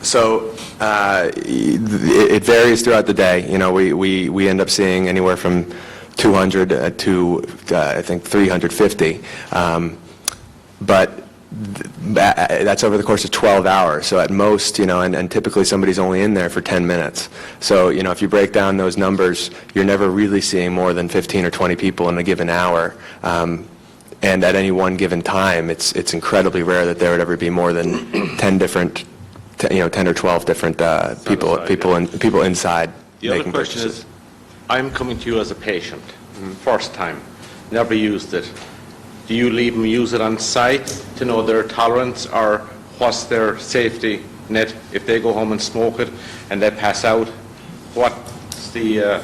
So it varies throughout the day. You know, we end up seeing anywhere from 200 to I think 350, but that's over the course of 12 hours. So at most, you know, and typically somebody's only in there for 10 minutes. So, you know, if you break down those numbers, you're never really seeing more than 15 or 20 people in a given hour. And at any one given time, it's incredibly rare that there would ever be more than 10 different, 10 or 12 different people inside. The other question is, I'm coming to you as a patient, first time, never used it. Do you leave them use it on site to know their tolerance, or what's their safety net if they go home and smoke it and they pass out? What's the...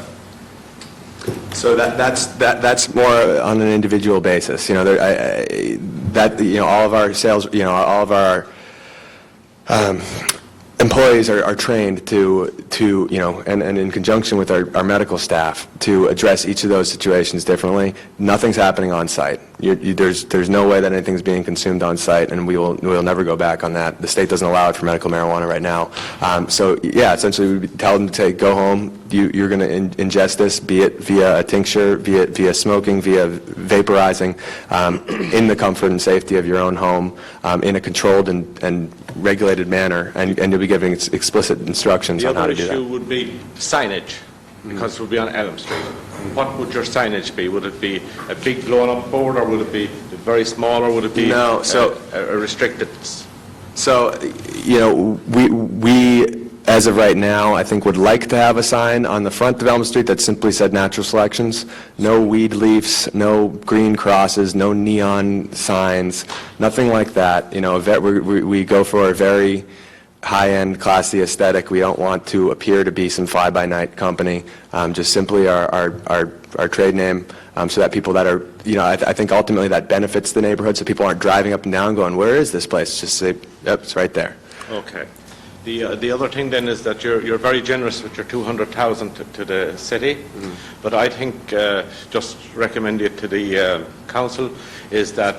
So that's more on an individual basis. You know, all of our sales, you know, all of our employees are trained to you know, and in conjunction with our medical staff, to address each of those situations differently. Nothing's happening on site. There's no way that anything's being consumed on site, and we'll never go back on that. The state doesn't allow it for medical marijuana right now. So yeah, essentially we tell them to say, go home. You're going to ingest this, be it via a tincture, via smoking, via vaporizing, in the comfort and safety of your own home, in a controlled and regulated manner, and you'll be giving explicit instructions on how to do that. The other issue would be signage, because it would be on Elm Street. What would your signage be? Would it be a big blown-up board, or would it be very small, or would it be a restricted? So, you know, we as of right now, I think would like to have a sign on the front of Elm Street that simply said Natural Selections. No weed leaves, no green crosses, no neon signs, nothing like that. You know, we go for a very high-end, classy aesthetic. We don't want to appear to be some fly-by-night company. Just simply our trade name, so that people that are, you know, I think ultimately that benefits the neighborhood, so people aren't driving up and down going, where is this place? Just say, yep, it's right there. Okay. The other thing then is that you're very generous with your 200,000 to the city, but I think just recommend it to the council is that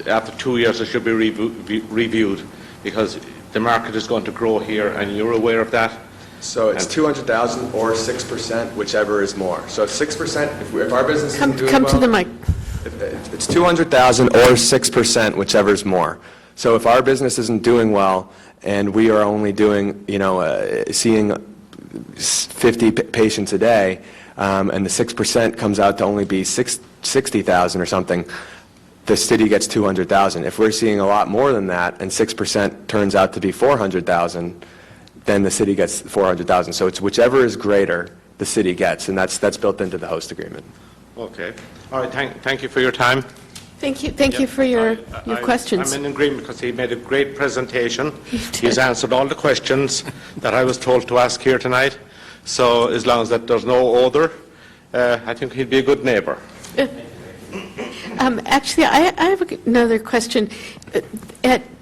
after 2 years it should be reviewed, because the market is going to grow here, and you're aware of that. So it's 200,000 or 6%, whichever is more. So 6%, if our business isn't doing well... Come to the mic. It's 200,000 or 6%, whichever is more. So if our business isn't doing well, and we are only doing, you know, seeing 50 patients a day, and the 6% comes out to only be 60,000 or something, the city gets 200,000. If we're seeing a lot more than that, and 6% turns out to be 400,000, then the city gets 400,000. So it's whichever is greater, the city gets, and that's built into the host agreement. Okay. All right. Thank you for your time. Thank you for your questions. I'm in agreement, because he made a great presentation. He's answered all the questions that I was told to ask here tonight. So as long as that there's no odor, I think he'd be a good neighbor. Actually, I have another question.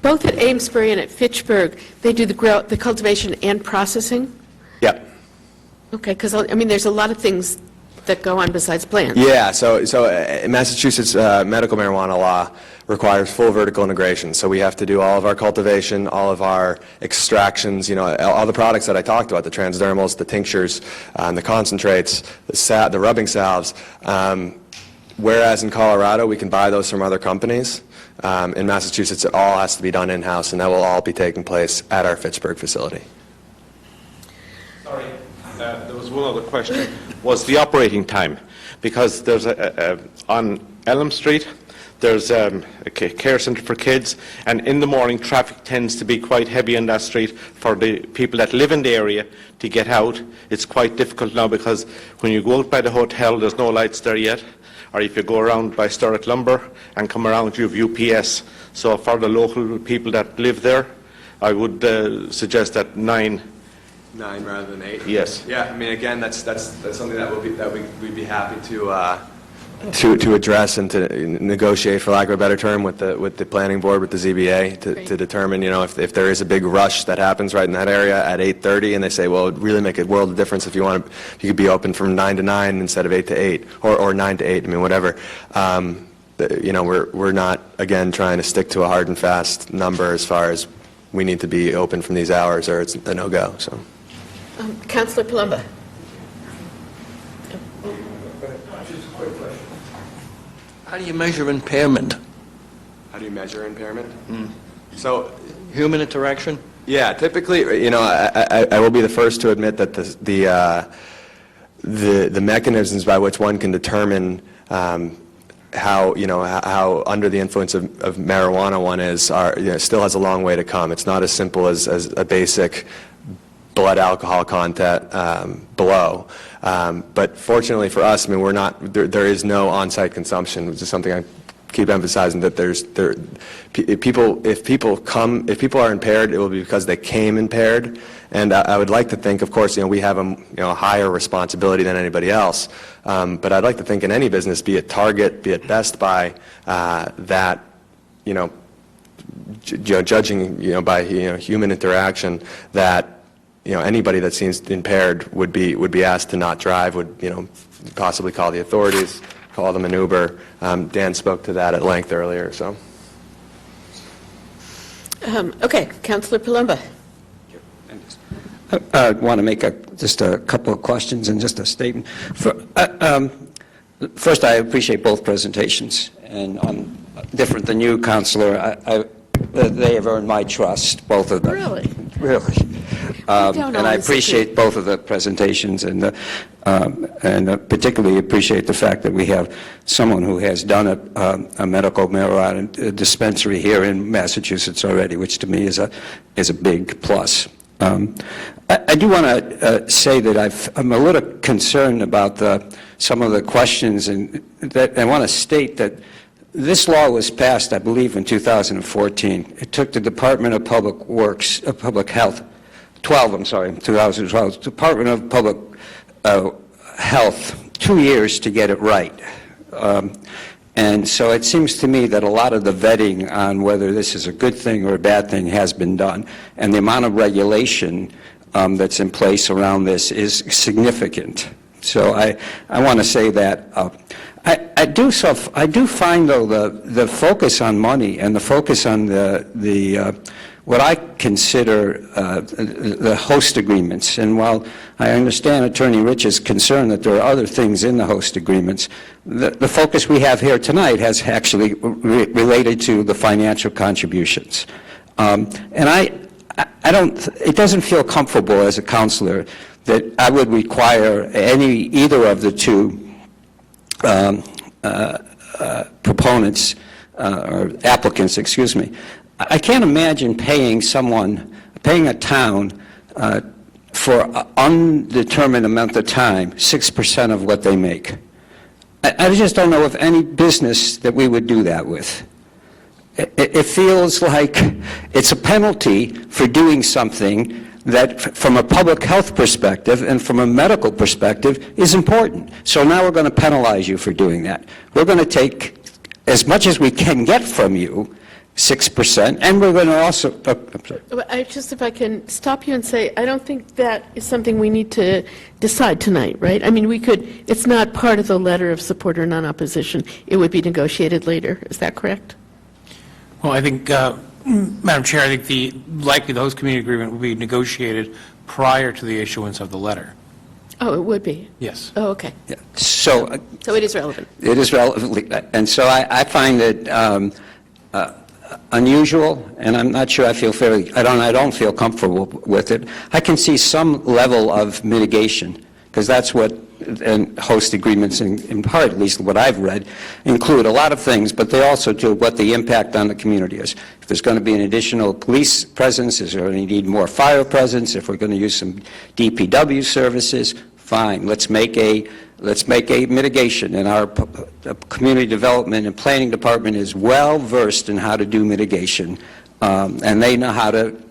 Both at Amesbury and at Fitchburg, they do the cultivation and processing? Yep. Okay, because, I mean, there's a lot of things that go on besides plants. Yeah, so Massachusetts medical marijuana law requires full vertical integration. So we have to do all of our cultivation, all of our extractions, all the products that I talked about, the transdermals, the tinctures, the concentrates, the rubbing salves. Whereas in Colorado, we can buy those from other companies. In Massachusetts, it all has to be done in-house, and that will all be taking place at our Fitchburg facility. Sorry, there was one other question, was the operating time. Because there's on Elm Street, there's a care center for kids, and in the morning, traffic tends to be quite heavy on that street. For the people that live in the area to get out, it's quite difficult now, because when you go out by the hotel, there's no lights there yet. Or if you go around by Sturrock Lumber and come around, you have UPS. So for the local people that live there, I would suggest that 9 rather than 8? Yes. Yeah, I mean, again, that's something that we'd be happy to address and to negotiate, for lack of a better term, with the planning board, with the ZBA, to determine, if there is a big rush that happens right in that area at 8:30, and they say, well, it would really make a world of difference if you could be open from 9 to 9 instead of 8 to 8, or 9 to 8, I mean, whatever. We're not, again, trying to stick to a hard and fast number as far as we need to be open from these hours, or it's a no-go, so. Councilor Palumbo. Just a quick question. How do you measure impairment? How do you measure impairment? So, Human interaction? yeah, typically, I will be the first to admit that the mechanisms by which one can determine how under the influence of marijuana one is still has a long way to come. It's not as simple as a basic blood alcohol content below. But fortunately for us, I mean, there is no on-site consumption, which is something I keep emphasizing, that if people are impaired, it will be because they came impaired. And I would like to think, of course, we have a higher responsibility than anybody else. But I'd like to think in any business, be it Target, be it Best Buy, that, judging, by, human interaction, that, anybody that seems impaired would be asked to not drive, would, possibly call the authorities, call them an Uber. Dan spoke to that at length earlier, so. Okay, Councilor Palumbo. I want to make just a couple of questions and just a statement. First, I appreciate both presentations, and I'm different than you, Counselor. They have earned my trust, both of them. Really? Really. And I appreciate both of the presentations, and particularly appreciate the fact that we have someone who has done a medical marijuana dispensary here in Massachusetts already, which to me is a big plus. I do want to say that I'm a little concerned about some of the questions, and that I want to state that this law was passed, I believe, in 2014. It took the Department of Public Works, Public Health, 2012, Department of Public Health, 2 years to get it right. And so it seems to me that a lot of the vetting on whether this is a good thing or a bad thing has been done, and the amount of regulation that's in place around this is significant. So I want to say that I do find, though, the focus on money and the focus on the what I consider the host agreements. And while I understand Attorney Rich's concern that there are other things in the host agreements, the focus we have here tonight has actually related to the financial contributions. And it doesn't feel comfortable as a counselor that I would require either of the two proponents, or applicants, excuse me. I can't imagine paying a town for an undetermined amount of time, 6% of what they make. I just don't know of any business that we would do that with. It feels like it's a penalty for doing something that, from a public health perspective and from a medical perspective, is important. So now we're going to penalize you for doing that. We're going to take as much as we can get from you 6%, and we're going to also, I'm sorry. If I can stop you and say, I don't think that is something we need to decide tonight, right? I mean, it's not part of the letter of support or non-opposition. It would be negotiated later. Is that correct? Well, I think, Madam Chair, I think likely the host community agreement will be negotiated prior to the issuance of the letter. Oh, it would be? Yes. Oh, okay. Yeah. So it is relevant. it is relevant, and so I find it unusual, and I'm not sure I don't feel comfortable with it. I can see some level of mitigation, because that's what and host agreements, in part, at least what I've read, include a lot of things, but they also do what the impact on the community is. If there's going to be an additional police presence, is there going to need more fire presence, if we're going to use some DPW services, fine, let's make a mitigation. And our community development and planning department is well versed in how to do mitigation, and they know how to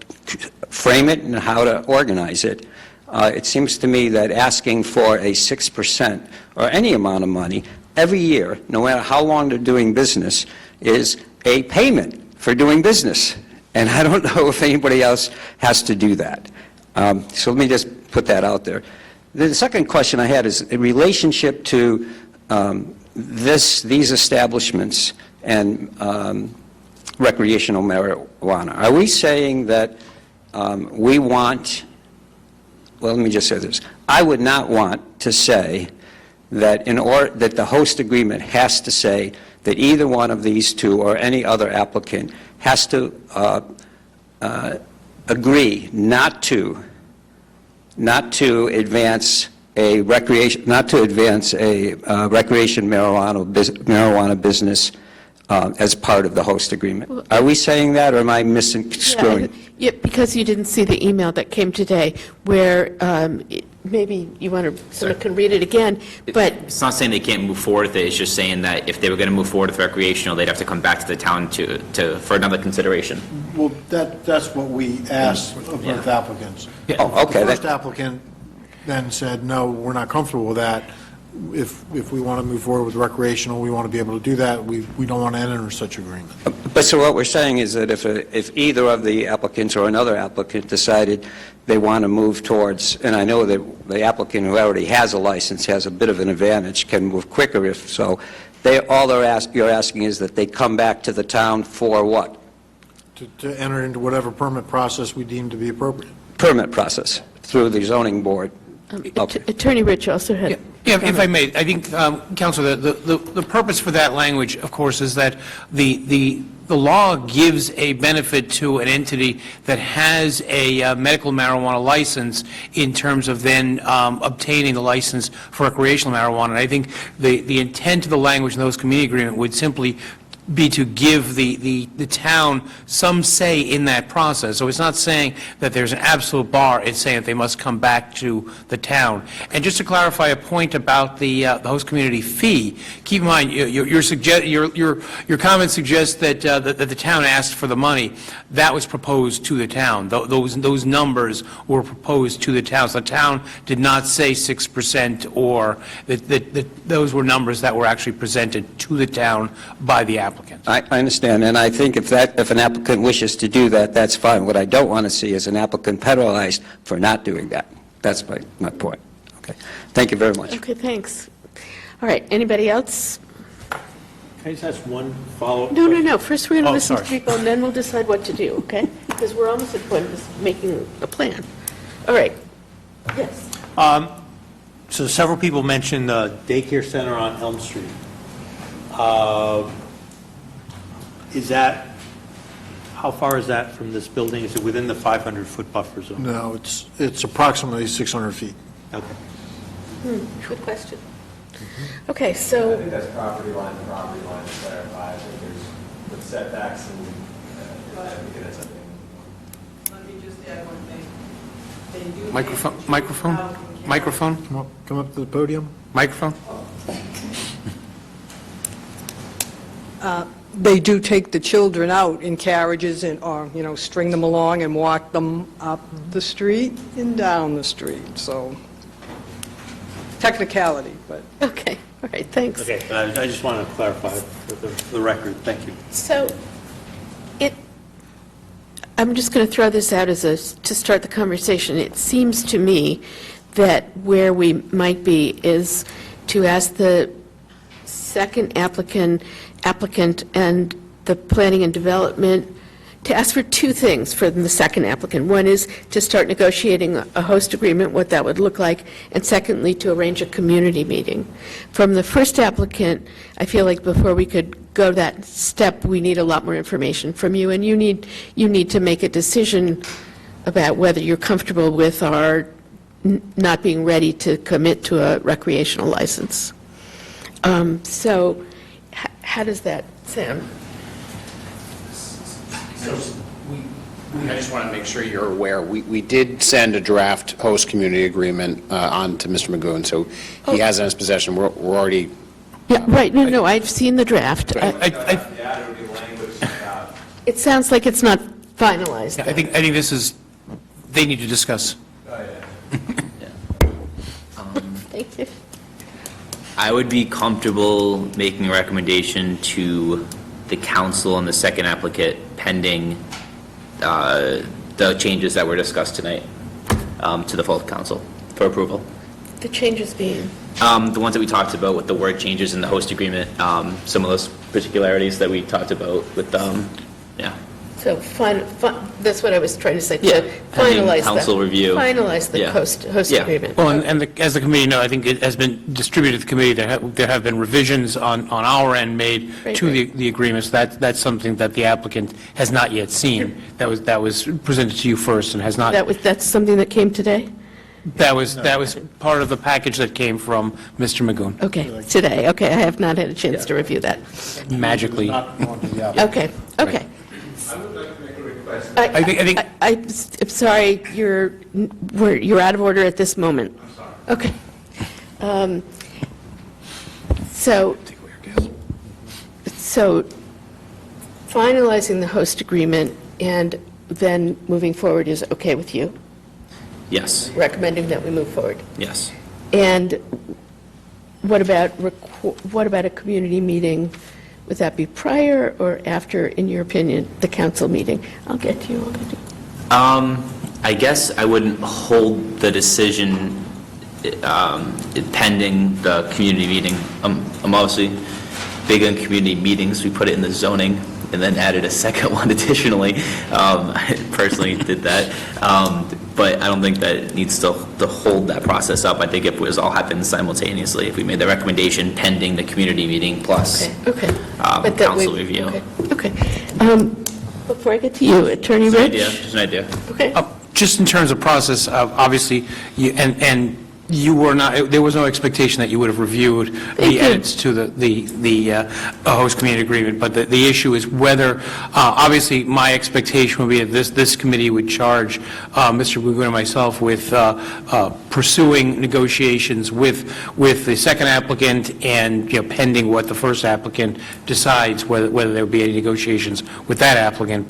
frame it and how to organize it. It seems to me that asking for a 6% or any amount of money every year, no matter how long they're doing business, is a payment for doing business. And I don't know if anybody else has to do that. So let me just put that out there. The second question I had is in relationship to these establishments and recreational marijuana. Are we saying that we want... Well, let me just say this. I would not want to say that that the host agreement has to say that either one of these two or any other applicant has to agree not to advance a recreation marijuana business as part of the host agreement. Are we saying that, or am I misconstruing? Yeah, because you didn't see the email that came today, where maybe someone can read it again, but... It's not saying they can't move forward with it, it's just saying that if they were going to move forward with recreational, they'd have to come back to the town for another consideration. Well, that's what we asked of both applicants. Yeah. Oh, okay. The first applicant then said, no, we're not comfortable with that. If we want to move forward with recreational, we want to be able to do that. We don't want to enter such agreement. But so what we're saying is that if either of the applicants or another applicant decided they want to move towards, and I know that the applicant who already has a license has a bit of an advantage, can move quicker if so, you're asking is that they come back to the town for what? To enter into whatever permit process we deem to be appropriate. Permit process through the zoning board. Okay. Attorney Rich also had... Yeah, if I may, I think, Councilor, the purpose for that language, of course, is that the law gives a benefit to an entity that has a medical marijuana license in terms of then obtaining the license for recreational marijuana. And I think the intent of the language in those community agreement would simply be to give the town some say in that process. So it's not saying that there's an absolute bar, it's saying that they must come back to the town. And just to clarify a point about the host community fee, keep in mind, your comment suggests that the town asked for the money. That was proposed to the town. Those numbers were proposed to the town. So the town did not say 6%, or that those were numbers that were actually presented to the town by the applicant. I understand, and I think if an applicant wishes to do that, that's fine. What I don't want to see is an applicant penalized for not doing that. That's my point. Okay. Thank you very much. Okay, thanks. All right, anybody else? Can I just ask one follow-up? No. First, we're going to listen to sorry. people, and then we'll decide what to do, okay? Because we're almost at the point of making a plan. All right. Yes. So several people mentioned the daycare center on Elm Street. How far is that from this building? Is it within the 500-foot buffer zone? No, it's approximately 600 feet. Okay. Good question. Okay, so... I think that's property line to clarify. I think there's with setbacks and I think that's something. Let me just add one thing. Microphone? Come up to the podium. Microphone? They do take the children out in carriages or string them along and walk them up the street and down the street, so technicality, but... Okay, all right, thanks. Okay, I just want to clarify for the record. Thank you. So, I'm just going to throw this out to start the conversation. It seems to me that where we might be is to ask the second applicant and the planning and development to ask for two things from the second applicant. One is to start negotiating a host agreement, what that would look like, and secondly, to arrange a community meeting. From the first applicant, I feel like before we could go that step, we need a lot more information from you, and you need to make a decision about whether you're comfortable with our not being ready to commit to a recreational license. So how does that sound? So I just want to make sure you're aware, we did send a draft host community agreement on to Mr. Magoon, so he has it in his possession. We're already... Yeah, right, no, I've seen the draft. It sounds like it's not finalized. I think this is, they need to discuss. Thank you. I would be comfortable making a recommendation to the council and the second applicant pending the changes that were discussed tonight to the full council for approval. The changes being? The ones that we talked about with the word changes in the host agreement, some of those particularities that we talked about with, yeah. So that's what I was trying to say, Yeah, to pending finalize council review. Finalize the Yeah. host Yeah. agreement. Well, and as the committee know, I think it has been distributed to the committee. There have been revisions on our end made Right, to the agreements. That's something that the applicant has not yet seen. That was presented to you first and has not. That's something that came today? That was part of the package that came from Mr. Magoon. Okay, today, okay, I have not had a chance to review that. Magically. Okay. I would like to make a request. I think I'm sorry, you're out of order at this moment. I'm sorry. Okay. So finalizing the host agreement and then moving forward is okay with you? Yes, Recommending that we move forward? yes. And what about a community meeting? Would that be prior or after, in your opinion, the council meeting? I'll get to you. I guess I wouldn't hold the decision pending the community meeting. I'm obviously big on community meetings. We put it in the zoning and then added a second one additionally. I personally did that. But I don't think that it needs to hold that process up. I think if it was all happened simultaneously, if we made the recommendation pending the community meeting plus council review. Okay. Before I get to you, Attorney Rich? Just an idea. Okay. just in terms of process, obviously, and you were not, there was no expectation that you would have reviewed the edits to the host community agreement, but the issue is whether, obviously, my expectation would be that this committee would charge Mr. Gugun and myself with pursuing negotiations with the second applicant and, pending what the first applicant decides, whether there would be any negotiations with that applicant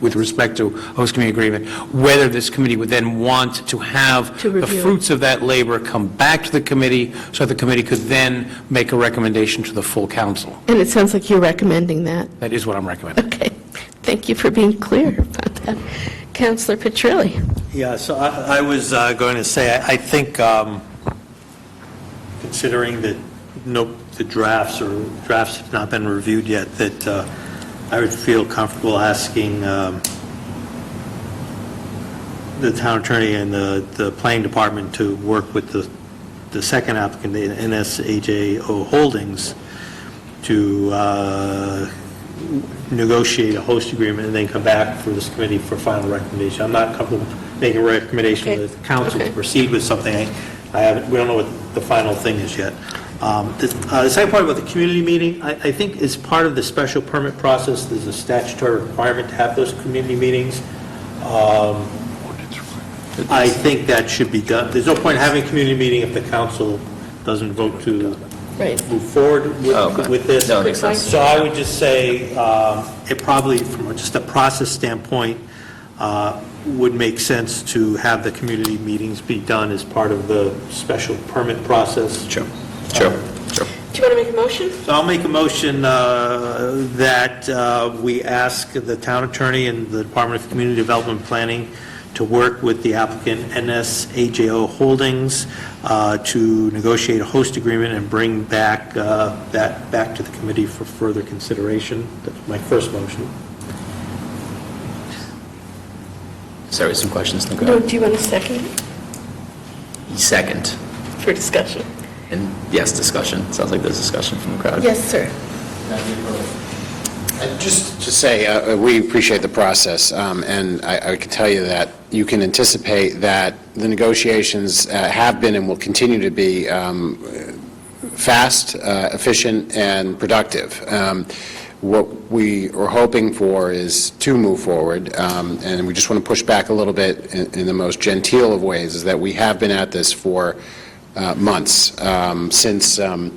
with respect to host community agreement, whether this committee would then want to have the fruits of that labor come back to the committee so the committee could then make a recommendation to the full council. And it sounds like you're recommending that. That is what I'm recommending. Okay. Thank you for being clear about that. Councilor Petrilli. Yeah, so I was going to say, I think considering that the drafts have not been reviewed yet, that I would feel comfortable asking the town attorney and the planning department to work with the second applicant, the NSAJO Holdings, to negotiate a host agreement and then come back for this committee for final recommendation. I'm not comfortable making a recommendation to the council to proceed with something. We don't know what the final thing is yet. The second part about the community meeting, I think as part of the special permit process, there's a statutory requirement to have those community meetings. I think that should be done. There's no point in having a community meeting if the council doesn't vote to move forward with this. No, that makes sense. So I would just say it probably, from just a process standpoint, would make sense to have the community meetings be done as part of the special permit process. Sure. Do you want to make a motion? So I'll make a motion that we ask the town attorney and the Department of Community Development and Planning to work with the applicant NSAJO Holdings to negotiate a host agreement and bring back that back to the committee for further consideration. That's my first motion. Sorry, some questions in the No, crowd. do you want a second Second. for discussion? And yes, discussion. Sounds like there's discussion from the crowd. Yes, sir. Just to say, we appreciate the process, and I can tell you that you can anticipate that the negotiations have been and will continue to be fast, efficient, and productive. What we are hoping for is to move forward, and we just want to push back a little bit in the most genteel of ways, is that we have been at this for months, since... Okay,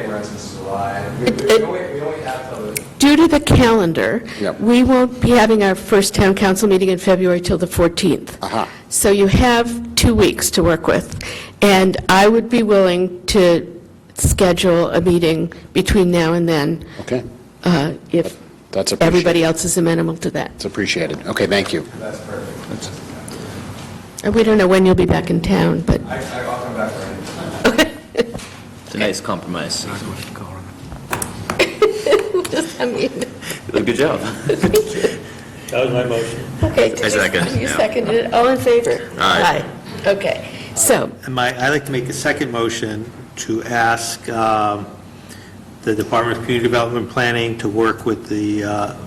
we're since July. We only have till the... Due to the calendar, Yep. we won't be having our first town council meeting in February till the 14th. Aha. So you have 2 weeks to work with. And I would be willing to schedule a meeting between now and then. Okay. If That's appreciated. everybody else is amenable to that. It's appreciated. Okay, thank you. That's perfect. We don't know when you'll be back in town, but I'll come back for any. It's a nice compromise. Good job. That was my motion. Okay. I second, You yeah. seconded it. All in favor? Aye. Okay. So, And I'd like to make a second motion to ask the Department of Community Development and Planning to work with the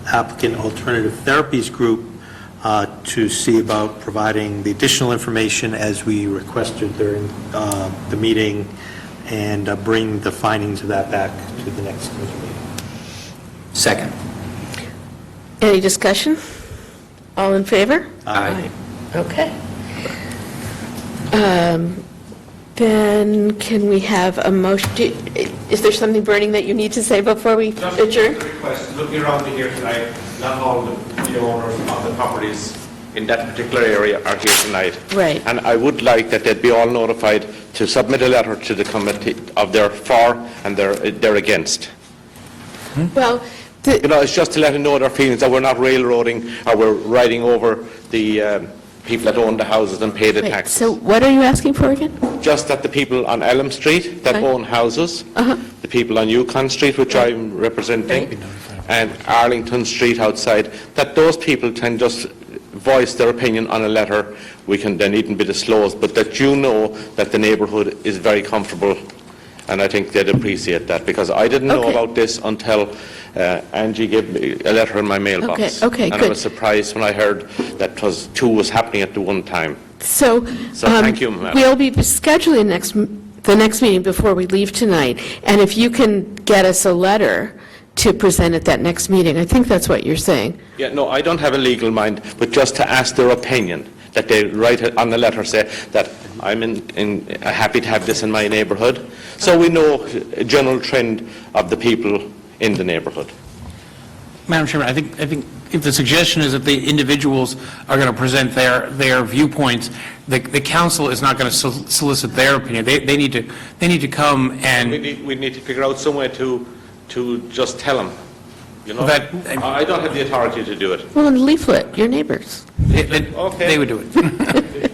applicant Alternative Therapies Group to see about providing the additional information as we requested during the meeting, and bring the findings of that back to the next committee meeting. Second. any discussion? All in favor? Aye. Okay. Then can we have a motion? Is there something burning that you need to say before we adjourn? Just a request, looking around here tonight, not all the owners of the properties in that particular area are here tonight. Right. And I would like that they'd be all notified to submit a letter to the committee of their for and their against. Well, You know, it's just to let them know their feelings, that we're not railroading or we're riding over the people that own the houses and pay the wait, taxes. so what are you asking for again? Just that the people on Elm Street that Right. own houses, Uh-huh. the people on Yukon Street, which I'm representing, and Arlington Street outside, that those people can just voice their opinion on a letter. We can then even be disclosed, but that you know that the neighbourhood is very comfortable, and I think they'd appreciate that, because I didn't know Okay. about this until Angie gave me a letter in my mailbox. Okay, And I good. was surprised when I heard that two was happening at the one time. So, thank you, Madam. we'll be scheduling the next meeting before we leave tonight, and if you can get us a letter to present at that next meeting, I think that's what you're saying. Yeah, no, I don't have a legal mind, but just to ask their opinion, that they write it on the letter, say that I'm happy to have this in my neighbourhood, so we know a general trend of the people in the neighbourhood. Madam Chairman, I think if the suggestion is that the individuals are going to present their viewpoints, the council is not going to solicit their opinion. They need to come and... We need to figure out some way to just tell them, you know? That- I don't have the authority to do it. Well, and leaflet, your neighbors. They would do it.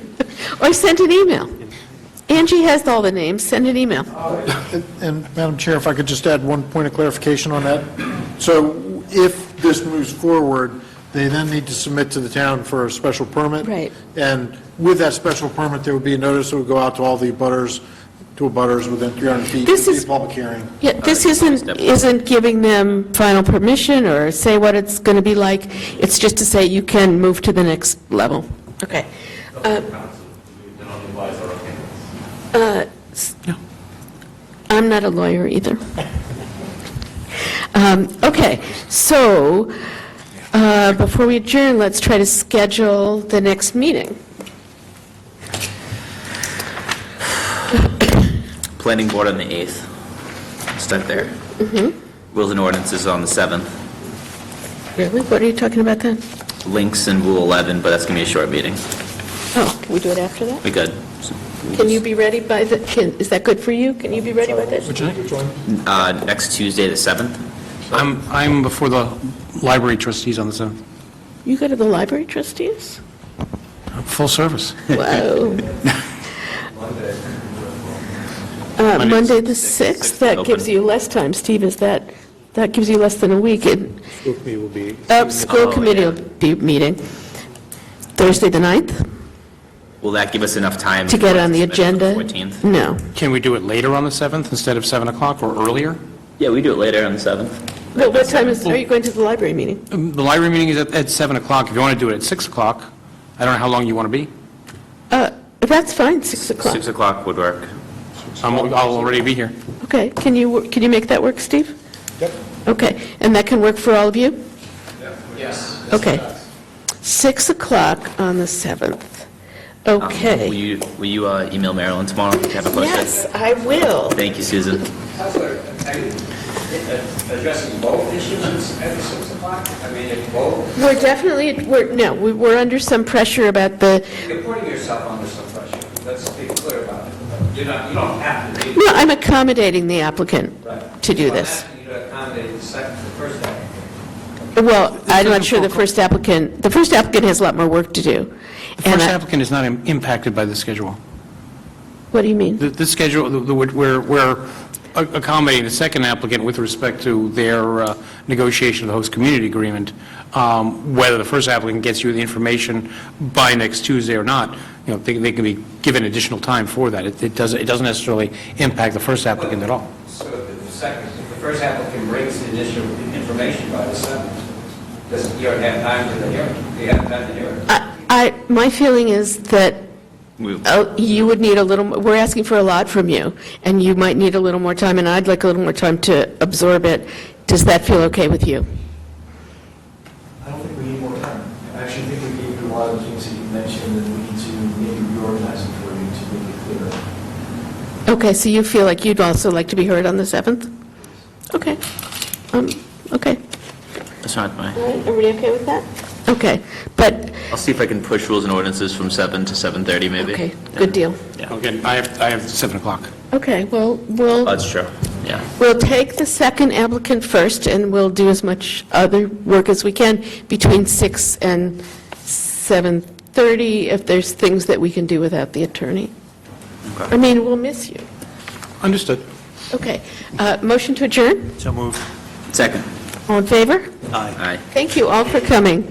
Or send an email. Angie has all the names, send an email. And Madam Chair, if I could just add one point of clarification on that. So if this moves forward, they then need to submit to the town for a special permit. Right. And with that special permit, there would be a notice that would go out to all the abutters, within 300 feet. This It would be is- a public hearing. Yeah, this isn't giving them final permission or say what it's going to be like. It's just to say you can move to the next level. Okay. I'm not a lawyer either. Okay, so before we adjourn, let's try to schedule the next meeting. Planning board on the 8th. Start there. Rules and ordinances on the 7th. Really? What are you talking about then? Links and Rule 11, but that's going to be a short meeting. Oh, can we do it after that? We could. Can you be ready by the, is that good for you? Can you be ready by then? Next Tuesday, the 7th? I'm before the library trustees on the 7th. You go to the library trustees? Full service. Whoa. Monday, the 6th, that gives you less time, Steve, is that gives you less than a week. School committee will be... School committee will be meeting. Thursday, the 9th? Will that give us enough time? To get on the agenda? 14th? No. Can we do it later on the 7th instead of 7 o'clock or earlier? Yeah, we do it later on the 7th. Well, what time are you going to the library meeting? The library meeting is at 7 o'clock. If you want to do it at 6 o'clock, I don't know how long you want to be. That's fine, 6 o'clock. 6 o'clock would work. I'll already be here. Okay, can you make that work, Steve? Yep. Okay, and that can work for all of you? Yes. Okay. 6 o'clock on the 7th. Okay. Will you email Marilyn tomorrow to have it posted? Yes, I will. Thank you, Susan. Addressing both issues at 6 o'clock? I mean, if both... We're under some pressure about the, You're putting yourself under some pressure. Let's be clear about it. You don't have to be... no, I'm accommodating the applicant to do this. I'm asking you to accommodate the first applicant. Well, I'm not sure the first applicant has a lot more work to do. The first applicant is not impacted by the schedule. What do you mean? The schedule, we're accommodating the second applicant with respect to their negotiation of the host community agreement. Whether the first applicant gets you the information by next Tuesday or not, they can be given additional time for that. It doesn't necessarily impact the first applicant at all. So if the first applicant brings the initial information by the 7th, you don't have time to hear it. You have time to hear it. My feeling is that you would need a little, we're asking for a lot from you, and you might need a little more time, and I'd like a little more time to absorb it. Does that feel okay with you? I don't think we need more time. I actually think we gave you a lot of the things that you mentioned, and we need to maybe reorganize them for you to make it clearer. Okay, so you feel like you'd also like to be heard on the 7th? Okay. Okay. That's not fine. All right, everybody okay with that? Okay, but, I'll see if I can push rules and ordinances from 7 to 7:30 maybe. okay, good deal. Again, I have 7 o'clock. Okay, well, That's true, yeah. we'll take the second applicant first, and we'll do as much other work as we can between 6 and 7:30, if there's things that we can do without the attorney. I mean, we'll miss you. Understood. Okay, motion to adjourn? So moved. Second. All in favor? Aye. Aye. Thank you all for coming.